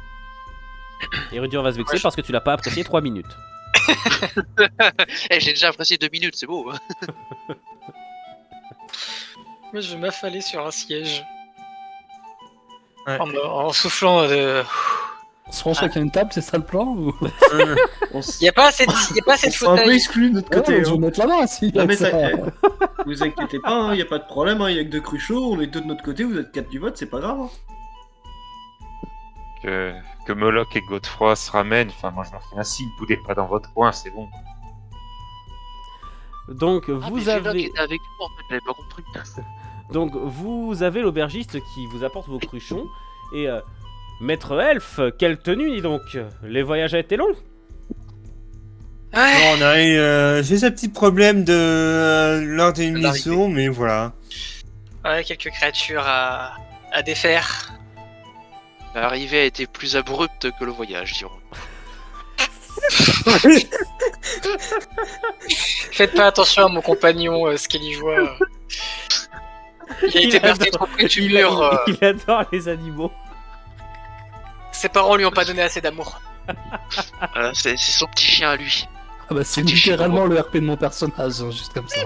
Speaker 1: Et Rudur va se vexer
Speaker 6: Ouais,
Speaker 1: parce que tu l'as pas apprécié 3 minutes.
Speaker 3: Eh, j'ai déjà apprécié 2 minutes, c'est beau.
Speaker 6: Moi, je vais m'affaler sur un siège.
Speaker 4: Ouais.
Speaker 6: En soufflant de.
Speaker 2: On se rend chacun une table, c'est ça le plan ou...
Speaker 8: On s-
Speaker 6: Il y a pas assez de
Speaker 8: on se sent un peu
Speaker 6: fauteuils.
Speaker 8: exclu de notre côté.
Speaker 2: Ouais, je
Speaker 8: hein.
Speaker 2: vais mettre la main si.
Speaker 8: Non, mais
Speaker 2: ça-
Speaker 8: ça- Vous inquiétez pas, il y a pas de problème, il y a que 2 cruchots, on est 2 de notre côté, vous êtes 4 du vote, c'est pas grave. hein.
Speaker 5: Que Moloch et Godefroy se ramènent. Enfin, moi je m'en fais un signe, boudez pas dans votre coin, c'est bon.
Speaker 1: Donc
Speaker 3: Ah, mais
Speaker 1: vous
Speaker 3: Véloc
Speaker 1: avez...
Speaker 3: était avec nous, en fait, j'avais pas compris.
Speaker 1: Donc vous avez l'aubergiste qui vous apporte vos cruchons, et Maître Elfe, quelle tenue dis donc? Les voyages a été longs?
Speaker 6: Ouais.
Speaker 4: Bon, on a eu juste un petit problème lors d'une mission, mais voilà.
Speaker 6: Ouais, quelques créatures à défaire.
Speaker 3: L'arrivée a été plus abrupte que le voyage, dirons.
Speaker 6: Faites pas attention à mon compagnon Skelligeois. Il a été bercé trop près du mur.
Speaker 1: Il adore les animaux.
Speaker 6: Ses parents lui ont pas donné assez d'amour.
Speaker 3: Voilà, c'est son petit chien à lui.
Speaker 2: Ah bah, c'est
Speaker 3: Petit
Speaker 2: littéralement le RP de mon personnage, hein, juste comme ça.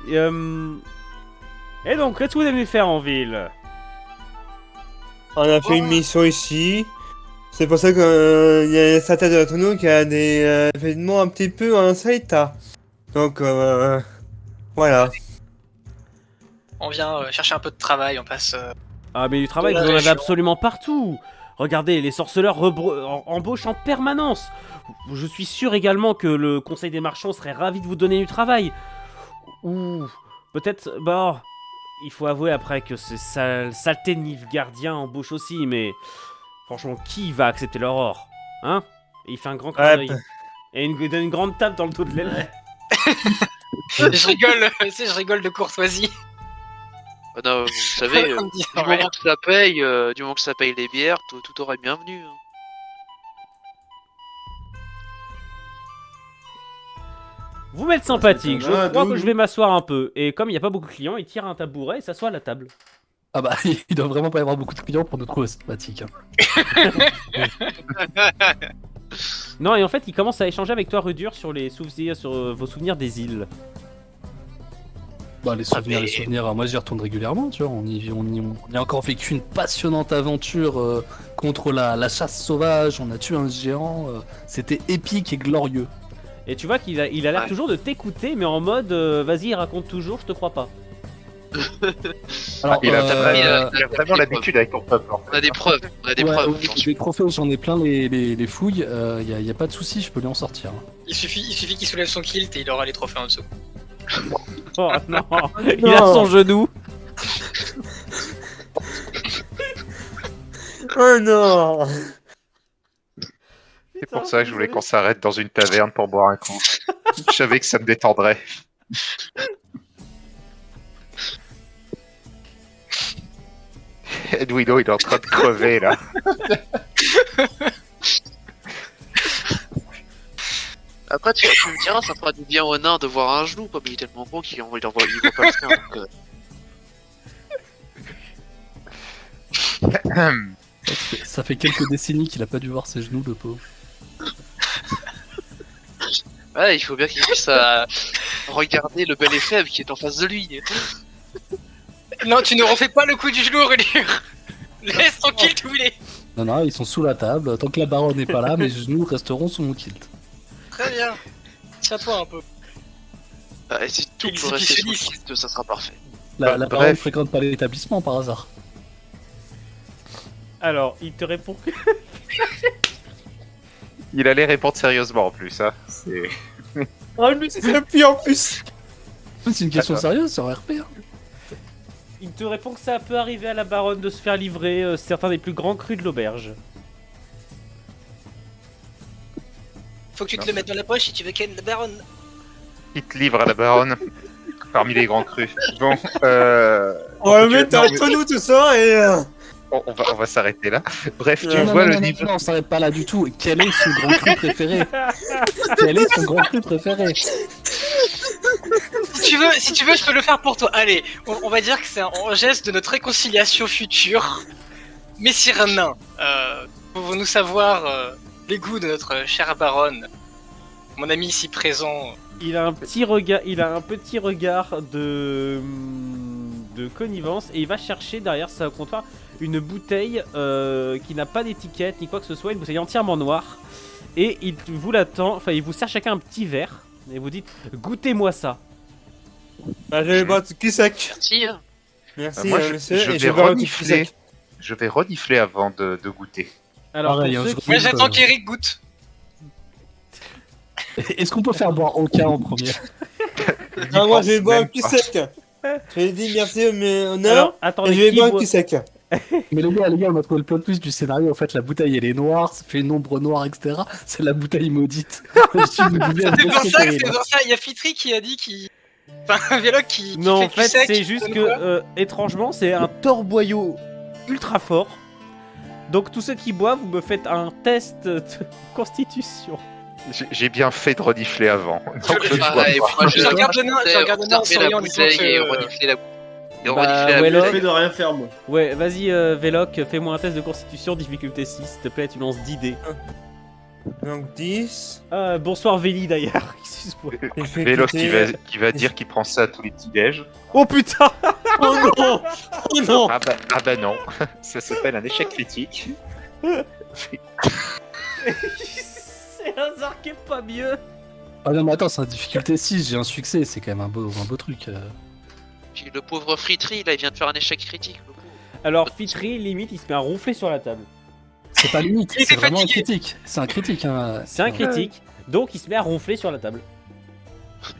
Speaker 1: Et donc, qu'est-ce que vous avez faire en ville?
Speaker 4: On a fait une mission ici. C'est pour ça qu'il y a certains d'entre nous qui a des événements un petit peu en état. Donc, voilà.
Speaker 6: On vient chercher un peu de travail, on passe.
Speaker 1: Ah mais du travail,
Speaker 6: De la
Speaker 1: vous en avez
Speaker 6: région.
Speaker 1: absolument partout. Regardez, les sorceleurs embauchent en permanence. Je suis sûr également que le conseil des marchands serait ravi de vous donner du travail. Ou peut-être, bah, il faut avouer après que ces saletés de Nilfgaardiens embauchent aussi, mais franchement, qui va accepter leur or? Hein? Et il fait un grand clin
Speaker 4: Ouais,
Speaker 1: d'œil. Et il donne une grande tape dans le dos de l'elfe.
Speaker 6: Je rigole, tu sais, je rigole de courtoisie.
Speaker 3: Ah non, vous savez,
Speaker 6: On me dit,
Speaker 3: du moment que ça paye les bières, tout aurait bienvenu. Hein.
Speaker 1: Vous m'êtes sympathique, je
Speaker 8: Ah,
Speaker 1: crois que
Speaker 8: d'où
Speaker 1: je vais m'asseoir un peu. Et comme il n'y a pas beaucoup de clients, il tire un tabouret et s'assoit à la table.
Speaker 2: Ah bah, il doit vraiment pas y avoir beaucoup de clients pour nous trouver sympathiques. Hein.
Speaker 1: Non, et en fait, il commence à échanger avec toi, Rudur, sur les souvenirs, sur vos souvenirs des îles.
Speaker 2: Bah, les souvenirs, moi j'y retourne régulièrement, tu vois. On y a encore vécu une passionnante aventure contre la chasse sauvage, on a tué un géant, c'était épique et glorieux.
Speaker 1: Et tu vois qu'il a l'air
Speaker 3: Ouais.
Speaker 1: toujours de t'écouter, mais en mode vas-y, raconte toujours, je te crois pas.
Speaker 2: Alors,
Speaker 5: Il a
Speaker 3: il a
Speaker 5: vraiment l'habitude avec ton peuple. En fait.
Speaker 3: On a des preuves,
Speaker 2: ouais, des trophées, j'en ai plein les fouilles, y a pas de souci, je peux lui en sortir.
Speaker 6: Il suffit qu'il soulève son kilt et il aura les trophées en dessous.
Speaker 1: Oh non, il a son genou.
Speaker 4: Oh non.
Speaker 5: C'est pour ça que je voulais qu'on s'arrête dans une taverne pour boire un coup. Je savais que ça me détendrait. Edwino, il est en train de crever là.
Speaker 3: Après, tu me diras, ça fera du bien au nain de voir un genou, comme il est tellement gros qu'il voit pas le sien.
Speaker 2: Ça fait quelques décennies qu'il a pas dû voir ses genoux, le pauvre.
Speaker 3: Ouais, il faut bien qu'il puisse regarder le bel et faible qui est en face de lui.
Speaker 6: Non, tu ne refais pas le coup du genou, Relure. Laisse ton kilt où il est.
Speaker 2: Non, ils sont sous la table. Tant que la baronne n'est pas là, mes genoux resteront sous mon kilt.
Speaker 6: Très bien. Tiens-toi un peu.
Speaker 3: Et si tout peut rester sous le kilt, ça sera parfait.
Speaker 2: La
Speaker 5: Bref.
Speaker 2: baronne fréquente pas l'établissement par hasard.
Speaker 1: Alors, il te répond que...
Speaker 5: Il allait répondre sérieusement en plus. Hein. C'est...
Speaker 4: Oh, lui, c'est pire en plus.
Speaker 2: C'est une question sérieuse sur RP. Hein.
Speaker 1: Il te répond que ça peut arriver à la baronne de se faire livrer certains des plus grands crus de l'auberge.
Speaker 6: Faut que tu te le mettes dans la poche si tu veux ken la baronne.
Speaker 5: Il te livre à la baronne parmi les grands crus. Bon,
Speaker 4: On va mettre entre nous tout ça et.
Speaker 5: on va s'arrêter là. Bref, tu
Speaker 2: Non,
Speaker 5: vois
Speaker 2: non,
Speaker 5: le
Speaker 2: non,
Speaker 5: niveau.
Speaker 2: non, on s'arrête pas là du tout. Quel est son grand cru préféré? Quel est son grand cru préféré?
Speaker 6: Si tu veux, je peux le faire pour toi. Allez, on va dire que c'est un geste de notre réconciliation future. Messire nain, pouvons-nous savoir les goûts de notre chère baronne, mon ami ici présent?
Speaker 1: Il a un petit regard de connivence et il va chercher derrière sa comptoir une bouteille qui n'a pas d'étiquette ni quoi que ce soit, une bouteille entièrement noire. Et il vous l'attend, enfin il vous sert chacun un petit verre et vous dites goûtez-moi ça.
Speaker 4: Bah, je vais boire tout cul sec.
Speaker 3: Merci.
Speaker 4: Merci,
Speaker 5: Moi,
Speaker 4: monsieur.
Speaker 5: je
Speaker 4: Et
Speaker 5: vais
Speaker 4: boire tout cul
Speaker 5: renifler.
Speaker 4: sec.
Speaker 5: Je vais renifler avant de goûter.
Speaker 1: Alors
Speaker 2: Pareil,
Speaker 1: pour
Speaker 2: hein,
Speaker 1: ceux
Speaker 2: je
Speaker 1: qui...
Speaker 6: Moi j'attends qu'Eric goûte.
Speaker 2: Est-ce qu'on peut faire boire Oka en premier?
Speaker 4: Ah, moi, je vais boire
Speaker 5: même
Speaker 4: le cul
Speaker 5: pas.
Speaker 4: sec. Je lui ai dit merci, mais honneur.
Speaker 1: Alors
Speaker 4: Et
Speaker 1: attendez,
Speaker 4: je vais
Speaker 1: qui
Speaker 4: boire le
Speaker 1: boit...
Speaker 4: cul sec.
Speaker 2: Mais les gars, on a trouvé le plot twist du scénario. En fait, la bouteille elle est noire, ça fait une ombre noire, etc. C'est la bouteille maudite.
Speaker 6: C'est pour ça, il y a Fitri qui a dit qu'il... Enfin, un Véloc qui
Speaker 1: Non,
Speaker 6: fait
Speaker 1: en fait,
Speaker 6: du sec,
Speaker 1: c'est juste
Speaker 6: donne
Speaker 1: que,
Speaker 6: quoi
Speaker 1: étrangement, c'est un torboyau ultra fort. Donc, tous ceux qui boivent, vous me faites un test de constitution.
Speaker 5: J'ai bien fait de renifler avant. Donc je ne bois
Speaker 3: Pareil,
Speaker 5: pas.
Speaker 3: moi,
Speaker 6: Je regarde le nain en
Speaker 3: observer
Speaker 6: souriant
Speaker 3: la
Speaker 6: en disant
Speaker 3: bouteille et
Speaker 6: que...
Speaker 3: renifler la
Speaker 1: Bah,
Speaker 3: renifler la
Speaker 1: ouais,
Speaker 8: Je
Speaker 1: Véloc.
Speaker 8: fais de rien faire, moi.
Speaker 1: Ouais, vas-y, Véloc, fais-moi un test de constitution, difficulté 6, s'il te plaît, tu lances 10 dés.
Speaker 4: Donc 10.
Speaker 1: Bonsoir, Véli, d'ailleurs. Excuse-moi.
Speaker 5: Vélo qui va dire qu'il prend ça à tous les petits déj.
Speaker 1: Oh putain.
Speaker 4: Oh non. Oh non.
Speaker 5: Ah bah non, ça s'appelle un échec critique.
Speaker 1: C'est un hasard qui est pas mieux.
Speaker 2: Ah non, mais attends, c'est un difficulté 6, j'ai un succès, c'est quand même un beau truc.
Speaker 3: Puis le pauvre Fritri, là, il vient de faire un échec critique. le pauvre.
Speaker 1: Alors, Fitri, limite, il se met à ronfler sur la table.
Speaker 2: C'est pas limite,
Speaker 6: Il
Speaker 2: c'est
Speaker 6: était
Speaker 2: vraiment un
Speaker 6: fatigué.
Speaker 2: critique. C'est un critique, hein.
Speaker 1: C'est un critique, donc il se met à ronfler sur la table.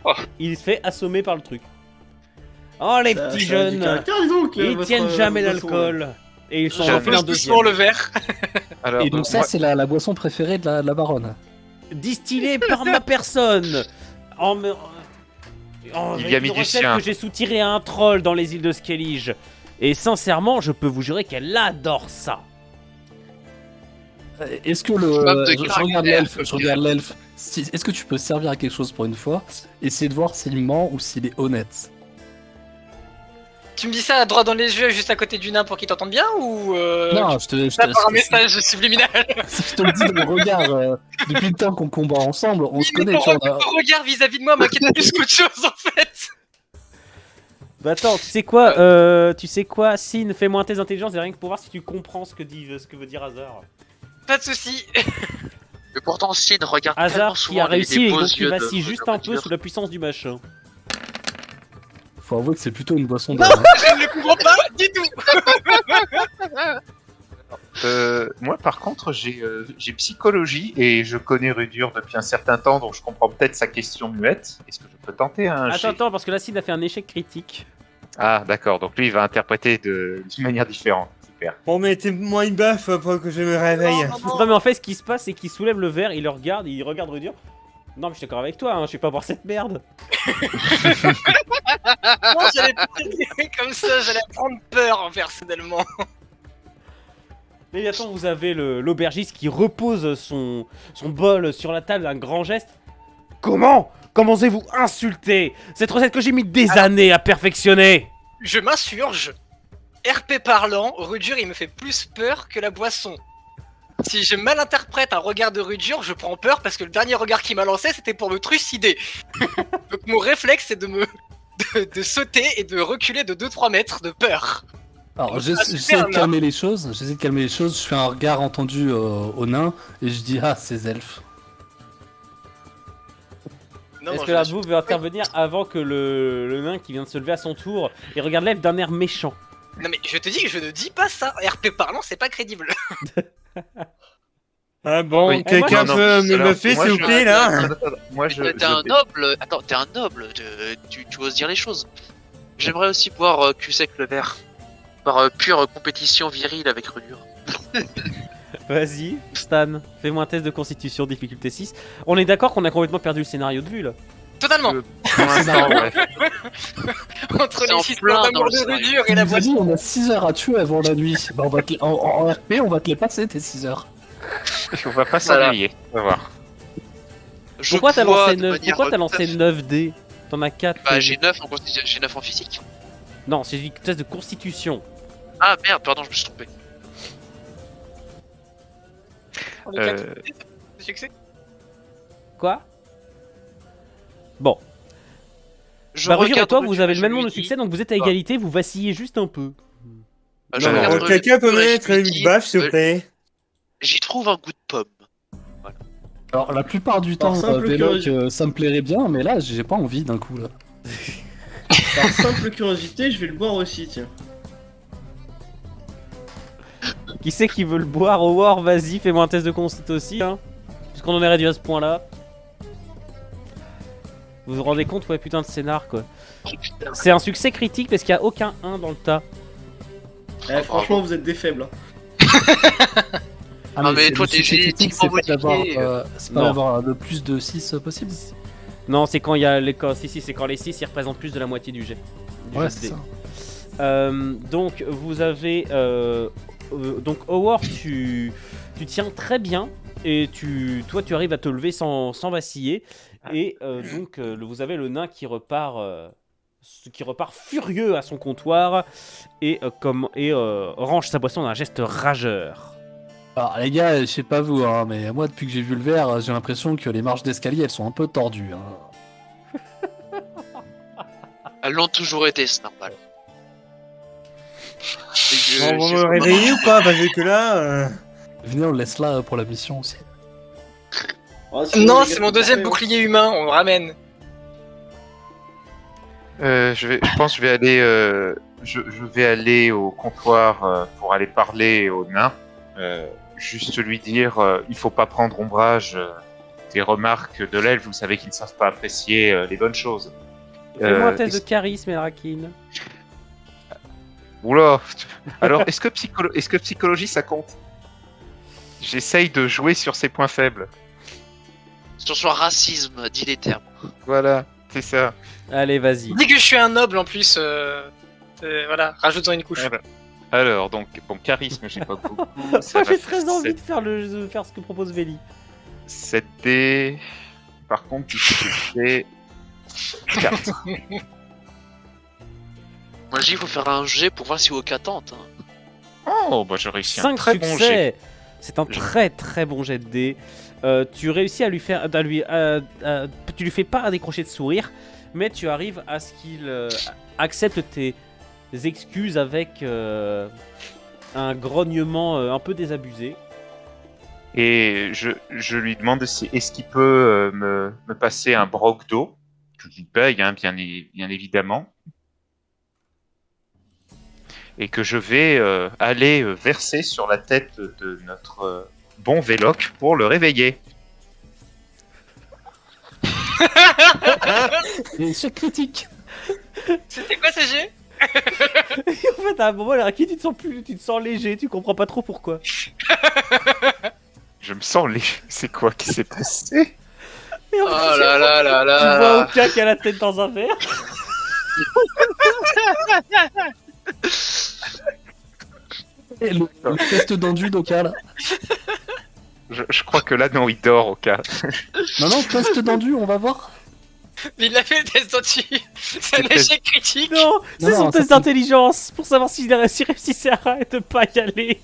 Speaker 3: Oh.
Speaker 1: Il se fait assommer par le truc. Oh, les
Speaker 8: Ça-
Speaker 1: petits
Speaker 8: ça a du
Speaker 1: jeunes,
Speaker 8: caractère, dis donc,
Speaker 1: ils
Speaker 8: votre,
Speaker 1: tiennent jamais
Speaker 8: boisson,
Speaker 1: l'alcool. Et ils sont
Speaker 5: J'avoue.
Speaker 1: enfilés un
Speaker 6: Pose doucement
Speaker 1: deuxième.
Speaker 6: le verre.
Speaker 5: Alors,
Speaker 2: Et donc ça,
Speaker 5: moi-
Speaker 2: c'est la boisson préférée de la baronne.
Speaker 1: Distillé par ma personne. En
Speaker 5: Il y a
Speaker 1: une recette
Speaker 5: Médicien.
Speaker 1: que j'ai soutiré à un troll dans les îles de Skellige. Et sincèrement, je peux vous jurer qu'elle adore ça.
Speaker 2: Est-ce que
Speaker 3: Femme de
Speaker 2: je regarde
Speaker 3: caractère,
Speaker 2: l'elfe,
Speaker 3: ok.
Speaker 2: je regarde l'elfe. Est-ce que tu peux servir à quelque chose pour une fois? Essayer de voir s'il ment ou s'il est honnête.
Speaker 6: Tu me dis ça droit dans les yeux, juste à côté du nain pour qu'il t'entende bien ou
Speaker 2: Non, je te
Speaker 6: ça par un message subliminal?
Speaker 2: je te le dis dans le regard. Depuis le temps qu'on combat ensemble, on se connaît.
Speaker 6: Ton
Speaker 2: Tu vois, on a-
Speaker 6: regard vis-à-vis de moi m'inquiète plus qu'autre chose en fait.
Speaker 1: Bah attends, tu sais quoi, Sin, fais-moi un test d'intelligence et rien que pour voir si tu comprends ce que veut dire Hazard.
Speaker 6: Pas de soucis.
Speaker 3: Mais pourtant, Sin regarde tellement
Speaker 1: Hazard qui
Speaker 3: souvent
Speaker 1: a réussi
Speaker 3: des
Speaker 1: et
Speaker 3: beaux
Speaker 1: donc il
Speaker 3: yeux
Speaker 1: vacille
Speaker 3: de
Speaker 1: juste un peu
Speaker 3: voiture.
Speaker 1: sous la puissance du machin.
Speaker 2: Faut avouer que c'est plutôt une boisson
Speaker 6: Non,
Speaker 2: d'âme.
Speaker 6: je ne le comprends pas du tout.
Speaker 5: Moi, par contre, j'ai psychologie et je connais Rudur depuis un certain temps, donc je comprends peut-être sa question muette. Est-ce que je peux tenter un jet?
Speaker 1: Attends, parce que l'acide a fait un échec critique.
Speaker 5: Ah, d'accord. Donc lui, il va interpréter d'une manière différente. Super.
Speaker 4: Bon, mettez-moi une baffe pour que je me réveille.
Speaker 1: Non, mais en fait, ce qui se passe, c'est qu'il soulève le verre, il le regarde, il regarde Rudur. Non, mais je suis d'accord avec toi, hein, je vais pas boire cette merde.
Speaker 6: Non, j'allais pas dire comme ça, j'allais prendre peur personnellement.
Speaker 1: Mais attends, vous avez l'aubergiste qui repose son bol sur la table d'un grand geste. Comment osez-vous insulter cette recette que j'ai mis des années à perfectionner?
Speaker 6: Je m'insurge. RP parlant, Rudur il me fait plus peur que la boisson. Si je mal interprète un regard de Rudur, je prends peur parce que le dernier regard qu'il m'a lancé c'était pour me trucider. Donc mon réflexe c'est de sauter et de reculer de 2-3 mètres de peur.
Speaker 2: Alors
Speaker 6: super,
Speaker 2: j'essaie de
Speaker 6: là.
Speaker 2: calmer les choses, je fais un regard entendu au nain et je dis ah ces elfes.
Speaker 6: Non,
Speaker 1: Est-ce
Speaker 6: non,
Speaker 1: que
Speaker 6: je
Speaker 1: la
Speaker 6: me suis-
Speaker 1: bouffe veut intervenir avant que le nain qui vient de se lever à son tour et regarde l'elfe d'un air méchant?
Speaker 6: Non mais je te dis que je ne dis pas ça. RP parlant c'est pas crédible.
Speaker 4: Ah bon,
Speaker 5: Oui.
Speaker 4: quelqu'un
Speaker 1: moi,
Speaker 4: peut me
Speaker 5: Alors,
Speaker 4: buffer,
Speaker 5: moi,
Speaker 4: s'il vous
Speaker 5: je-
Speaker 4: plaît, là?
Speaker 5: Moi,
Speaker 3: T'es un noble. Attends, t'es un noble. Tu oses dire les choses. J'aimerais aussi boire cul sec le verre. Par pure compétition virile avec Rudur.
Speaker 1: Vas-y, Stan, fais-moi un test de constitution difficulté 6. On est d'accord qu'on a complètement perdu le scénario de vue là.
Speaker 6: Totalement.
Speaker 5: Pour l'instant, ouais.
Speaker 6: Entre
Speaker 3: C'est
Speaker 6: les
Speaker 3: en
Speaker 6: histoires
Speaker 3: plein dans
Speaker 6: d'amour
Speaker 3: le
Speaker 6: de
Speaker 3: scénario.
Speaker 6: Rudur et
Speaker 2: Il
Speaker 6: la
Speaker 2: nous a dit
Speaker 6: boisson.
Speaker 2: on a 6 heures à tuer avant la nuit. Bah, on va en RP on va te les passer tes 6 heures.
Speaker 5: On va pas
Speaker 3: Voilà.
Speaker 5: s'ennuyer. On va voir.
Speaker 3: Je
Speaker 1: Pourquoi t'as
Speaker 3: bois
Speaker 1: lancé,
Speaker 3: de
Speaker 1: 9...
Speaker 3: manière
Speaker 1: Pourquoi t'as lancé
Speaker 3: tout à fait-
Speaker 1: 9 dés? T'en as 4.
Speaker 3: Bah j'ai 9 en constitution, j'ai 9 en physique.
Speaker 1: Non, c'est une test de constitution.
Speaker 3: Ah merde, pardon, je me suis trompé.
Speaker 6: On est quatre. Succès.
Speaker 1: Quoi? Bon.
Speaker 3: Je
Speaker 1: Bah Rudur et
Speaker 3: regarde
Speaker 1: toi,
Speaker 3: Rudur
Speaker 1: vous avez
Speaker 3: et
Speaker 1: le
Speaker 3: je
Speaker 1: même
Speaker 3: lui
Speaker 1: nombre de
Speaker 3: dis-
Speaker 1: succès, donc vous êtes à égalité, vous vacillez juste un peu.
Speaker 3: Bah, je
Speaker 5: Non,
Speaker 3: regarde
Speaker 5: non,
Speaker 3: Rudur
Speaker 4: Quelqu'un peut
Speaker 3: et je
Speaker 4: mettre
Speaker 3: lui
Speaker 4: une
Speaker 3: dis,
Speaker 4: baffe, s'il vous plaît?
Speaker 3: J'y trouve un goût de pomme.
Speaker 2: Alors la plupart du temps
Speaker 8: simple
Speaker 2: Véloc,
Speaker 8: curiosité.
Speaker 2: ça me plairait bien mais là j'ai pas envie d'un coup là.
Speaker 8: Par simple curiosité, je vais le boire aussi, tiens.
Speaker 1: Qui c'est qui veut le boire au war? Vas-y, fais-moi un test de constit aussi, hein. Puisqu'on en est réduit à ce point-là. Vous vous rendez compte, ouais, putain de scénar, quoi. C'est un succès critique parce qu'il n'y a aucun 1 dans le tas.
Speaker 8: Franchement, vous êtes des faibles. Hein.
Speaker 2: Ah,
Speaker 3: Non, mais
Speaker 2: c'est-
Speaker 3: toi,
Speaker 2: le
Speaker 3: t'es
Speaker 2: succès critique, c'est pas
Speaker 3: génétiquement
Speaker 2: d'avoir
Speaker 3: modifié.
Speaker 2: c'est pas
Speaker 1: Non.
Speaker 2: d'avoir le plus de 6 possible.
Speaker 1: Non, c'est quand il y a les... Si, c'est quand les 6, ils représentent plus de la moitié du jet. Du
Speaker 2: Ouais
Speaker 1: jet de
Speaker 2: c'est
Speaker 1: dés.
Speaker 2: ça.
Speaker 1: Donc vous avez donc Howard, tu tiens très bien et tu arrives à te lever sans vaciller et donc vous avez le nain qui repart furieux à son comptoir et range sa boisson d'un geste rageur.
Speaker 2: Alors les gars, je sais pas vous hein, mais moi depuis que j'ai vu le verre, j'ai l'impression que les marches d'escalier elles sont un peu tordues. Hein.
Speaker 3: Elles l'ont toujours été, c'est normal.
Speaker 4: Bon, vous me réveillez ou pas? Parce que là...
Speaker 2: Venez on le laisse là pour la mission aussi.
Speaker 8: Ah, sinon,
Speaker 6: Non,
Speaker 8: les
Speaker 6: c'est
Speaker 8: gars,
Speaker 6: mon deuxième
Speaker 8: parfait,
Speaker 6: bouclier humain, on le ramène.
Speaker 5: Je pense que je vais aller, je vais aller au comptoir pour aller parler au nain. Juste lui dire, il faut pas prendre ombrage des remarques de l'elfe. Vous savez qu'ils ne savent pas apprécier les bonnes choses.
Speaker 1: Fais-moi un test de charisme, Elrakin.
Speaker 5: Oula. Alors, est-ce que psychologie ça compte? J'essaye de jouer sur ses points faibles.
Speaker 3: Sur son racisme, dit les termes.
Speaker 5: Voilà, c'est ça.
Speaker 1: Allez, vas-y.
Speaker 6: Dis que je suis un noble en plus. Voilà, rajoute-en une couche.
Speaker 5: Voilà. Alors, donc, bon, charisme, j'ai pas beaucoup.
Speaker 1: Ça
Speaker 5: va
Speaker 1: fait
Speaker 5: faire
Speaker 1: très envie
Speaker 5: 7
Speaker 1: de faire ce que propose Veli.
Speaker 5: 7D. Par contre, difficulté 4.
Speaker 3: Moi, je dis, il faut faire un jet pour voir si Oka tente. Hein.
Speaker 5: Oh, bah j'ai réussi un
Speaker 1: 5
Speaker 5: très bon jet.
Speaker 1: succès. C'est un très très bon jet de dés. Tu réussis à lui faire, tu lui fais pas un décrocher de sourire, mais tu arrives à ce qu'il accepte tes excuses avec un grognement un peu désabusé.
Speaker 5: Et je lui demande si est-ce qu'il peut me passer un broc d'eau. Je lui paye, hein, bien évidemment. et que je vais aller verser sur la tête de notre bon Véloc pour le réveiller.
Speaker 2: Échec critique.
Speaker 6: C'était quoi ce jet?
Speaker 1: Et en fait, à un moment, Raki, tu te sens léger, tu comprends pas trop pourquoi.
Speaker 5: Je me sens léger. C'est quoi qui s'est passé?
Speaker 1: Et en
Speaker 3: Oh
Speaker 1: fait,
Speaker 3: là là là
Speaker 1: tu
Speaker 3: là.
Speaker 1: vois Oka qui a la tête dans un verre.
Speaker 2: Et le test d'endu d'Oka là.
Speaker 5: Je crois que là, non, il dort au cas.
Speaker 2: Non, test d'endu, on va voir.
Speaker 6: Mais il a fait le test au-dessus. C'est un
Speaker 5: Le test-
Speaker 6: échec critique.
Speaker 1: Non, c'est
Speaker 2: Non,
Speaker 1: son
Speaker 2: ça,
Speaker 1: test
Speaker 2: c'est-
Speaker 1: d'intelligence pour savoir s'il réussissait à ne pas y aller.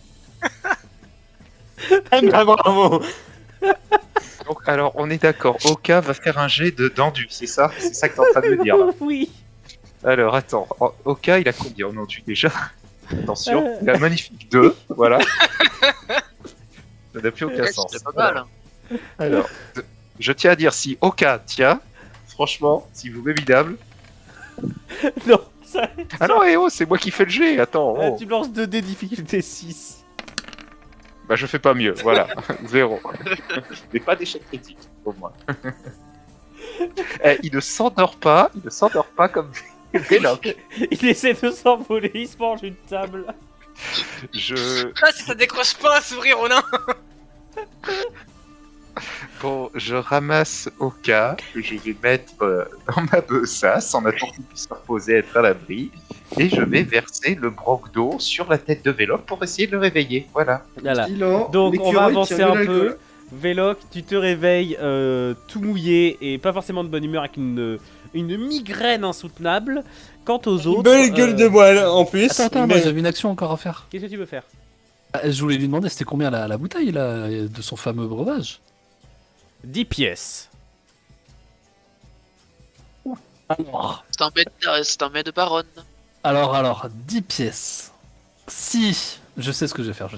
Speaker 4: Ah, bravo.
Speaker 5: Donc, alors, on est d'accord. Oka va faire un jet de dendu, c'est ça? C'est ça que t'es en train de me dire, là.
Speaker 1: Oui.
Speaker 5: Alors, attends. Oka, il a combien en dendu déjà? Attention, il a magnifique 2, voilà. Ça n'a plus aucun
Speaker 3: Ouais,
Speaker 5: sens.
Speaker 3: c'était pas mal. Hein.
Speaker 5: Alors, je tiens à dire, si Oka tient, franchement, si vous m'évidable.
Speaker 1: Non, ça,
Speaker 5: Ah non, eh oh, c'est moi qui fais le jet, attends. Oh.
Speaker 1: tu lances 2D difficulté 6.
Speaker 5: Bah, je fais pas mieux, voilà. 0. Mais pas d'échec critique, au moins. Il ne s'endort pas comme Véloc.
Speaker 1: Il essaie de s'envoler, il se mange une table.
Speaker 6: Ah, si ça décroche pas à s'ouvrir au nain.
Speaker 5: Bon, je ramasse Oka, que je vais mettre dans ma besace en attendant qu'il puisse se reposer, être à l'abri. Et je vais verser le broc d'eau sur la tête de Véloc pour essayer de le réveiller. Voilà.
Speaker 1: Voilà.
Speaker 8: Bilan,
Speaker 1: Donc on va
Speaker 8: l'écureuil
Speaker 1: avancer
Speaker 8: tient de
Speaker 1: un peu.
Speaker 8: l'alcool.
Speaker 1: Véloc, tu te réveilles tout mouillé et pas forcément de bonne humeur avec une migraine insoutenable. Quant aux autres...
Speaker 4: Belle gueule de bois en plus.
Speaker 2: Attends,
Speaker 4: Mais-
Speaker 2: moi j'avais une action encore à faire.
Speaker 1: Qu'est-ce que tu veux faire?
Speaker 2: Je voulais lui demander c'était combien la bouteille là, de son fameux breuvage.
Speaker 1: 10 pièces.
Speaker 2: Alors,
Speaker 3: C'est un mets de baronne.
Speaker 2: alors, 10 pièces. Si, je sais ce que je vais faire,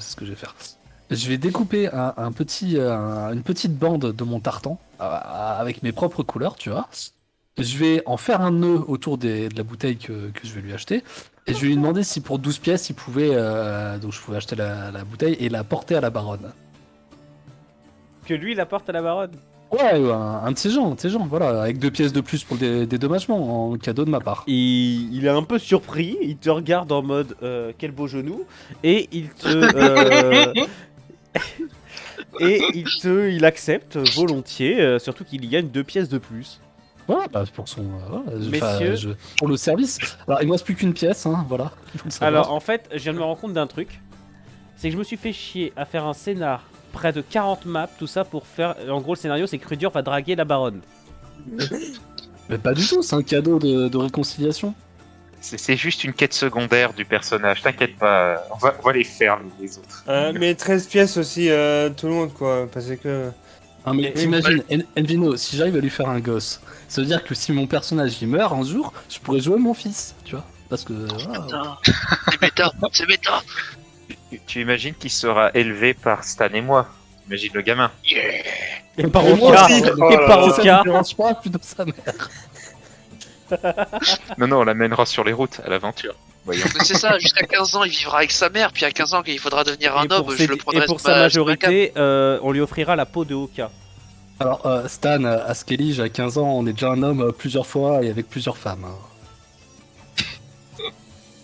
Speaker 2: Je vais découper une petite bande de mon tartan avec mes propres couleurs, tu vois. Je vais en faire un nœud autour de la bouteille que je vais lui acheter. Et je vais lui demander si pour 12 pièces, il pouvait, donc je pouvais acheter la bouteille et la porter à la baronne.
Speaker 1: Que lui, il apporte à la baronne.
Speaker 2: Ouais, un de ces gens, voilà, avec 2 pièces de plus pour le dédommagement, en cadeau de ma part.
Speaker 1: Il est un peu surpris, il te regarde en mode quel beau genou et il accepte volontiers, surtout qu'il y gagne 2 pièces de plus.
Speaker 2: Voilà, bah, pour son,
Speaker 1: Messieurs.
Speaker 2: pour le service. Alors il me reste plus qu'une pièce, hein, voilà. il faut le savoir.
Speaker 1: Alors en fait, je viens de me rendre compte d'un truc, c'est que je me suis fait chier à faire un scénar, près de 40 maps, tout ça pour faire, en gros le scénario c'est que Rudur va draguer la baronne.
Speaker 2: Mais pas du tout, c'est un cadeau de réconciliation.
Speaker 5: C'est juste une quête secondaire du personnage, t'inquiète pas, on va les faire les autres.
Speaker 4: mais 13 pièces aussi, tout le monde quoi. Parce que.
Speaker 2: Ah, mais t'imagines, Envino, si j'arrive à lui faire un gosse, ça veut dire que si mon personnage il meurt un jour, je pourrais jouer mon fils, tu vois. Parce que. Voilà.
Speaker 3: C'est méta.
Speaker 5: Tu imagines qu'il sera élevé par Stan et moi. Imagine le gamin.
Speaker 1: Et par
Speaker 4: Et moi
Speaker 1: Oka,
Speaker 4: aussi.
Speaker 1: et
Speaker 4: Oh
Speaker 1: par
Speaker 2: Ça
Speaker 1: Oka.
Speaker 2: me dérange pas, plutôt sa mère.
Speaker 5: Non, on l'amènera sur les routes, à l'aventure. Voyons.
Speaker 3: Mais c'est ça, jusqu'à 15 ans il vivra avec sa mère, puis à 15 ans quand il faudra devenir un
Speaker 1: Et pour
Speaker 3: homme,
Speaker 1: ses-
Speaker 3: je le
Speaker 1: et
Speaker 3: prendrai
Speaker 1: pour
Speaker 3: sous
Speaker 1: sa
Speaker 3: ma- sous ma cape.
Speaker 1: majorité, on lui offrira la peau de Oka.
Speaker 2: Alors, Stan, à Skellige, à 15 ans, on est déjà un homme plusieurs fois et avec plusieurs femmes. Hein.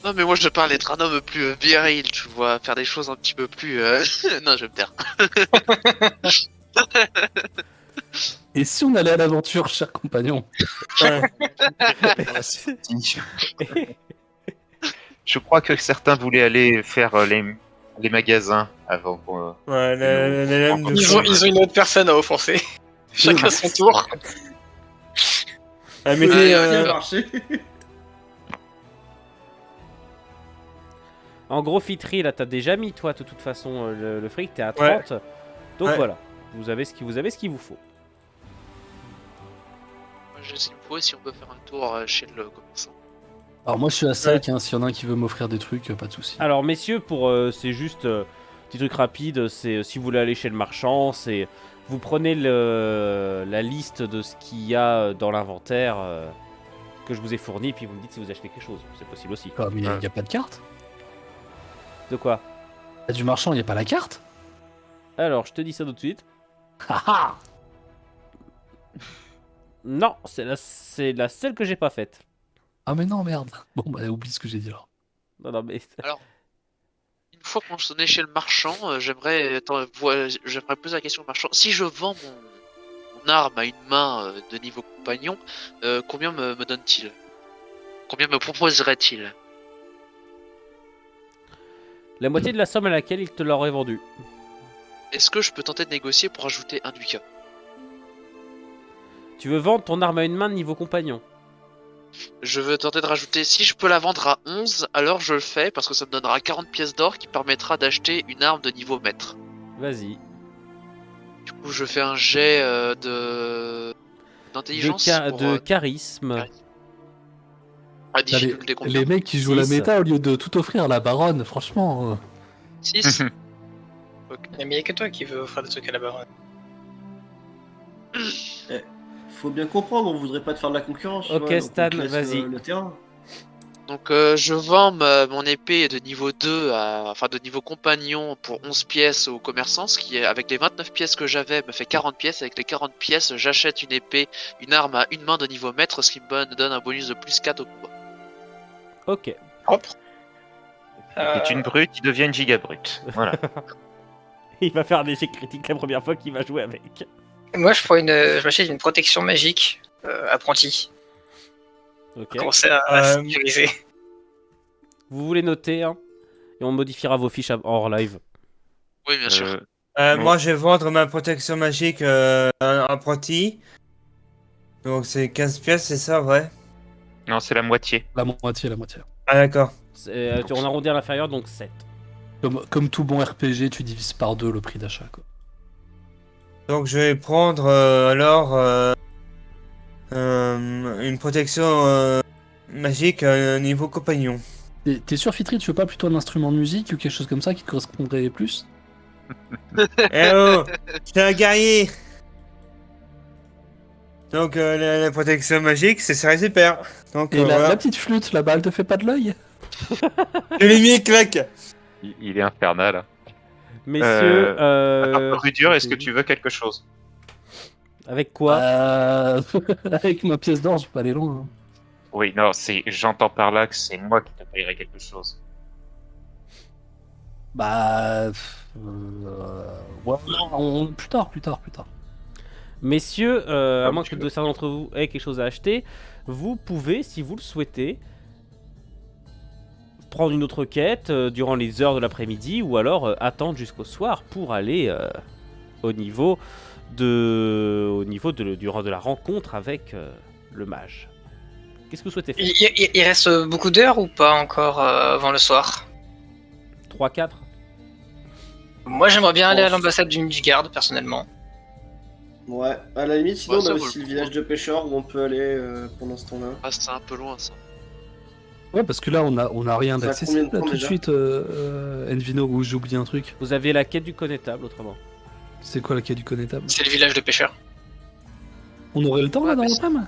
Speaker 3: Non mais moi je parle d'être un homme plus viril, tu vois, faire des choses un petit peu plus... non je vais me taire.
Speaker 2: Et si on allait à l'aventure, cher compagnon?
Speaker 5: Je crois que certains voulaient aller faire les magasins avant qu'on...
Speaker 4: Ouais, la lame de
Speaker 6: Ils ont une autre personne à offenser. Chacun son tour.
Speaker 4: Ah, mais
Speaker 3: Ouais,
Speaker 4: t'es,
Speaker 8: Bien marché.
Speaker 1: En gros, Fitri, là, t'as déjà mis, toi, de toute façon, le fric, t'es à 30. Donc
Speaker 4: Ouais.
Speaker 1: voilà, vous avez ce qu'il vous faut.
Speaker 3: Je sais pas si on peut faire un tour chez le commerçant.
Speaker 2: Alors moi je suis à sec, hein, s'il y en a un qui veut m'offrir des trucs, pas de soucis.
Speaker 1: Alors, messieurs, c'est juste petit truc rapide. C'est si vous voulez aller chez le marchand, c'est vous prenez la liste de ce qu'il y a dans l'inventaire que je vous ai fourni, puis vous me dites si vous achetez quelque chose. C'est possible aussi.
Speaker 2: Quoi, mais il n'y a pas de carte?
Speaker 1: De quoi?
Speaker 2: Y'a du marchand, y a pas la carte?
Speaker 1: Alors, je te dis ça tout de suite.
Speaker 2: Haha.
Speaker 1: Non, c'est la seule que j'ai pas faite.
Speaker 2: Ah mais non, merde. Bon, bah oublie ce que j'ai dit alors.
Speaker 1: Non, non, mais...
Speaker 3: Une fois qu'on est chez le marchand, j'aimerais poser la question au marchand. Si je vends mon arme à une main de niveau compagnon, combien me donne-t-il? Combien me proposerait-il?
Speaker 1: La moitié de la somme à laquelle il te l'aurait vendu.
Speaker 3: Est-ce que je peux tenter de négocier pour ajouter un ducat?
Speaker 1: Tu veux vendre ton arme à une main de niveau compagnon?
Speaker 3: Je veux tenter de rajouter, si je peux la vendre à 11, alors je le fais parce que ça me donnera 40 pièces d'or qui permettra d'acheter une arme de niveau maître.
Speaker 1: Vas-y.
Speaker 3: Du coup, je fais un jet d'intelligence
Speaker 1: De charisme.
Speaker 3: à
Speaker 2: T'as
Speaker 3: difficulté combien?
Speaker 2: les mecs qui jouent la
Speaker 1: Six.
Speaker 2: méta au lieu de tout offrir à la baronne, franchement.
Speaker 3: 6.
Speaker 6: Mais il y a que toi qui veux offrir des trucs à la baronne.
Speaker 8: Faut bien comprendre, on voudrait pas te faire de la concurrence. tu
Speaker 1: Ok,
Speaker 8: vois, donc on
Speaker 1: Stan,
Speaker 8: te laisse,
Speaker 1: vas-y.
Speaker 8: le terrain.
Speaker 3: Donc je vends mon épée de niveau 2 enfin de niveau compagnon pour 11 pièces au commerçant, ce qui est avec les 29 pièces que j'avais me fait 40 pièces. Avec les 40 pièces, j'achète une arme à une main de niveau maître, ce qui me donne un bonus de plus 4 au combat.
Speaker 1: Ok.
Speaker 6: Propre.
Speaker 5: Il est une brute, il devient une giga brute. Voilà.
Speaker 1: Il va faire un échec critique la première fois qu'il va jouer avec.
Speaker 6: Moi, je m'achète une protection magique apprentie.
Speaker 1: Ok.
Speaker 6: Pour commencer à sécuriser.
Speaker 1: Vous voulez noter, hein, et on modifiera vos fiches hors live.
Speaker 3: Oui, bien sûr.
Speaker 4: Moi, je vais vendre ma protection magique apprenti. Donc, c'est 15 pièces, c'est ça, ouais?
Speaker 5: Non, c'est la moitié.
Speaker 2: La moitié, la moitié.
Speaker 4: Ah, d'accord.
Speaker 1: On arrondit à l'inférieur, donc 7.
Speaker 2: Comme tout bon RPG, tu divises par 2 le prix d'achat, quoi.
Speaker 4: Donc, je vais prendre alors une protection magique niveau compagnon.
Speaker 2: T'es sûr, Fitri, tu veux pas plutôt un instrument de musique ou quelque chose comme ça qui te correspondrait plus?
Speaker 4: Eh oh, je suis un guerrier. Donc la protection magique, c'est ça super. Donc
Speaker 2: Et
Speaker 4: voilà.
Speaker 2: la petite flûte là-bas, elle te fait pas de l'œil?
Speaker 4: Je l'ai mis, clac.
Speaker 5: Il est infernal. Hein.
Speaker 1: Messieurs,
Speaker 5: Rudur, est-ce que tu veux quelque chose?
Speaker 1: avec quoi?
Speaker 2: Avec ma pièce d'or, je peux pas aller loin. Hein.
Speaker 5: Oui, non, j'entends par là que c'est moi qui te payerai quelque chose.
Speaker 2: Bah... ouais, non, plus tard.
Speaker 1: Messieurs, à
Speaker 5: Comme
Speaker 1: moins
Speaker 5: tu
Speaker 1: que
Speaker 5: veux.
Speaker 1: certains d'entre vous aient quelque chose à acheter, vous pouvez, si vous le souhaitez, prendre une autre quête durant les heures de l'après-midi ou alors attendre jusqu'au soir pour aller au niveau de la rencontre avec le mage. Qu'est-ce que vous souhaitez faire?
Speaker 6: Il reste beaucoup d'heures ou pas encore avant le soir?
Speaker 1: 3-4?
Speaker 6: Moi, j'aimerais bien aller à l'ambassade du garde personnellement.
Speaker 8: Ouais, à la limite, sinon
Speaker 3: Ouais,
Speaker 8: on
Speaker 3: ça
Speaker 8: a
Speaker 3: vaut
Speaker 8: aussi
Speaker 3: le
Speaker 8: le
Speaker 3: coup.
Speaker 8: village de pêcheurs où on peut aller pendant ce temps-là.
Speaker 3: Ah, c'est un peu loin ça.
Speaker 2: Ouais, parce que là, on a rien
Speaker 8: Ça a
Speaker 2: d'accessible
Speaker 8: combien de temps,
Speaker 2: tout de
Speaker 8: déjà
Speaker 2: suite, Envino, où j'ai oublié un truc.
Speaker 1: Vous avez la quête du connétable autrement.
Speaker 2: C'est quoi la quai du connétable?
Speaker 6: C'est le village de pêcheurs.
Speaker 2: On aurait le temps là
Speaker 3: Ouais,
Speaker 2: dans
Speaker 3: mais
Speaker 2: l'après-midi?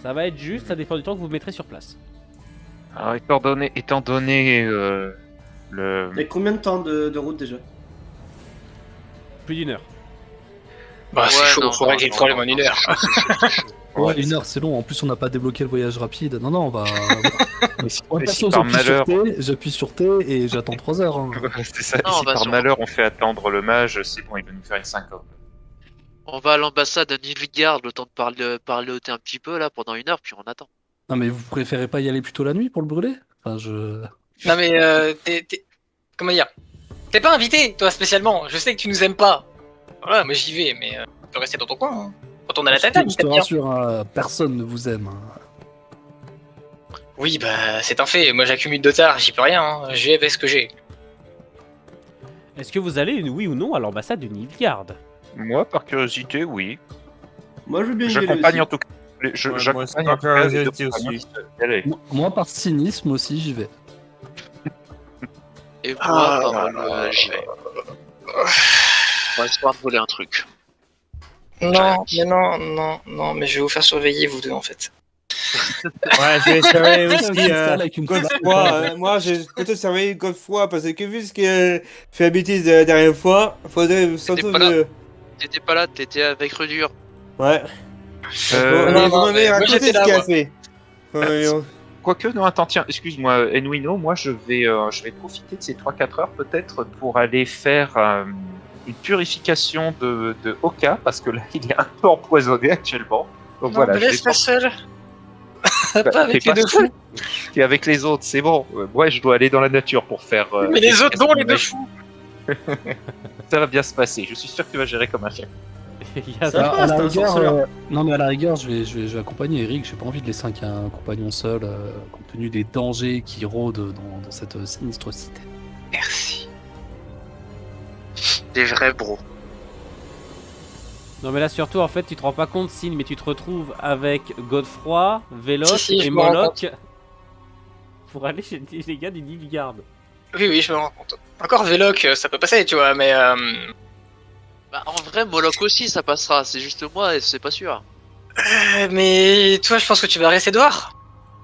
Speaker 1: Ça va être juste, ça dépend du temps que vous mettrez sur place.
Speaker 5: Alors, étant donné le...
Speaker 8: Et combien de temps de route déjà?
Speaker 1: Plus d'une heure.
Speaker 6: Bah, c'est
Speaker 3: Ouais,
Speaker 6: chaud,
Speaker 3: non,
Speaker 6: faut
Speaker 3: non,
Speaker 6: régler le
Speaker 3: non,
Speaker 6: problème
Speaker 3: non,
Speaker 6: en une
Speaker 3: non,
Speaker 6: heure.
Speaker 3: c'est chaud.
Speaker 2: Ouais, une heure, c'est long. En plus, on n'a pas débloqué le voyage rapide. Non, on va.
Speaker 5: Mais si,
Speaker 2: Moi,
Speaker 5: mais si
Speaker 2: perso,
Speaker 5: par malheur,
Speaker 2: j'appuie sur T et j'attends 3 heures. Hein.
Speaker 5: c'est ça.
Speaker 3: Non,
Speaker 5: Si
Speaker 3: bah,
Speaker 5: par
Speaker 3: sur-
Speaker 5: malheur on fait attendre le mage, c'est bon, il va nous faire une syncope.
Speaker 3: On va à l'ambassade de Nilfgaard, le temps de parler un petit peu là pendant une heure, puis on attend.
Speaker 2: Non, mais vous préférez pas y aller plutôt la nuit pour le brûler? Enfin, je.
Speaker 6: Non mais comment dire? T'es pas invité, toi spécialement. Je sais que tu nous aimes pas. Voilà, moi j'y vais, mais tu peux rester dans ton coin. Hein. Quand on a la tête,
Speaker 2: Je te rassure, hein, personne ne vous aime. Hein.
Speaker 6: Oui, bah c'est un fait. Moi j'accumule de tard, j'y peux rien. Hein. J'ai avec ce que j'ai.
Speaker 1: Est-ce que vous allez, oui ou non, à l'ambassade de Nilfgaard?
Speaker 5: Moi, par curiosité, oui.
Speaker 8: Moi je veux bien y aller
Speaker 5: J'accompagne
Speaker 8: aussi.
Speaker 5: en tout cas.
Speaker 4: Ouais, moi,
Speaker 5: J'accompagne
Speaker 4: c'est
Speaker 5: en
Speaker 4: par
Speaker 5: tout cas les deux
Speaker 4: curiosité
Speaker 5: compagnons
Speaker 4: aussi.
Speaker 5: qui veulent y aller.
Speaker 2: Moi, par cynisme aussi, j'y vais.
Speaker 3: Et moi,
Speaker 6: Ah,
Speaker 3: j'y vais. Pour histoire de voler un truc.
Speaker 6: Non, mais non, mais je vais vous faire surveiller vous deux en fait.
Speaker 4: Ouais, j'ai surveillé aussi
Speaker 2: Une salle avec une
Speaker 4: Godefroy. Moi, j'ai plutôt surveillé Godefroy parce que vu ce qu'il a fait la bêtise la dernière fois, faudrait surtout
Speaker 3: pas là.
Speaker 4: le.
Speaker 3: T'étais pas là, t'étais avec Rudur.
Speaker 4: Ouais.
Speaker 5: Euh,
Speaker 6: non,
Speaker 4: Vous m'avez
Speaker 6: mais moi,
Speaker 4: raconté
Speaker 6: j'étais
Speaker 4: ce
Speaker 6: là,
Speaker 4: qu'il a
Speaker 6: moi.
Speaker 4: fait.
Speaker 5: Quoique, non, attends, tiens, excuse-moi, Enwino, moi je vais profiter de ces 3-4 heures peut-être pour aller faire une purification de Oka, parce que là il est un peu empoisonné actuellement. Donc
Speaker 6: Non,
Speaker 5: voilà,
Speaker 6: me
Speaker 5: je vais
Speaker 6: laisse pas seul.
Speaker 5: Bah,
Speaker 6: Pas avec
Speaker 5: t'es
Speaker 6: les deux fous.
Speaker 5: T'es avec les autres, c'est bon. Ouais, je dois aller dans la nature pour faire.
Speaker 6: Mais les autres, non, les deux
Speaker 5: ouais,
Speaker 6: fous.
Speaker 5: Ça va bien se passer. Je suis sûr que tu vas gérer comme un chien.
Speaker 1: Il y a
Speaker 8: Ça
Speaker 2: Alors,
Speaker 8: passe,
Speaker 2: à la
Speaker 8: t'es un
Speaker 2: rigueur,
Speaker 8: sorceleur.
Speaker 2: non mais à la rigueur, je vais accompagner Eric. J'ai pas envie de laisser un compagnon seul, compte tenu des dangers qui rôdent dans cette sinistre cité.
Speaker 6: Merci.
Speaker 3: Des vrais bros.
Speaker 1: Non mais là surtout en fait tu te rends pas compte Sin, mais tu te retrouves avec Godefroy, Véloc
Speaker 6: Si, je
Speaker 1: et
Speaker 6: me rends
Speaker 1: Moloch pour aller chez les gars du Nilfgaard.
Speaker 6: Oui, je me rends compte. Encore Véloc, ça peut passer, tu vois, mais
Speaker 3: Bah, en vrai, Moloch aussi, ça passera. C'est juste moi et c'est pas sûr.
Speaker 6: mais toi, je pense que tu vas rester dehors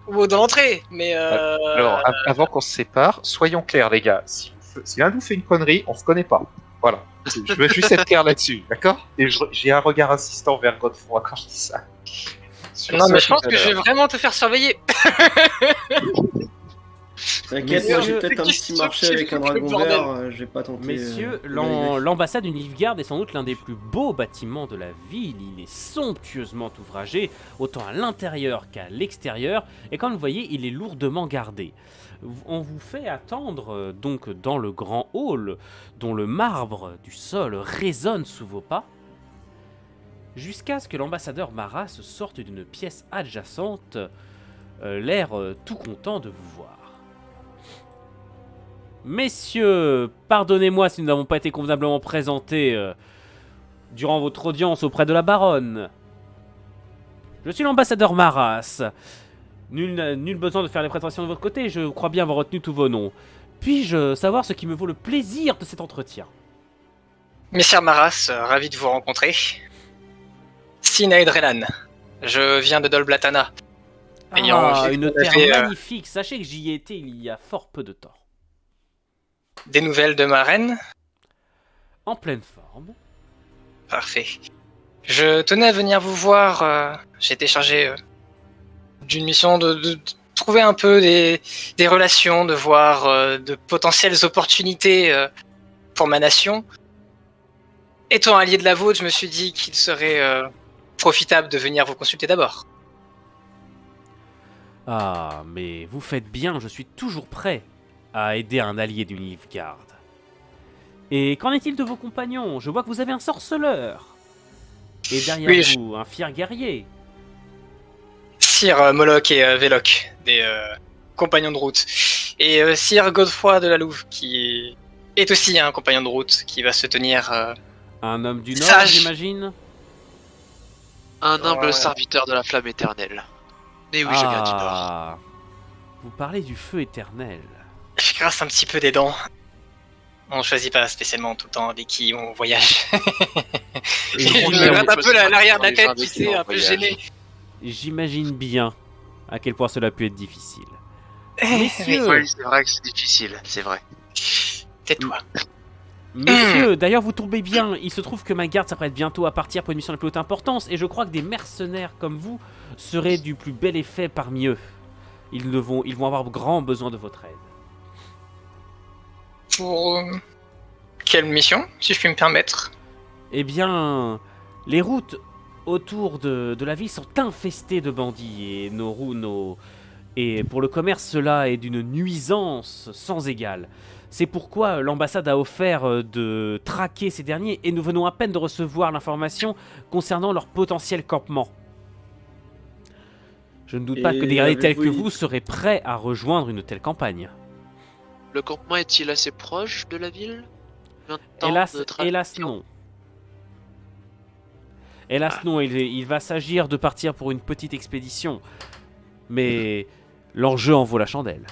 Speaker 6: ou dans l'entrée. Mais
Speaker 5: Alors, avant qu'on se sépare, soyons clairs, les gars. Si l'un nous fait une connerie, on se connaît pas. Voilà. Je veux juste être clair là-dessus, d'accord? Et j'ai un regard insistant vers Godefroy quand je dis ça. Sur
Speaker 6: non,
Speaker 5: ce,
Speaker 6: mais je pense
Speaker 5: tout à
Speaker 6: que je vais
Speaker 5: l'heure.
Speaker 6: vraiment te faire surveiller.
Speaker 8: T'inquiète,
Speaker 1: Mais
Speaker 8: moi j'ai
Speaker 1: je-
Speaker 8: peut-être un petit
Speaker 6: Qu'est-ce
Speaker 8: marché
Speaker 6: que
Speaker 8: avec un
Speaker 6: c'est que
Speaker 8: dragon
Speaker 6: le bordel
Speaker 8: vert, j'ai pas tenté.
Speaker 1: Messieurs,
Speaker 8: de m'arriver.
Speaker 1: l'ambassade du Nilfgaard est sans doute l'un des plus beaux bâtiments de la ville. Il est somptueusement ouvragé, autant à l'intérieur qu'à l'extérieur, et comme vous le voyez, il est lourdement gardé. On vous fait attendre donc dans le grand hall, dont le marbre du sol résonne sous vos pas, jusqu'à ce que l'ambassadeur Maras sorte d'une pièce adjacente, l'air tout content de vous voir. Messieurs, pardonnez-moi si nous n'avons pas été convenablement présentés durant votre audience auprès de la baronne. Je suis l'ambassadeur Maras. Nul besoin de faire les prétentions de votre côté, je crois bien avoir retenu tous vos noms. Puis-je savoir ce qui me vaut le plaisir de cet entretien?
Speaker 6: Messire Maras, ravi de vous rencontrer. Sina Edrelan, je viens de Dolblatana. Ayant vu
Speaker 1: Une
Speaker 6: qu'on
Speaker 1: terre
Speaker 6: avait,
Speaker 1: magnifique. Sachez que j'y ai été il y a fort peu de temps.
Speaker 6: des nouvelles de ma reine.
Speaker 1: En pleine forme.
Speaker 6: Parfait. Je tenais à venir vous voir. J'ai été chargé d'une mission de trouver un peu des relations, de voir de potentielles opportunités pour ma nation. Étant allié de la vôtre, je me suis dit qu'il serait profitable de venir vous consulter d'abord.
Speaker 1: Ah, mais vous faites bien, je suis toujours prêt à aider un allié du Nilfgaard. Et qu'en est-il de vos compagnons? Je vois que vous avez un sorceleur. Et derrière
Speaker 6: Oui,
Speaker 1: vous, un fier guerrier.
Speaker 6: Sire Moloch et Véloc, des compagnons de route. Et Sire Godefroy de la Louve, qui est aussi un compagnon de route, qui va se tenir...
Speaker 1: Un homme du Nord,
Speaker 6: Sage.
Speaker 1: j'imagine.
Speaker 3: Un humble
Speaker 6: Ouais.
Speaker 3: serviteur de la flamme éternelle. Mais oui, je viens du Nord.
Speaker 1: Ah, vous parlez du feu éternel.
Speaker 6: Je grasse un petit peu des dents. On choisit pas spécialement tout le temps avec qui on voyage.
Speaker 1: Et
Speaker 6: Je me
Speaker 1: j'imagine-
Speaker 6: gratte un peu l'arrière de la
Speaker 3: Les gens
Speaker 6: tête,
Speaker 3: avec
Speaker 6: tu
Speaker 3: qui
Speaker 6: sais,
Speaker 3: on
Speaker 6: un peu
Speaker 3: voyage.
Speaker 6: gêné.
Speaker 1: J'imagine bien à quel point cela a pu être difficile.
Speaker 6: Eh,
Speaker 1: Messieurs,
Speaker 3: Oui, c'est vrai que c'est difficile, c'est vrai.
Speaker 6: Tais-toi.
Speaker 1: Messieurs, d'ailleurs vous tombez bien, il se trouve que ma garde s'apprête bientôt à partir pour une mission de plus haute importance, et je crois que des mercenaires comme vous seraient du plus bel effet parmi eux. Ils vont avoir grand besoin de votre aide.
Speaker 6: Pour quelle mission, si je puis me permettre?
Speaker 1: Eh bien, les routes autour de la ville sont infestées de bandits, et pour le commerce cela est d'une nuisance sans égale. C'est pourquoi l'ambassade a offert de traquer ces derniers, et nous venons à peine de recevoir l'information concernant leur potentiel campement. Je ne doute pas
Speaker 8: Et
Speaker 1: que des guerriers tels que
Speaker 8: avez-vous-
Speaker 1: vous seraient prêts à rejoindre une telle campagne.
Speaker 3: Le campement est-il assez proche de la ville? Combien de temps
Speaker 1: Hélas,
Speaker 3: de trajet?
Speaker 1: hélas non. Hélas non, il va s'agir de partir pour une petite expédition. Mais l'enjeu en vaut la chandelle.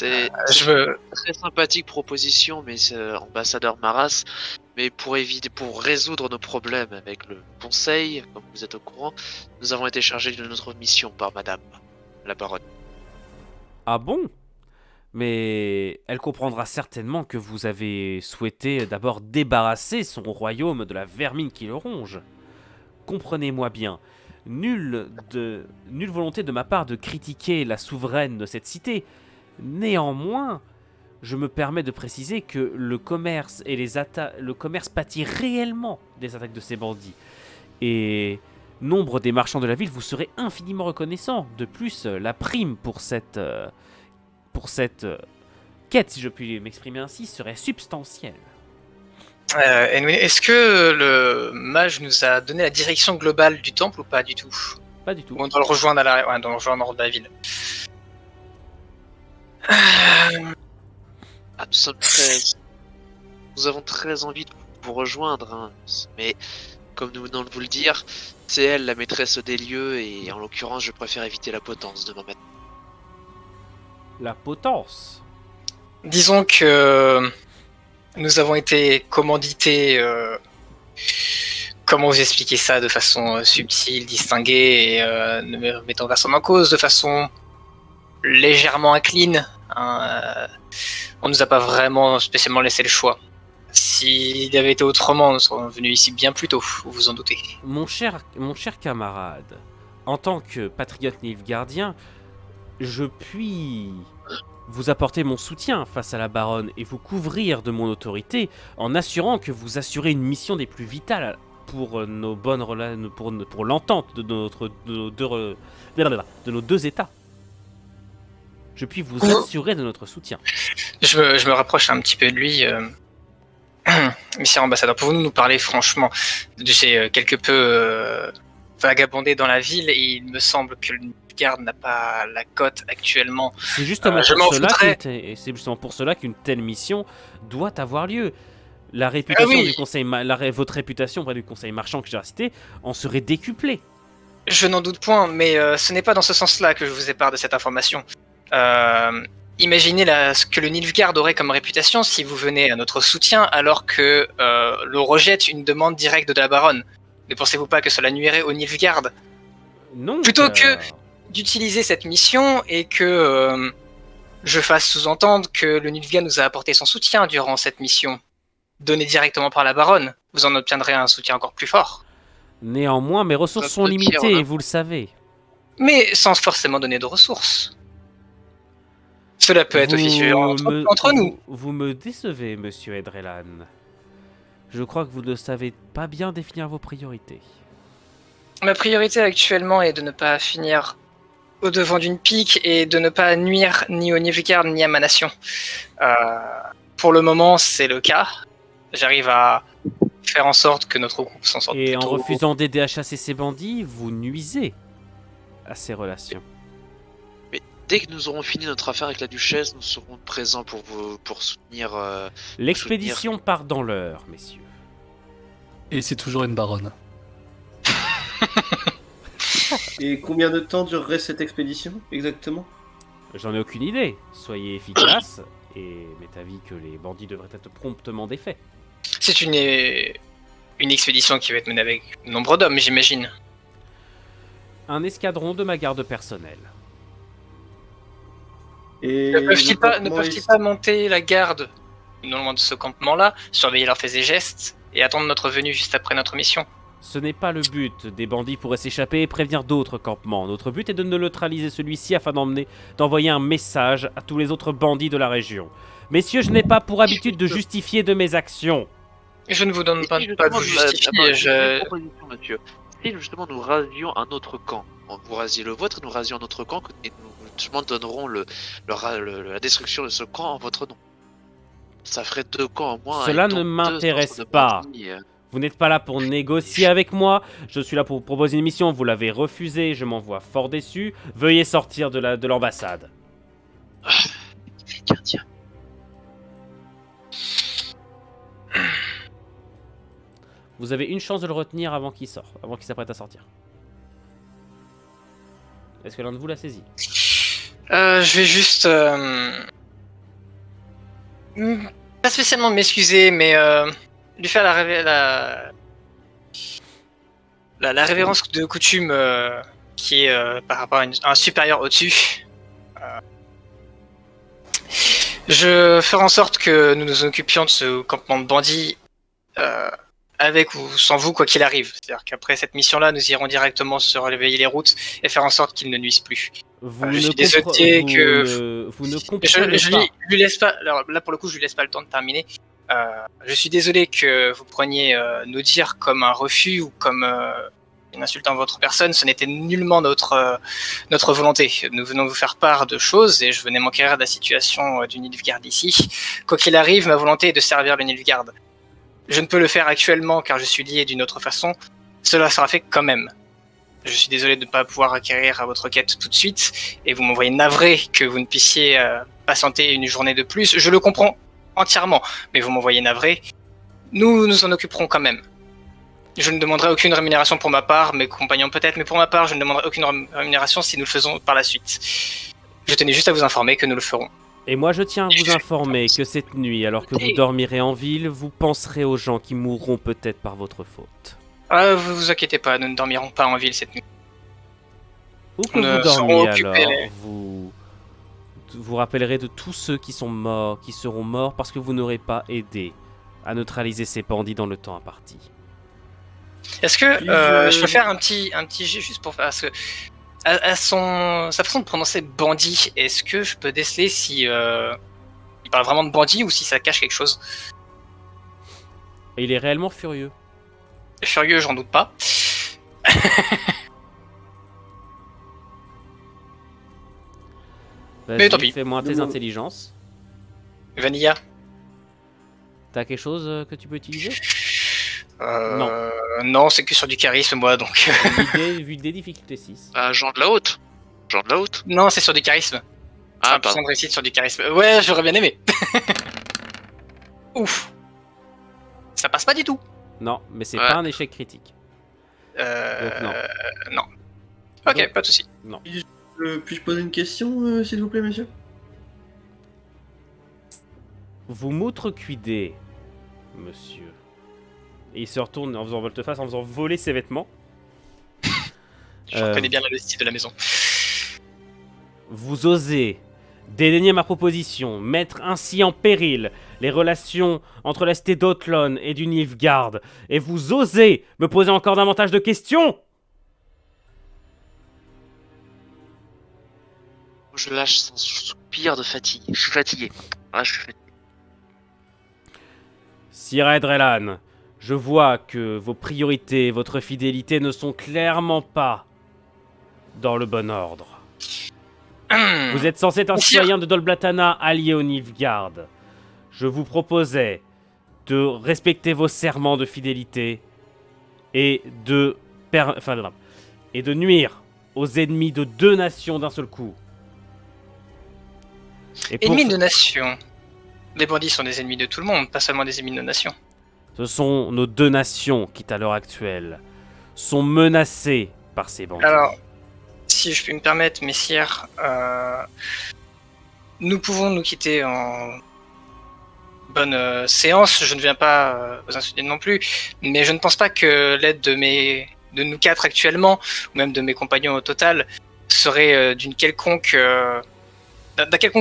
Speaker 3: C'est
Speaker 6: Je me...
Speaker 3: une très sympathique proposition, mais ambassadeur Maras. Mais pour résoudre nos problèmes avec le conseil, comme vous êtes au courant, nous avons été chargés d'une autre mission par Madame la Baronne.
Speaker 1: Ah bon? Mais elle comprendra certainement que vous avez souhaité d'abord débarrasser son royaume de la vermine qui le ronge. Comprenez-moi bien, nulle volonté de ma part de critiquer la souveraine de cette cité. Néanmoins, je me permets de préciser que le commerce pâtit réellement des attaques de ces bandits. Et nombre des marchands de la ville vous seraient infiniment reconnaissants. De plus, la prime pour cette quête, si je puis m'exprimer ainsi, serait substantielle.
Speaker 6: Edwin, est-ce que le mage nous a donné la direction globale du temple ou pas du tout?
Speaker 1: Pas du tout.
Speaker 6: Ou on doit le rejoindre on doit le rejoindre hors de la ville.
Speaker 3: Ah, nous avons très envie de vous rejoindre, hein. Mais comme nous venons de vous le dire, c'est elle la maîtresse des lieux et en l'occurrence, je préfère éviter la potence demain matin.
Speaker 1: La potence.
Speaker 6: Disons que nous avons été commandités. Comment vous expliquer ça de façon subtile, distinguée et ne me mettant personne en cause, de façon légèrement incline. On nous a pas vraiment spécialement laissé le choix. S'il avait été autrement, nous serions venus ici bien plus tôt, vous vous en doutez.
Speaker 1: Mon cher camarade, en tant que patriote nilfgaardien, je puis vous apporter mon soutien face à la baronne et vous couvrir de mon autorité en assurant que vous assurez une mission des plus vitales pour nos bonnes relations, pour l'entente de nos deux États. Je puis vous assurer de notre soutien.
Speaker 6: Je me rapproche un petit peu de lui. Monsieur l'ambassadeur, pouvez-vous nous parler franchement? J'ai quelque peu vagabondé dans la ville et il me semble que le garde n'a pas la cote actuellement.
Speaker 1: C'est justement, pour cela qu'une telle mission doit avoir lieu. La réputation du conseil, votre réputation auprès du conseil marchand que j'ai cité en serait décuplée.
Speaker 6: Je n'en doute point, mais ce n'est pas dans ce sens-là que je vous épare de cette information. Imaginez ce que le Nilfgaard aurait comme réputation si vous venez à notre soutien alors que l'on rejette une demande directe de la baronne. Ne pensez-vous pas que cela nuirait au Nilfgaard?
Speaker 1: Non.
Speaker 6: Plutôt que d'utiliser cette mission et que je fasse sous-entendre que le Nilfgaard nous a apporté son soutien durant cette mission, donné directement par la baronne, vous en obtiendrez un soutien encore plus fort.
Speaker 1: Néanmoins, mes ressources sont limitées, et vous le savez.
Speaker 6: Mais sans forcément donner de ressources. Cela peut être officieux entre nous.
Speaker 1: Vous me décevez, monsieur Edrelan. Je crois que vous ne savez pas bien définir vos priorités.
Speaker 6: Ma priorité actuellement est de ne pas finir au devant d'une pique et de ne pas nuire ni au Nilfgaard ni à ma nation. Pour le moment, c'est le cas. J'arrive à faire en sorte que notre groupe s'en sorte.
Speaker 1: Et en refusant d'aider à chasser ces bandits, vous nuisez à ces relations.
Speaker 3: Mais dès que nous aurons fini notre affaire avec la duchesse, nous serons présents pour soutenir...
Speaker 1: L'expédition part dans l'heure, messieurs.
Speaker 2: Et c'est toujours une baronne.
Speaker 8: Et combien de temps durerait cette expédition, exactement?
Speaker 1: J'en ai aucune idée. Soyez efficaces et m'est avis que les bandits devraient être promptement défaits.
Speaker 6: C'est une expédition qui va être menée avec nombre d'hommes, j'imagine.
Speaker 1: Un escadron de ma garde personnelle.
Speaker 8: Et
Speaker 6: Ne peuvent-ils pas monter la garde non loin de ce campement-là, surveiller leurs faits et gestes, et attendre notre venue juste après notre mission?
Speaker 1: Ce n'est pas le but. Des bandits pourraient s'échapper et prévenir d'autres campements. Notre but est de neutraliser celui-ci afin d'envoyer un message à tous les autres bandits de la région. Messieurs, je n'ai pas pour habitude de justifier de mes actions.
Speaker 6: Je ne vous donne pas de vous justifier.
Speaker 3: Proposition, monsieur. Si justement nous rasions un autre camp, vous rasiez le vôtre, nous rasions un autre camp, et nous justement donnerons la destruction de ce camp en votre nom. Ça ferait 2 camps en moins.
Speaker 1: Cela
Speaker 3: et donc
Speaker 1: ne
Speaker 3: 2
Speaker 1: m'intéresse
Speaker 3: centres de
Speaker 1: pas.
Speaker 3: bandits.
Speaker 1: Vous n'êtes pas là pour négocier avec moi. Je suis là pour vous proposer une mission. Vous l'avez refusée. Je m'en vois fort déçu. Veuillez sortir de l'ambassade.
Speaker 3: Gardien.
Speaker 1: Vous avez une chance de le retenir avant qu'il sorte, avant qu'il s'apprête à sortir. Est-ce que l'un de vous l'a saisi?
Speaker 6: Je vais juste Pas spécialement m'excuser, mais lui faire la révérence de coutume qui est par rapport à un supérieur au-dessus. Je ferai en sorte que nous nous occupions de ce campement de bandits avec ou sans vous, quoi qu'il arrive. C'est-à-dire qu'après cette mission-là, nous irons directement se réveiller les routes et faire en sorte qu'ils ne nuisent plus.
Speaker 1: Vous
Speaker 6: je
Speaker 1: ne
Speaker 6: suis désolé
Speaker 1: vous ne comprenez
Speaker 6: Je
Speaker 1: pas.
Speaker 6: lui laisse pas. Alors là, pour le coup, je lui laisse pas le temps de terminer. Je suis désolé que vous preniez nous dire comme un refus ou comme une insulte en votre personne. Ce n'était nullement notre volonté. Nous venons vous faire part de choses et je venais m'enquérir de la situation du Nilfgaard ici. Quoi qu'il arrive, ma volonté est de servir le Nilfgaard. Je ne peux le faire actuellement car je suis lié d'une autre façon. Cela sera fait quand même. Je suis désolé de ne pas pouvoir acquérir à votre quête tout de suite et vous m'envoyez navré que vous ne puissiez patienter une journée de plus. Je le comprends entièrement, mais vous m'envoyez navré. Nous nous en occuperons quand même. Je ne demanderai aucune rémunération pour ma part, mes compagnons peut-être, mais pour ma part, je ne demanderai aucune rémunération si nous le faisons par la suite. Je tenais juste à vous informer que nous le ferons.
Speaker 1: Et moi, je tiens à vous informer que cette nuit, alors que vous dormirez en ville, vous penserez aux gens qui mourront peut-être par votre faute.
Speaker 6: Vous vous inquiétez pas, nous ne dormirons pas en ville cette nuit.
Speaker 1: Où que
Speaker 6: Nous
Speaker 1: vous
Speaker 6: serons
Speaker 1: dormiez
Speaker 6: occupés.
Speaker 1: alors, vous rappellerez de tous ceux qui sont morts, qui seront morts parce que vous n'aurez pas aidé à neutraliser ces bandits dans le temps imparti.
Speaker 6: Est-ce que
Speaker 8: Puis
Speaker 6: je peux faire un petit jet juste pour parce que à sa façon de prononcer bandit, est-ce que je peux déceler si il parle vraiment de bandit ou si ça cache quelque chose?
Speaker 1: Et il est réellement furieux.
Speaker 6: Furieux, j'en doute pas. Mais tant
Speaker 1: Vas-y,
Speaker 6: pis.
Speaker 1: fais-moi tes intelligences.
Speaker 6: Vanilla.
Speaker 1: T'as quelque chose que tu peux utiliser?
Speaker 6: Non, c'est que sur du charisme moi donc.
Speaker 1: Vu des difficultés 6.
Speaker 3: Ah, Jean de la Haute. Jean de la Haute.
Speaker 6: Non, c'est sur du charisme.
Speaker 3: Ah,
Speaker 6: 100%
Speaker 3: pardon.
Speaker 6: de réussite sur du charisme. Ouais, j'aurais bien aimé. Ouf. Ça passe pas du tout.
Speaker 1: Non, mais c'est
Speaker 3: Ouais.
Speaker 1: pas un échec critique.
Speaker 6: Non. Ok,
Speaker 1: Donc-
Speaker 6: pas de souci.
Speaker 1: Non.
Speaker 8: Puis-je poser une question, s'il vous plaît, monsieur?
Speaker 1: Vous m'outrecuidez, monsieur. Et il se retourne en faisant volte-face, en faisant voler ses vêtements.
Speaker 6: Je reconnais bien le style de la maison.
Speaker 1: Vous osez dédaigner ma proposition, mettre ainsi en péril les relations entre la cité d'Otlon et du Nilfgaard, et vous osez me poser encore davantage de questions?
Speaker 3: Je lâche sans soupir de fatigue. Je suis fatigué. Ah, je suis fatigué.
Speaker 1: Sir Edrelan, je vois que vos priorités, votre fidélité ne sont clairement pas dans le bon ordre. Vous êtes censé être un
Speaker 6: Monsieur-
Speaker 1: citoyen de Dol Blatana allié au Nilfgaard. Je vous proposais de respecter vos serments de fidélité et de nuire aux ennemis de deux nations d'un seul coup. Et pour
Speaker 6: Ennemis
Speaker 1: ce-
Speaker 6: de nation. Les bandits sont des ennemis de tout le monde, pas seulement des ennemis de nos nations.
Speaker 1: Ce sont nos deux nations qui, à l'heure actuelle, sont menacées par ces bandits.
Speaker 6: Alors, si je puis me permettre, messire, nous pouvons nous quitter en bonne séance. Je ne viens pas vous insulter non plus, mais je ne pense pas que l'aide de nous quatre actuellement, ou même de mes compagnons au total, serait d'un quelconque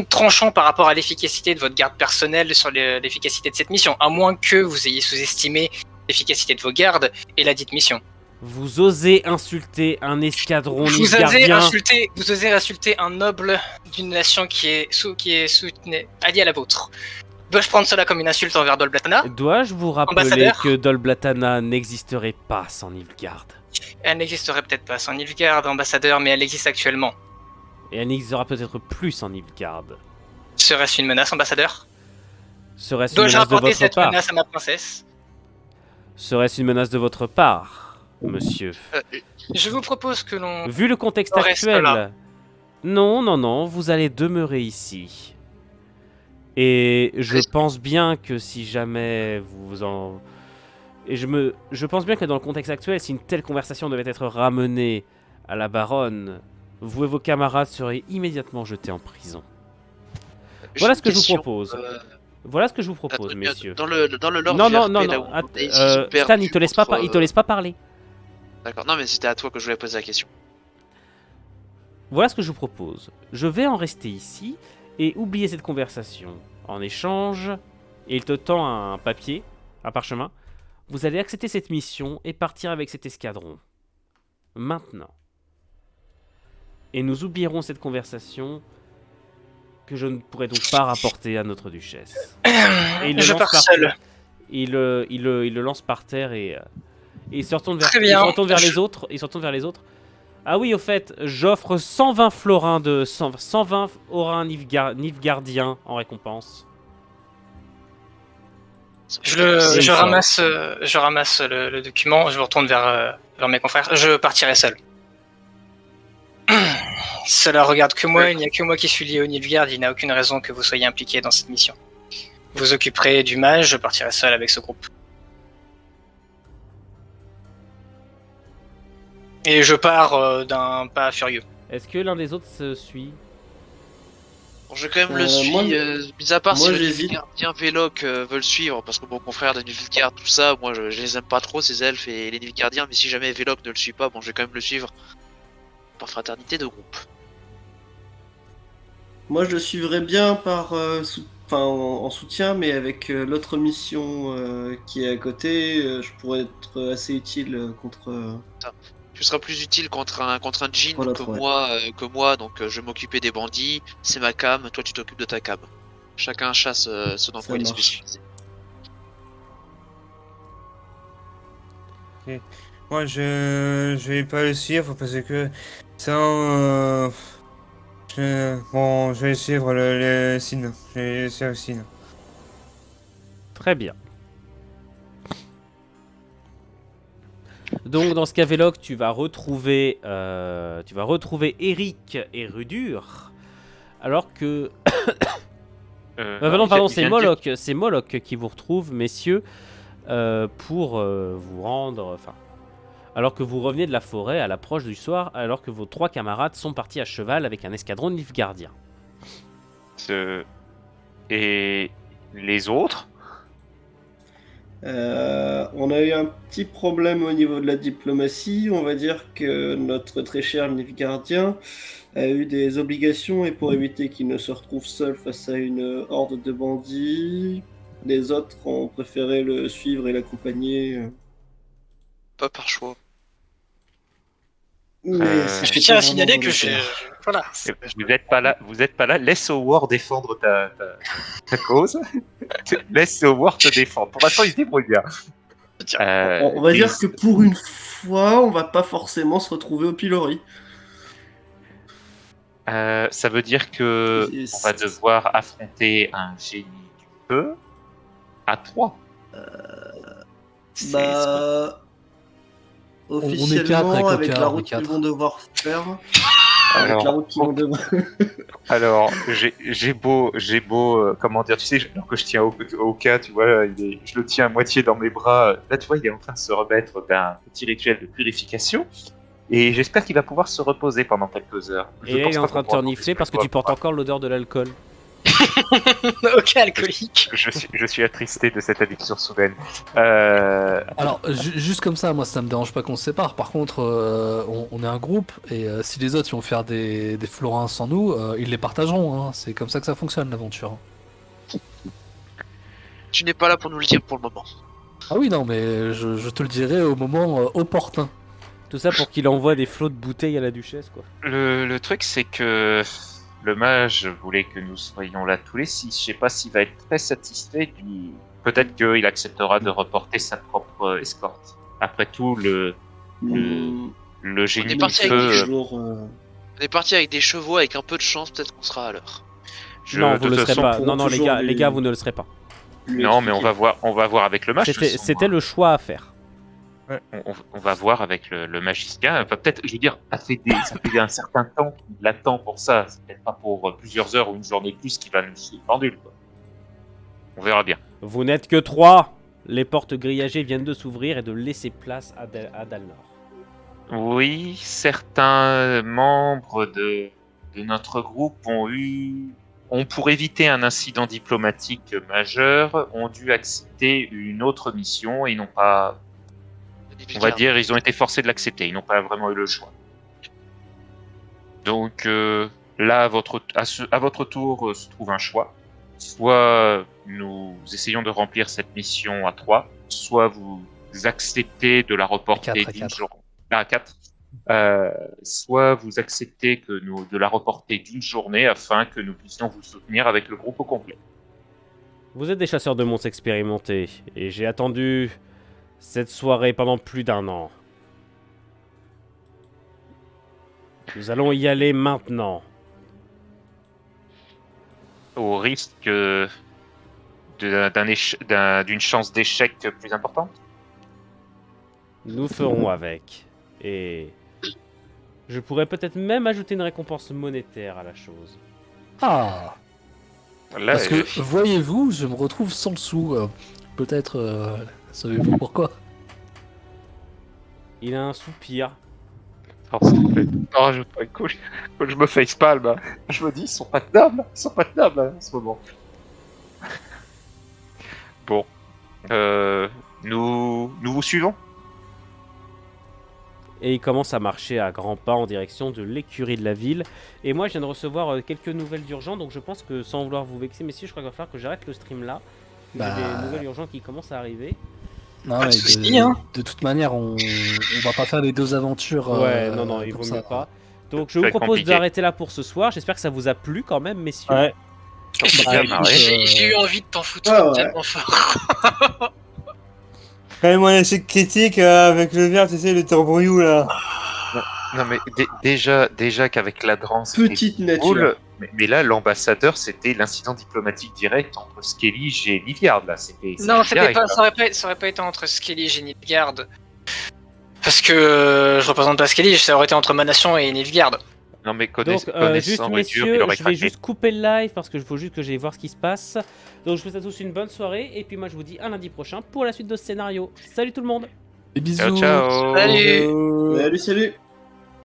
Speaker 6: tranchant par rapport à l'efficacité de votre garde personnelle sur l'efficacité de cette mission, à moins que vous ayez sous-estimé l'efficacité de vos gardes et la dite mission.
Speaker 1: Vous osez insulter un escadron
Speaker 6: Vous osez
Speaker 1: nilfgaardien.
Speaker 6: insulter un noble d'une nation qui est alliée à la vôtre. Dois-je prendre cela comme une insulte envers Dol Blatana?
Speaker 1: Dois-je vous rappeler
Speaker 6: Ambassadeur
Speaker 1: que Dol Blatana n'existerait pas sans Nilfgaard?
Speaker 6: Elle n'existerait peut-être pas sans Nilfgaard, ambassadeur, mais elle existe actuellement.
Speaker 1: Et elle n'existera peut-être plus sans Nilfgaard.
Speaker 6: Serait-ce une menace, ambassadeur?
Speaker 1: Serait-ce une
Speaker 6: Dois-je
Speaker 1: menace de
Speaker 6: rapporter
Speaker 1: votre
Speaker 6: cette
Speaker 1: part?
Speaker 6: menace à ma princesse?
Speaker 1: Serait-ce une menace de votre part, monsieur?
Speaker 6: Je vous propose que l'on...
Speaker 1: Vu le contexte
Speaker 6: on reste
Speaker 1: actuel...
Speaker 6: là.
Speaker 1: Non, vous allez demeurer ici. Et je pense bien que si jamais vous en... Et je pense bien que dans le contexte actuel, si une telle conversation devait être ramenée à la baronne, vous et vos camarades seraient immédiatement jetés en prison. Voilà ce que je vous propose. Voilà ce que je vous propose, messieurs.
Speaker 3: Dans le lore
Speaker 1: Non,
Speaker 3: du
Speaker 1: non,
Speaker 3: RP,
Speaker 1: non,
Speaker 3: là
Speaker 1: non.
Speaker 3: où on est, ils ont
Speaker 1: Stan,
Speaker 3: perdu
Speaker 1: il te laisse pas,
Speaker 3: contre,
Speaker 1: il te laisse pas parler.
Speaker 3: D'accord, non mais c'était à toi que je voulais poser la question.
Speaker 1: Voilà ce que je vous propose. Je vais en rester ici et oublier cette conversation. En échange, et il te tend un papier, un parchemin. Vous allez accepter cette mission et partir avec cet escadron. Maintenant. Et nous oublierons cette conversation que je ne pourrai donc pas rapporter à notre duchesse. Et il
Speaker 6: Je
Speaker 1: le
Speaker 6: pars
Speaker 1: lance par
Speaker 6: seul.
Speaker 1: terre. Il le lance par terre et il se retourne vers,
Speaker 6: Très
Speaker 1: il se
Speaker 6: bien.
Speaker 1: retourne vers les autres. Il se retourne vers les autres. Ah oui, au fait, j'offre 120 florins de 120 orins nivgardiens en récompense.
Speaker 6: Je ramasse le document, je me retourne vers mes confrères. Je partirai seul. Cela regarde que moi, il n'y a que moi qui suis lié au Nilfgaard, il n'y a aucune raison que vous soyez impliqué dans cette mission. Vous occuperez du mage, je partirai seul avec ce groupe. Et je pars d'un pas furieux.
Speaker 1: Est-ce que l'un des autres se suit?
Speaker 3: Bon, je vais quand même le
Speaker 8: moi-
Speaker 3: suivre, mis à part
Speaker 8: moi,
Speaker 3: si le
Speaker 8: j'hésite.
Speaker 3: Nilfgaardien Véloc veut le suivre, parce que mon confrère de Nilfgaard, tout ça, moi je les aime pas trop, ces elfes et les Nilfgaardiens, mais si jamais Véloc ne le suit pas, bon je vais quand même le suivre par fraternité de groupe.
Speaker 8: Moi, je le suivrais bien par, en soutien, mais avec l'autre mission qui est à côté, je pourrais être assez utile contre.
Speaker 3: Tu seras plus utile contre un djinn
Speaker 8: Voilà,
Speaker 3: que,
Speaker 8: ouais.
Speaker 3: moi, donc je vais m'occuper des bandits, c'est ma cam, toi tu t'occupes de ta cam. Chacun chasse ce dans
Speaker 8: Ça
Speaker 3: quoi il est
Speaker 8: marche.
Speaker 3: spécialisé.
Speaker 4: Moi, je vais pas le suivre parce que sans. Bon, je vais suivre le signe. Je vais suivre le signe.
Speaker 1: Très bien. Donc dans ce cas, Véloc, tu vas retrouver Eric et Rudur, alors que pardon, c'est Moloch qui vous retrouve, messieurs, pour vous rendre, alors que vous revenez de la forêt à l'approche du soir, alors que vos 3 camarades sont partis à cheval avec un escadron de Nilfgaardiens.
Speaker 5: Et les autres?
Speaker 8: On a eu un petit problème au niveau de la diplomatie. On va dire que notre très cher Nilfgaardien a eu des obligations et pour éviter qu'il ne se retrouve seul face à une horde de bandits, les autres ont préféré le suivre et l'accompagner.
Speaker 3: Pas par choix.
Speaker 8: Mais
Speaker 5: Je
Speaker 8: c'était
Speaker 6: tiens à
Speaker 8: pas
Speaker 6: signaler
Speaker 8: vraiment
Speaker 6: que j'ai.
Speaker 8: volontaire.
Speaker 6: Voilà.
Speaker 5: Vous êtes pas là. Laisse Howard défendre ta cause. Laisse Howard te défendre. Pour l'instant, il se débrouille bien.
Speaker 8: On va dire que pour une fois, on va pas forcément se retrouver au pilori.
Speaker 5: Ça veut dire que on va devoir affronter un génie du feu à 3.
Speaker 8: Officiellement,
Speaker 2: est
Speaker 8: avec
Speaker 2: quatre
Speaker 8: la
Speaker 2: avec
Speaker 8: route qu'ils
Speaker 2: quatre.
Speaker 8: vont devoir faire.
Speaker 5: Alors, alors, j'ai beau, comment dire, tu sais, alors que je tiens au cas, tu vois, je le tiens à moitié dans mes bras. Là, tu vois, il est en train de se remettre d'un petit rituel de purification. Et j'espère qu'il va pouvoir se reposer pendant quelques heures.
Speaker 1: Et là, il est en train de te renifler parce que tu portes encore l'odeur de l'alcool.
Speaker 6: Ok, alcoolique.
Speaker 5: Je suis attristé de cette addiction soudaine.
Speaker 2: Alors, juste comme ça, moi ça me dérange pas qu'on se sépare. Par contre, on est un groupe et si les autres ils vont faire des florins sans nous, ils les partageront. Hein. C'est comme ça que ça fonctionne l'aventure.
Speaker 3: Tu n'es pas là pour nous le dire pour le moment.
Speaker 2: Ah oui, non, mais je te le dirai au moment opportun.
Speaker 1: Tout ça pour qu'il envoie des flots de bouteilles à la duchesse, quoi.
Speaker 5: Le truc, c'est que le mage voulait que nous soyons là tous les 6. Je sais pas s'il va être très satisfait du. Peut-être qu'il acceptera de reporter sa propre escorte. Après tout, le génie
Speaker 3: parti avec
Speaker 5: peut.
Speaker 3: On est parti avec des chevaux, avec un peu de chance, peut-être qu'on sera à l'heure.
Speaker 1: Non, vous
Speaker 5: de
Speaker 1: le
Speaker 5: toute
Speaker 1: serez
Speaker 5: façon,
Speaker 1: pas.
Speaker 8: pour
Speaker 1: Non, non,
Speaker 8: toujours
Speaker 1: les gars, vous ne le serez pas.
Speaker 5: Non, mais on va voir avec le mage. de toute façon.
Speaker 1: C'était le choix à faire.
Speaker 5: On va voir avec le magicien. Enfin, peut-être, je veux dire, ça fait un certain temps qu'il l'attend pour ça. C'est peut-être pas pour plusieurs heures ou une journée plus qu'il va nous suivre pendule, quoi. On verra bien.
Speaker 1: Vous n'êtes que 3. Les portes grillagées viennent de s'ouvrir et de laisser place à Dalnor.
Speaker 5: Oui, certains membres de notre groupe ont eu ont, pour éviter un incident diplomatique majeur, ont dû accepter une autre mission et ils n'ont pas, on va dire, ils ont été forcés de l'accepter. Ils n'ont pas vraiment eu le choix. Donc là, à votre tour, se trouve un choix. Soit nous essayons de remplir cette mission à 3, soit vous acceptez de la reporter d'une journée à 4. Soit vous acceptez de la reporter d'une journée afin que nous puissions vous soutenir avec le groupe au complet.
Speaker 1: Vous êtes des chasseurs de monstres expérimentés, et j'ai attendu cette soirée pendant plus d'1 an. Nous allons y aller maintenant.
Speaker 5: Au risque d'une chance d'échec plus importante.
Speaker 1: Nous ferons avec. Et je pourrais peut-être même ajouter une récompense monétaire à la chose.
Speaker 2: Ah,
Speaker 5: Là,
Speaker 2: parce que, voyez-vous, je me retrouve sans le sou. Peut-être, savez-vous pourquoi?
Speaker 1: Il a un soupir.
Speaker 5: Oh, s'il te plaît. Non, rajoute pas une couche. Quand je me facepalm, hein. Je me dis, ils sont pas tenables. Ils sont pas tenables hein, en ce moment. Bon. Nous vous suivons.
Speaker 1: Et il commence à marcher à grands pas en direction de l'écurie de la ville. Et moi, je viens de recevoir quelques nouvelles d'urgence, donc je pense que sans vouloir vous vexer, messieurs, je crois qu'il va falloir que j'arrête le stream là. J'ai des nouvelles urgences qui commencent à arriver.
Speaker 2: Non,
Speaker 6: Pas de
Speaker 2: mais
Speaker 6: soucis, hein.
Speaker 2: de toute manière, on va pas faire les 2 aventures.
Speaker 1: Ouais, non, il
Speaker 2: comme
Speaker 1: vaut
Speaker 2: ça.
Speaker 1: mieux pas. Donc je
Speaker 5: Ça
Speaker 1: vous
Speaker 5: va être
Speaker 1: propose
Speaker 5: compliqué.
Speaker 1: d'arrêter là pour ce soir. J'espère que ça vous a plu quand même, messieurs.
Speaker 4: Ouais.
Speaker 5: On s'est bien marré.
Speaker 6: J'ai eu envie de t'en foutre
Speaker 8: Ah ouais.
Speaker 6: tellement fort.
Speaker 4: Quand même, moi, c'est critique avec le verre, tu sais, le tourbouillou là.
Speaker 5: Non mais déjà qu'avec l'Adran c'était
Speaker 8: Petite nature.
Speaker 5: cool, mais là l'ambassadeur c'était l'incident diplomatique direct entre Skellige et Nilfgaard là, c'était
Speaker 6: Non,
Speaker 5: direct, là.
Speaker 6: ça aurait pas été entre Skellige et Nilfgaard. Parce que je représente pas Skellige, ça aurait été entre ma nation et Nilfgaard.
Speaker 5: Non mais
Speaker 1: Donc,
Speaker 5: connaissant
Speaker 1: juste
Speaker 5: Rédur, il
Speaker 1: messieurs,
Speaker 5: aurait
Speaker 1: je vais
Speaker 5: craqué.
Speaker 1: juste couper le live parce que je faut juste que j'aille voir ce qui se passe. Donc je vous souhaite à tous une bonne soirée et puis moi je vous dis à lundi prochain pour la suite de ce scénario. Salut tout le monde!
Speaker 2: Des bisous.
Speaker 5: Ciao ciao.
Speaker 6: Salut.
Speaker 8: Salut, salut.